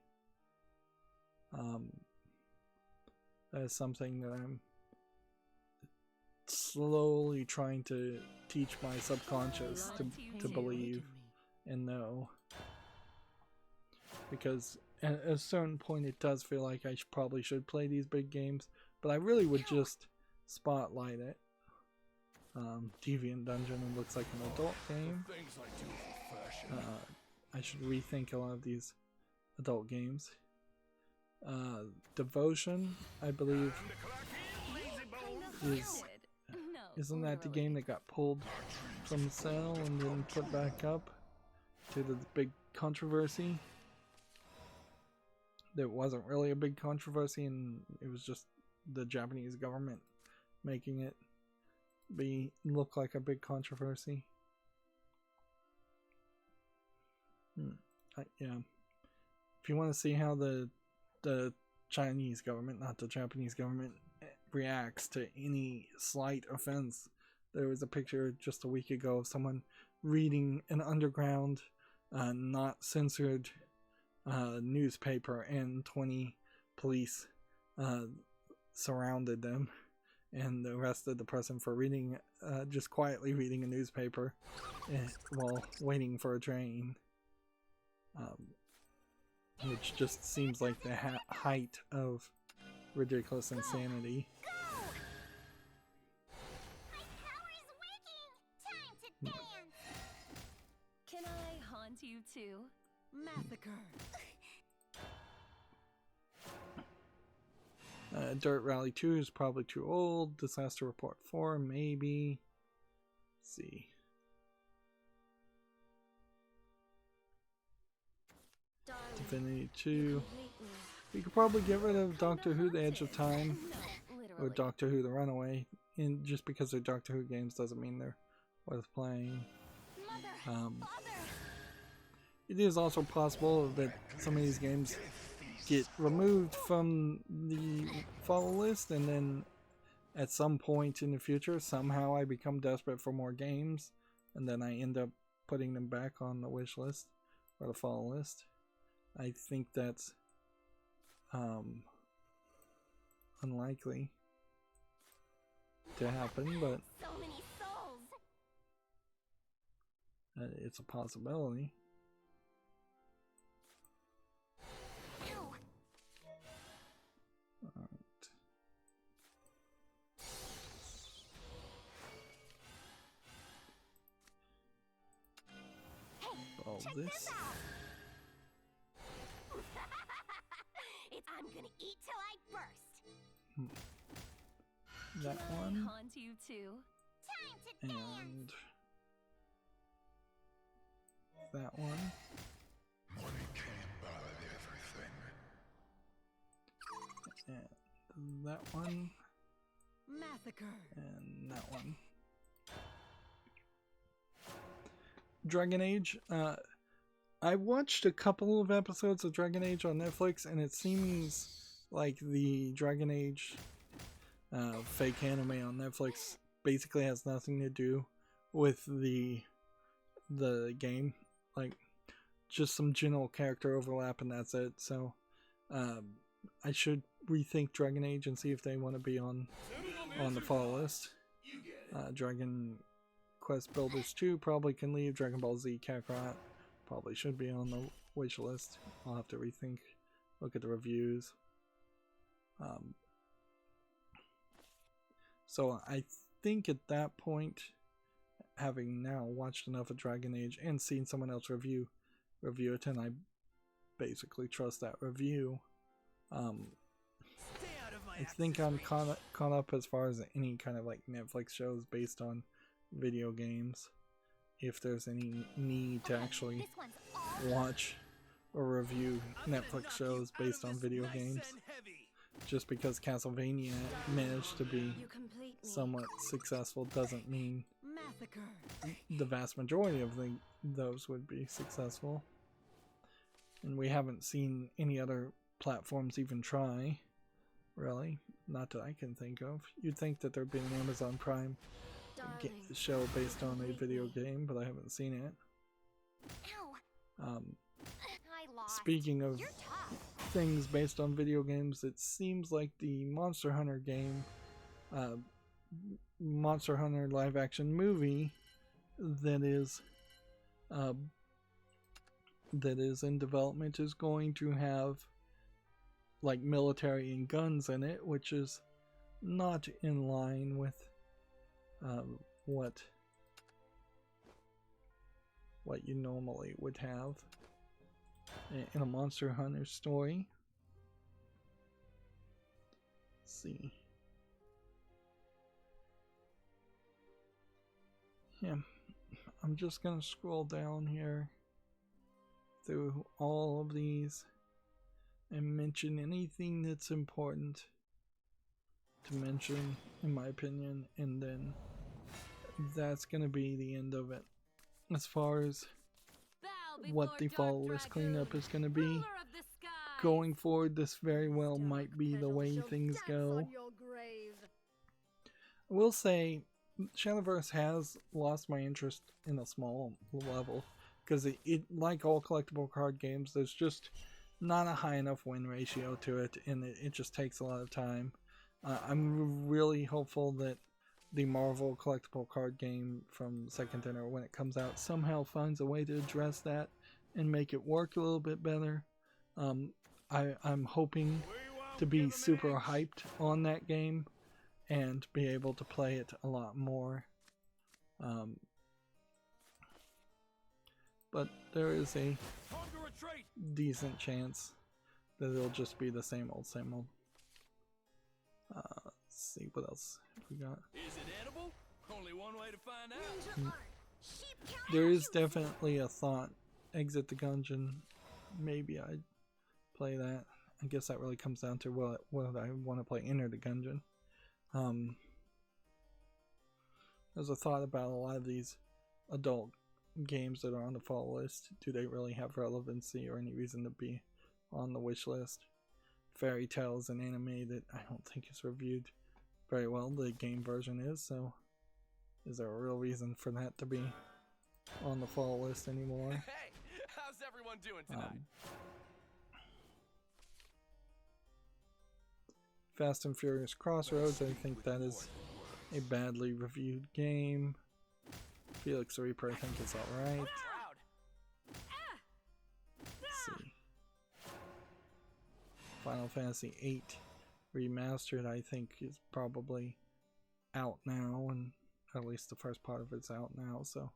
That is something that I'm slowly trying to teach my subconscious to believe and know. Because at a certain point it does feel like I probably should play these big games, but I really would just spotlight it. Deviant Dungeon, it looks like an adult game. I should rethink a lot of these adult games. Devotion, I believe, isn't that the game that got pulled from sale and then put back up to the big controversy? There wasn't really a big controversy, and it was just the Japanese government making it look like a big controversy. Yeah. If you want to see how the Chinese government, not the Japanese government, reacts to any slight offense, there was a picture just a week ago of someone reading an underground, not censored newspaper, and 20 police surrounded them and arrested the person for reading, just quietly reading a newspaper while waiting for a train. Which just seems like the height of ridiculous insanity. Can I haunt you too? Massacre. Dirt Rally 2 is probably too old. Disaster Report 4, maybe. Let's see. Divinity 2. We could probably get rid of Doctor Who The Edge of Time or Doctor Who The Runaway. And just because they're Doctor Who games doesn't mean they're worth playing. It is also possible that some of these games get removed from the follow list, and then at some point in the future somehow I become desperate for more games, and then I end up putting them back on the wish list or the follow list. I think that's unlikely to happen, but So many souls. it's a possibility. Alright. All this. I'm gonna eat till I burst. That Can I one. haunt you too? Time to And that one. Money can't buy everything. And that one. Massacre. And that one. Dragon Age. I watched a couple of episodes of Dragon Age on Netflix, and it seems like the Dragon Age fake anime on Netflix basically has nothing to do with the game. Like, just some general character overlap, and that's it. So I should rethink Dragon Age and see if they want to be on the follow list. Dragon Quest Builders 2 probably can leave. Dragon Ball Z Kakarot probably should be on the wish list. I'll have to rethink, look at the reviews. So I think at that point, having now watched enough of Dragon Age and seen someone else review it, and I basically trust that review. I think I'm caught up as far as any kind of like Netflix shows based on video games. If there's any need to actually watch or review Netflix shows based on video games. Just because Castlevania managed to be somewhat successful doesn't mean the vast majority of those would be successful. And we haven't seen any other platforms even try, really. Not that I can think of. You'd think that there'd be an Amazon Prime show based on a video game, but I haven't seen it. Speaking of things based on video games, it seems like the Monster Hunter game, Monster Hunter live action movie that is in development is going to have like military and guns in it, which is not in line with what you normally would have in a Monster Hunter story. Let's see. Yeah, I'm just gonna scroll down here through all of these and mention anything that's important to mention, in my opinion, and then that's gonna be the end of it. As far as what the fall list cleanup is gonna be going forward, this very well might be the way things go. I will say Shadowverse has lost my interest in a small level because it like all collectible card games, there's just not a high enough win ratio to it, and it just takes a lot of time. I'm really hopeful that the Marvel collectible card game from Second Dinner, when it comes out, somehow finds a way to address that and make it work a little bit better. I'm hoping to be super hyped on that game and be able to play it a lot more. But there is a decent chance that it'll just be the same old, same old. Let's see what else have we got. Is it edible? Only one way to find out. There is definitely a thought. Exit the Gungeon. Maybe I'd play that. I guess that really comes down to what I want to play. Enter the Gungeon. There's a thought about a lot of these adult games that are on the fall list. Do they really have relevancy or any reason to be on the wish list? Fairy Tail is an anime that I don't think is reviewed very well. The game version is, so is there a real reason for that to be on the fall list anymore? Hey, how's everyone doing tonight? Fast and Furious Crossroads, I think that is a badly reviewed game. Felix the Reaper, I think is alright. Let's see. Final Fantasy VIII Remastered, I think, is probably out now, and at least the first part of it's out now, so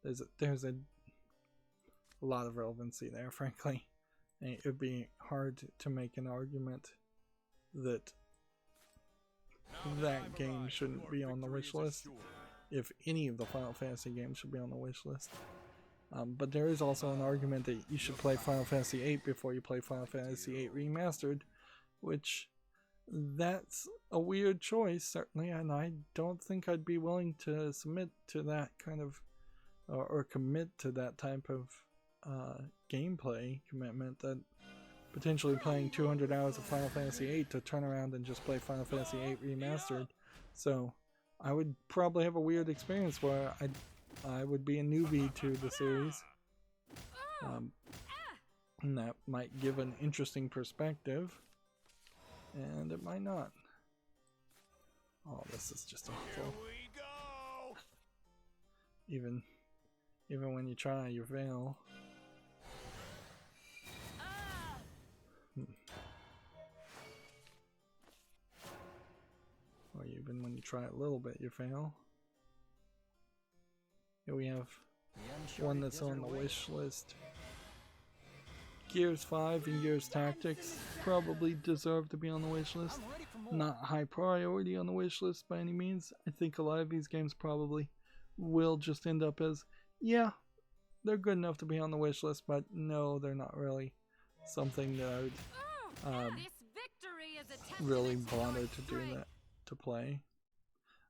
there's a lot of relevancy there, frankly. And it would be hard to make an argument that that game shouldn't be on the wish list, if any of the Final Fantasy games should be on the wish list. But there is also an argument that you should play Final Fantasy VIII before you play Final Fantasy VIII Remastered, which that's a weird choice, certainly, and I don't think I'd be willing to submit to that kind of, or commit to that type of gameplay commitment, that potentially playing 200 hours of Final Fantasy VIII to turn around and just play Final Fantasy VIII Remastered. So I would probably have a weird experience where I would be a newbie to the series. And that might give an interesting perspective, and it might not. Oh, this is just awful. Even when you try, you fail. Or even when you try a little bit, you fail. Here we have The one uncharted that's on desert the awaits. wish list. Gears 5 and Gears Tactics probably deserve to be on the wish list. I'm ready for more. Not high priority on the wish list by any means. I think a lot of these games probably will just end up as, yeah, they're good enough to be on the wish list, but no, they're not really something that I would This victory is a really testament to bother your to do strength. that, to play.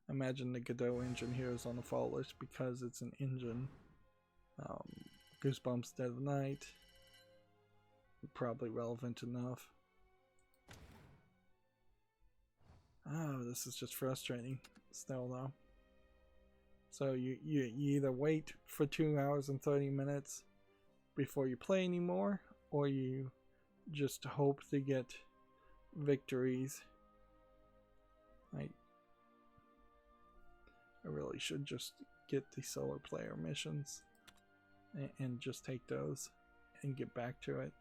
I imagine the Godot engine here is on the fall list because it's an engine. Goosebumps Dead of Night, probably relevant enough. Oh, this is just frustrating still though. So you either wait for 2 hours and 30 minutes before you play anymore, or you just hope to get victories. I really should just get the solo player missions and just take those and get back to it.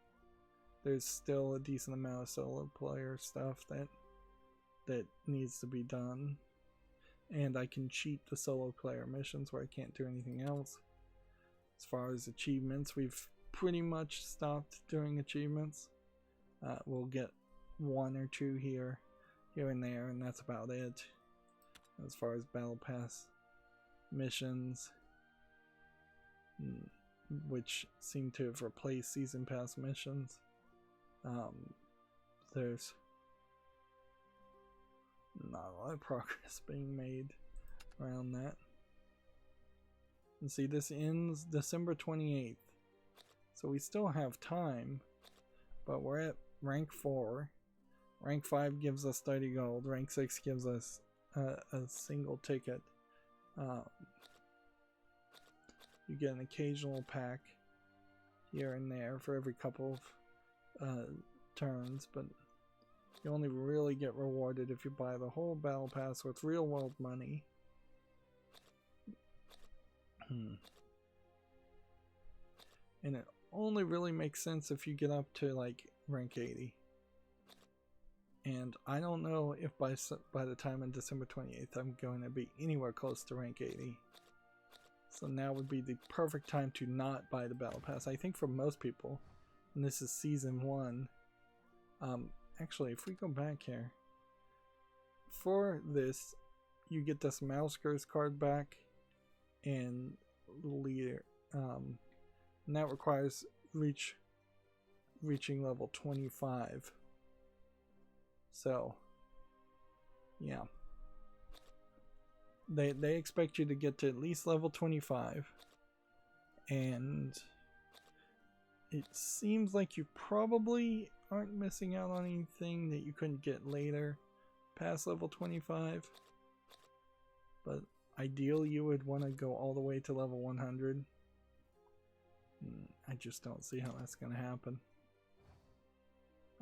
There's still a decent amount of solo player stuff that needs to be done, and I can cheat the solo player missions where I can't do anything else. As far as achievements, we've pretty much stopped doing achievements. We'll get 1 or 2 here and there, and that's about it. As far as battle pass missions, which seem to have replaced season pass missions, there's not a lot of progress being made around that. And see, this ends December 28th, so we still have time, but we're at rank 4. Rank 5 gives us 30 gold, rank 6 gives us a single ticket. You get an occasional pack here and there for every couple of turns, but you only really get rewarded if you buy the whole battle pass with real world money. And it only really makes sense if you get up to like rank 80. And I don't know if by the time on December 28th I'm going to be anywhere close to rank 80. So now would be the perfect time to not buy the battle pass. I think for most people, and this is season 1. Actually, if we go back here, for this, you get this Mouskers card back and leader. And that requires reaching level 25. So, yeah. They expect you to get to at least level 25. And it seems like you probably aren't missing out on anything that you couldn't get later past level 25. But ideally you would want to go all the way to level 100. I just don't see how that's going to happen.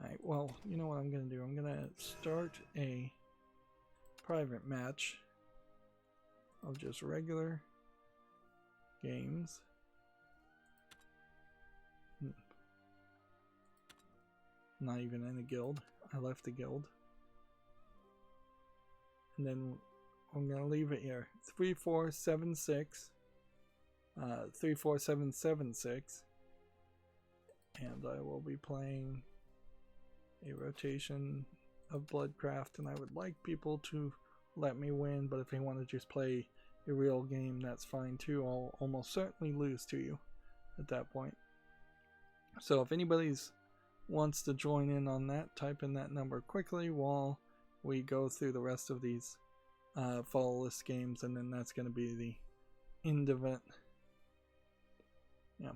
Alright, well, you know what I'm going to do? I'm going to start a private match of just regular games. Not even in a guild. I left the guild. And then I'm going to leave it here. 3476. 34776. And I will be playing a rotation of Bloodcraft, and I would like people to let me win, but if they want to just play a real game, that's fine too. I'll almost certainly lose to you at that point. So if anybody's wants to join in on that, type in that number quickly while we go through the rest of these follow list games, and then that's going to be the end of it. Yeah.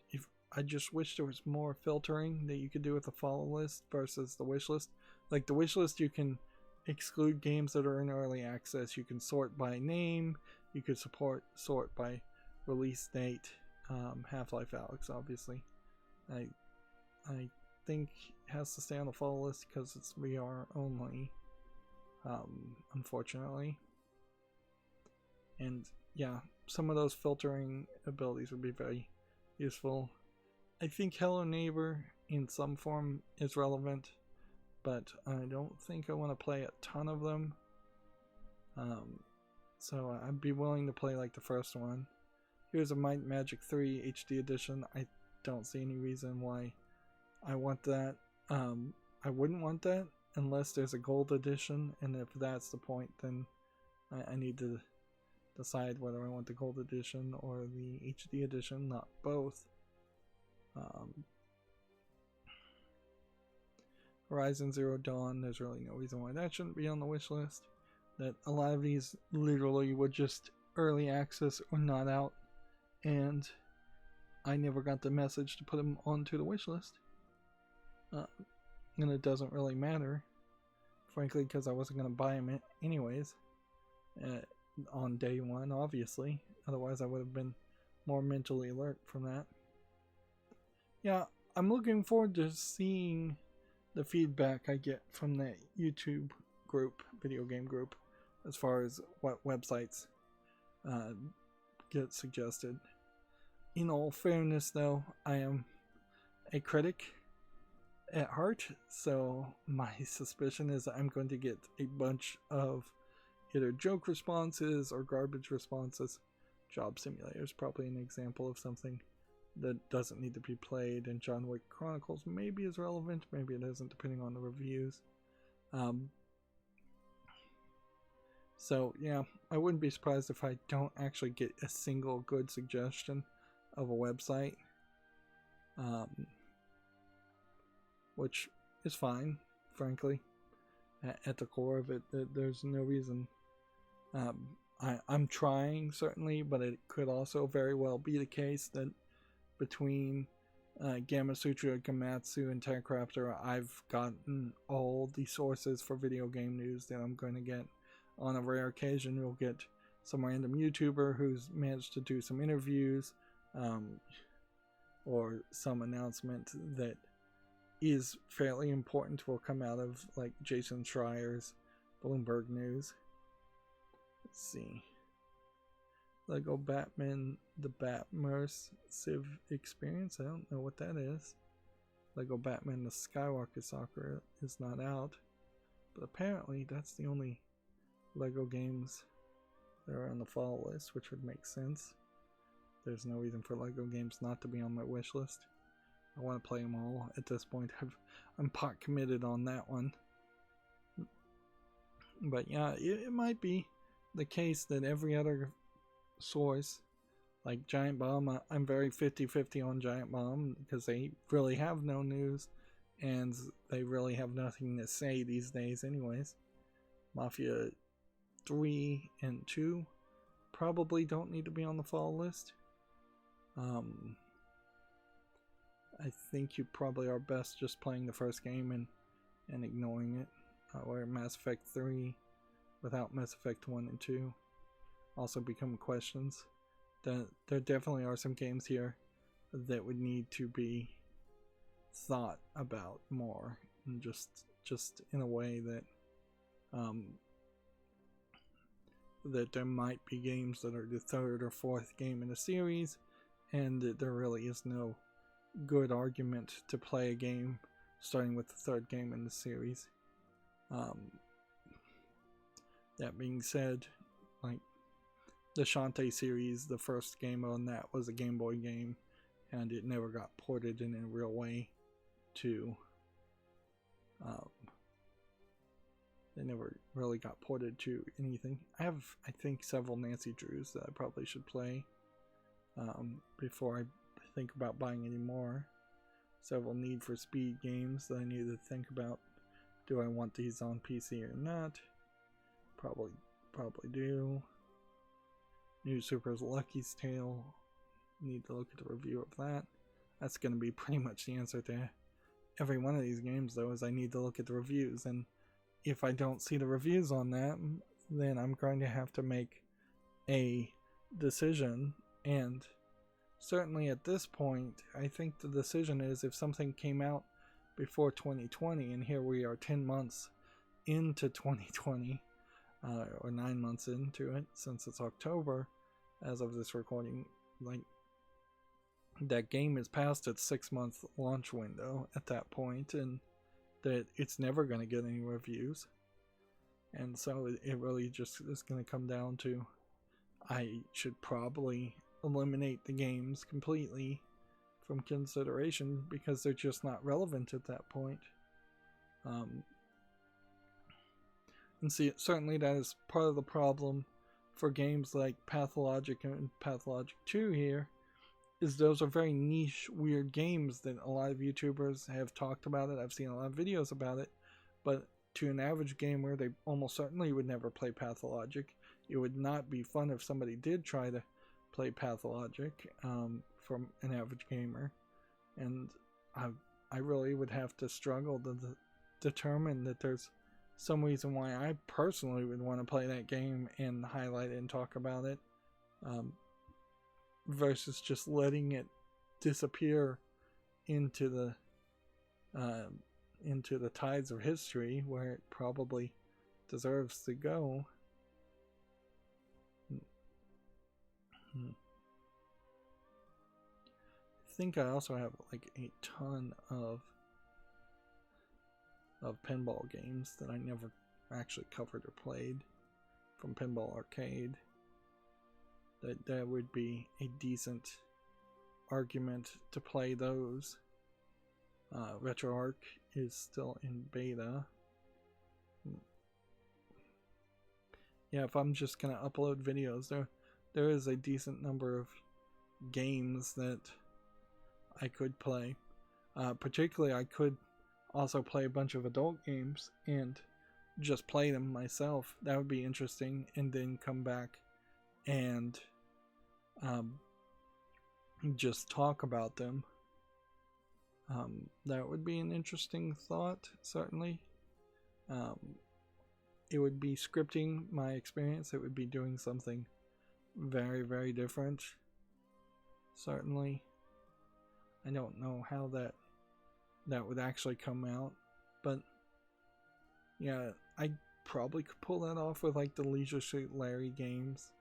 If I just wish there was more filtering that you could do with the follow list versus the wish list. Like the wish list, you can exclude games that are in early access. You can sort by name. You could sort by release date. Half-Life Alyx, obviously. I think it has to stay on the follow list because it's VR only. Unfortunately. And yeah, some of those filtering abilities would be very useful. I think Hello Neighbor in some form is relevant, but I don't think I want to play a ton of them. so I'd be willing to play like the first one. Here's a Might and Magic 3 HD edition. I don't see any reason why I want that. I wouldn't want that unless there's a gold edition, and if that's the point, then I need to decide whether I want the gold edition or the HD edition, not both. Horizon Zero Dawn, there's really no reason why that shouldn't be on the wish list. That a lot of these literally were just early access or not out, and I never got the message to put them onto the wish list. And it doesn't really matter, frankly, because I wasn't going to buy them anyways on day one, obviously. Otherwise, I would have been more mentally alert from that. Yeah, I'm looking forward to seeing the feedback I get from the YouTube group, video game group, as far as what websites get suggested. In all fairness, though, I am a critic at heart, so my suspicion is I'm going to get a bunch of either joke responses or garbage responses. Job Simulator is probably an example of something that doesn't need to be played, and John Wick Chronicles maybe is relevant, maybe it isn't, depending on the reviews. So yeah, I wouldn't be surprised if I don't actually get a single good suggestion of a website, which is fine, frankly. At the core of it, there's no reason. I'm trying, certainly, but it could also very well be the case that between Gamasutra, Gamatsu, and TechCrafter, I've gotten all the sources for video game news that I'm going to get. On a rare occasion, you'll get some random YouTuber who's managed to do some interviews, or some announcement that is fairly important will come out of like Jason Schreier's Bloomberg News. Let's see. Lego Batman, the Batmerse Civ Experience. I don't know what that is. Lego Batman, the Skywalker Saga is not out, but apparently that's the only Lego games that are on the fall list, which would make sense. There's no reason for Lego games not to be on my wish list. I want to play them all at this point. I'm pot committed on that one. But yeah, it might be the case that every other source, like Giant Bomb, I'm very 50-50 on Giant Bomb because they really have no news and they really have nothing to say these days anyways. Mafia 3 and 2 probably don't need to be on the fall list. I think you probably are best just playing the first game and ignoring it. Or Mass Effect 3 without Mass Effect 1 and 2 also become questions. There definitely are some games here that would need to be thought about more, and just in a way that that there might be games that are the third or fourth game in a series, and that there really is no good argument to play a game starting with the third game in the series. That being said, like the Shantae series, the first game on that was a Game Boy game, and it never got ported in a real way to they never really got ported to anything. I have, I think, several Nancy Drews that I probably should play before I think about buying any more. Several Need for Speed games that I need to think about. Do I want these on PC or not? Probably do. New Super's Lucky's Tale. Need to look at the review of that. That's going to be pretty much the answer to every one of these games, though, is I need to look at the reviews. And if I don't see the reviews on that, then I'm going to have to make a decision. And certainly at this point, I think the decision is if something came out before 2020, and here we are 10 months into 2020, or 9 months into it, since it's October as of this recording, like that game is past its 6-month launch window at that point, and that it's never going to get any reviews. And so it really just is going to come down to, I should probably eliminate the games completely from consideration because they're just not relevant at that point. And see, certainly that is part of the problem for games like Pathologic and Pathologic 2 here, is those are very niche, weird games that a lot of YouTubers have talked about it. I've seen a lot of videos about it, but to an average gamer, they almost certainly would never play Pathologic. It would not be fun if somebody did try to play Pathologic from an average gamer, and I really would have to struggle to determine that there's some reason why I personally would want to play that game and highlight it and talk about it, versus just letting it disappear into the tides of history where it probably deserves to go. I think I also have like a ton of pinball games that I never actually covered or played from Pinball Arcade. That would be a decent argument to play those. RetroArch is still in beta. Yeah, if I'm just gonna upload videos, there is a decent number of games that I could play. Particularly, I could also play a bunch of adult games and just play them myself. That would be interesting, and then come back and just talk about them. That would be an interesting thought, certainly. It would be scripting my experience. It would be doing something very, very different. Certainly. I don't know how that would actually come out, but yeah, I probably could pull that off with like the Leisure Suit Larry games.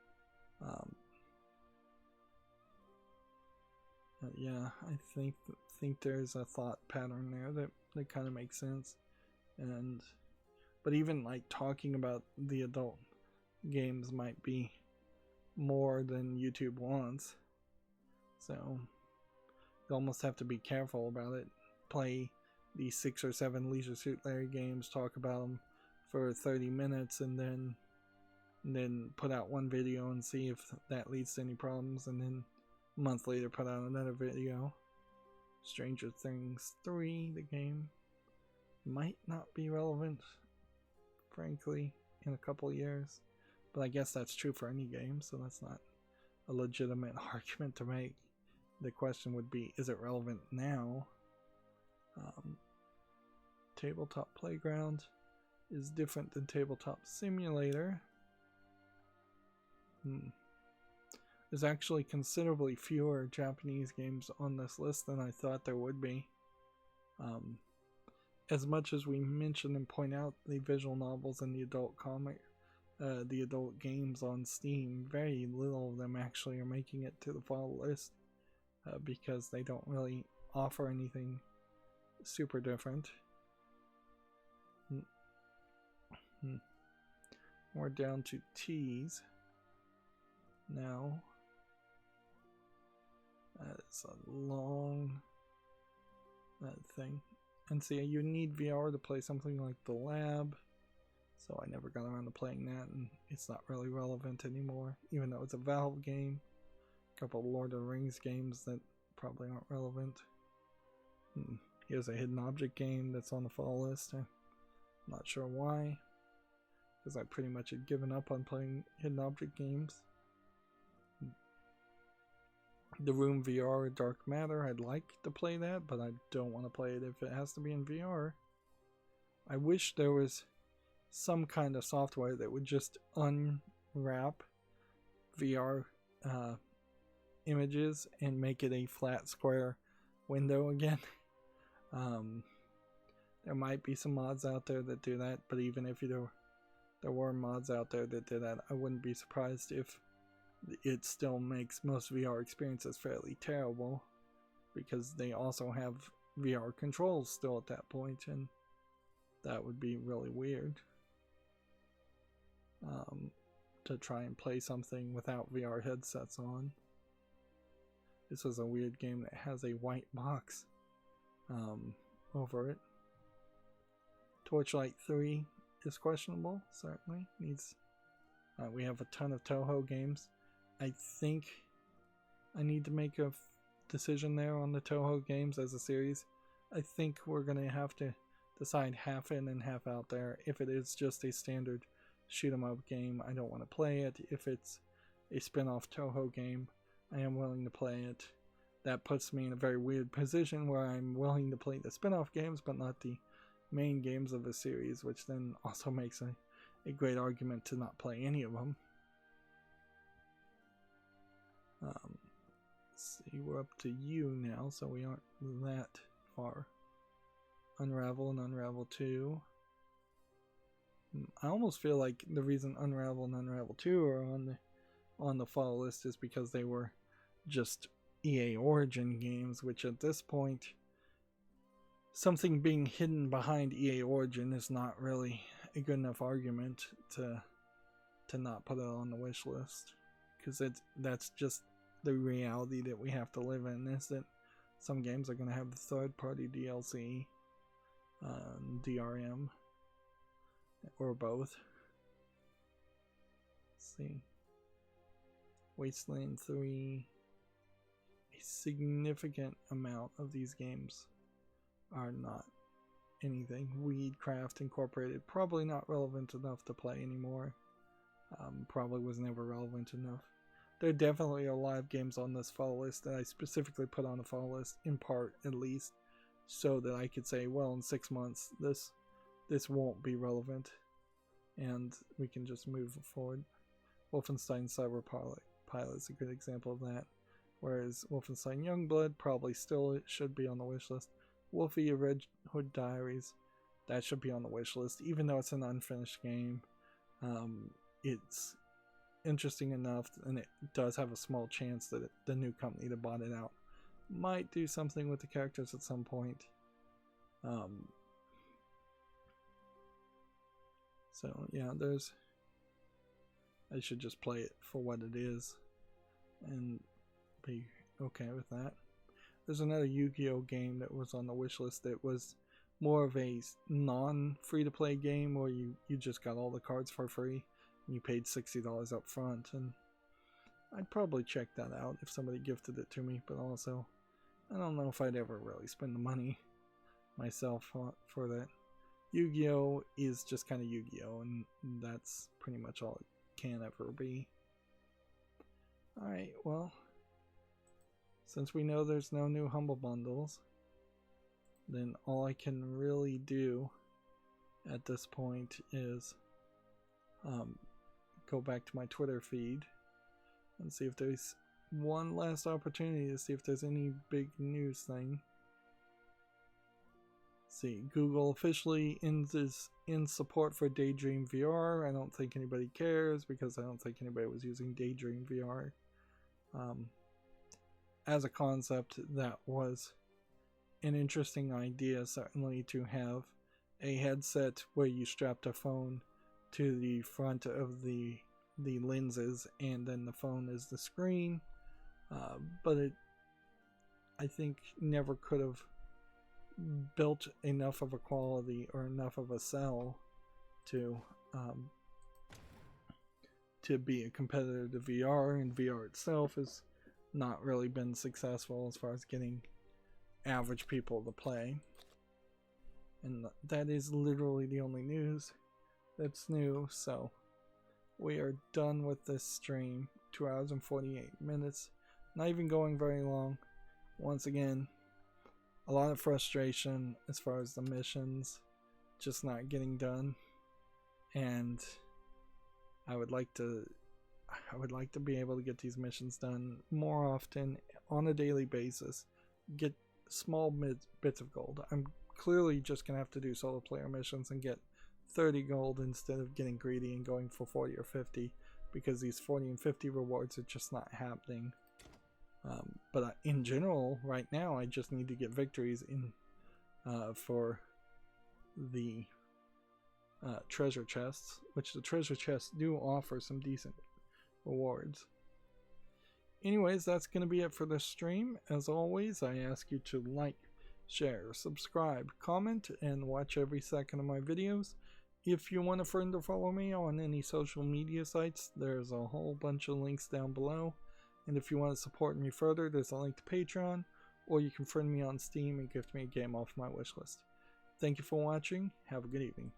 Yeah, I think there's a thought pattern there that kind of makes sense, but even like talking about the adult games might be more than YouTube wants, so you almost have to be careful about it. Play these 6 or 7 Leisure Suit Larry games, talk about them for 30 minutes, and then put out one video and see if that leads to any problems, and then a month later put out another video. Stranger Things 3, the game, might not be relevant, frankly, in a couple of years, but I guess that's true for any game, so that's not a legitimate argument to make. The question would be, is it relevant now? Tabletop Playground is different than Tabletop Simulator. There's actually considerably fewer Japanese games on this list than I thought there would be. As much as we mention and point out the visual novels and the adult the adult games on Steam, very little of them actually are making it to the fall list, because they don't really offer anything super different. We're down to T's now. It's a long thing. And see, you need VR to play something like The Lab, so I never got around to playing that, and it's not really relevant anymore, even though it's a Valve game. A couple of Lord of the Rings games that probably aren't relevant. Here's a hidden object game that's on the fall list. I'm not sure why, because I pretty much had given up on playing hidden object games. The Room VR Dark Matter, I'd like to play that, but I don't want to play it if it has to be in VR. I wish there was some kind of software that would just unwrap VR images and make it a flat square window again. There might be some mods out there that do that, but even if there were mods out there that did that, I wouldn't be surprised if it still makes most VR experiences fairly terrible, because they also have VR controls still at that point, and that would be really weird. to try and play something without VR headsets on. This was a weird game that has a white box over it. Torchlight 3 is questionable, certainly. Needs. We have a ton of Toho games. I think I need to make a decision there on the Toho games as a series. I think we're going to have to decide half in and half out there. If it is just a standard shoot 'em up game, I don't want to play it. If it's a spin-off Toho game, I am willing to play it. That puts me in a very weird position where I'm willing to play the spin-off games but not the main games of the series, which then also makes a great argument to not play any of them. Let's see, we're up to you now, so we aren't that far. Unravel and Unravel 2. I almost feel like the reason Unravel and Unravel 2 are on the fall list is because they were just EA Origin games, which at this point, something being hidden behind EA Origin is not really a good enough argument to not put it on the wish list, because that's just the reality that we have to live in, is that some games are going to have the third-party DLC, DRM, or both. Let's see. Wasteland 3. A significant amount of these games are not anything. Weedcraft Incorporated, probably not relevant enough to play anymore. Probably was never relevant enough. There definitely are live games on this fall list that I specifically put on the fall list, in part at least, so that I could say, well, in 6 months, this won't be relevant, and we can just move forward. Wolfenstein Cyberpilot is a good example of that, whereas Wolfenstein Youngblood probably still should be on the wish list. Wolfie Red Hood Diaries, that should be on the wish list, even though it's an unfinished game. It's interesting enough, and it does have a small chance that the new company that bought it out might do something with the characters at some point. So yeah, I should just play it for what it is and be okay with that. There's another Yu-Gi-Oh game that was on the wish list that was more of a non-free-to-play game where you just got all the cards for free and you paid $60 up front, and I'd probably check that out if somebody gifted it to me, but also I don't know if I'd ever really spend the money myself for that. Yu-Gi-Oh is just kind of Yu-Gi-Oh, and that's pretty much all it can ever be. Alright, well, since we know there's no new Humble Bundles, then all I can really do at this point is go back to my Twitter feed and see if there's one last opportunity to see if there's any big news thing. See, Google officially ends in support for Daydream VR. I don't think anybody cares because I don't think anybody was using Daydream VR. As a concept, that was an interesting idea, certainly, to have a headset where you strapped a phone to the front of the lenses and then the phone is the screen, but it, I think, never could have built enough of a quality or enough of a sell to be a competitor to VR, and VR itself has not really been successful as far as getting average people to play. And that is literally the only news that's new, so we are done with this stream. 2 hours and 48 minutes, not even going very long. Once again, a lot of frustration as far as the missions just not getting done, and I would like to be able to get these missions done more often on a daily basis, get small bits of gold. I'm clearly just gonna have to do solo player missions and get 30 gold instead of getting greedy and going for 40 or 50, because these 40 and 50 rewards are just not happening. But in general, right now, I just need to get victories in for the treasure chests, which the treasure chests do offer some decent rewards. Anyways, that's going to be it for this stream. As always, I ask you to like, share, subscribe, comment, and watch every second of my videos. If you want a friend to follow me on any social media sites, there's a whole bunch of links down below. And if you want to support me further, there's a link to Patreon, or you can friend me on Steam and gift me a game off my wishlist. Thank you for watching. Have a good evening.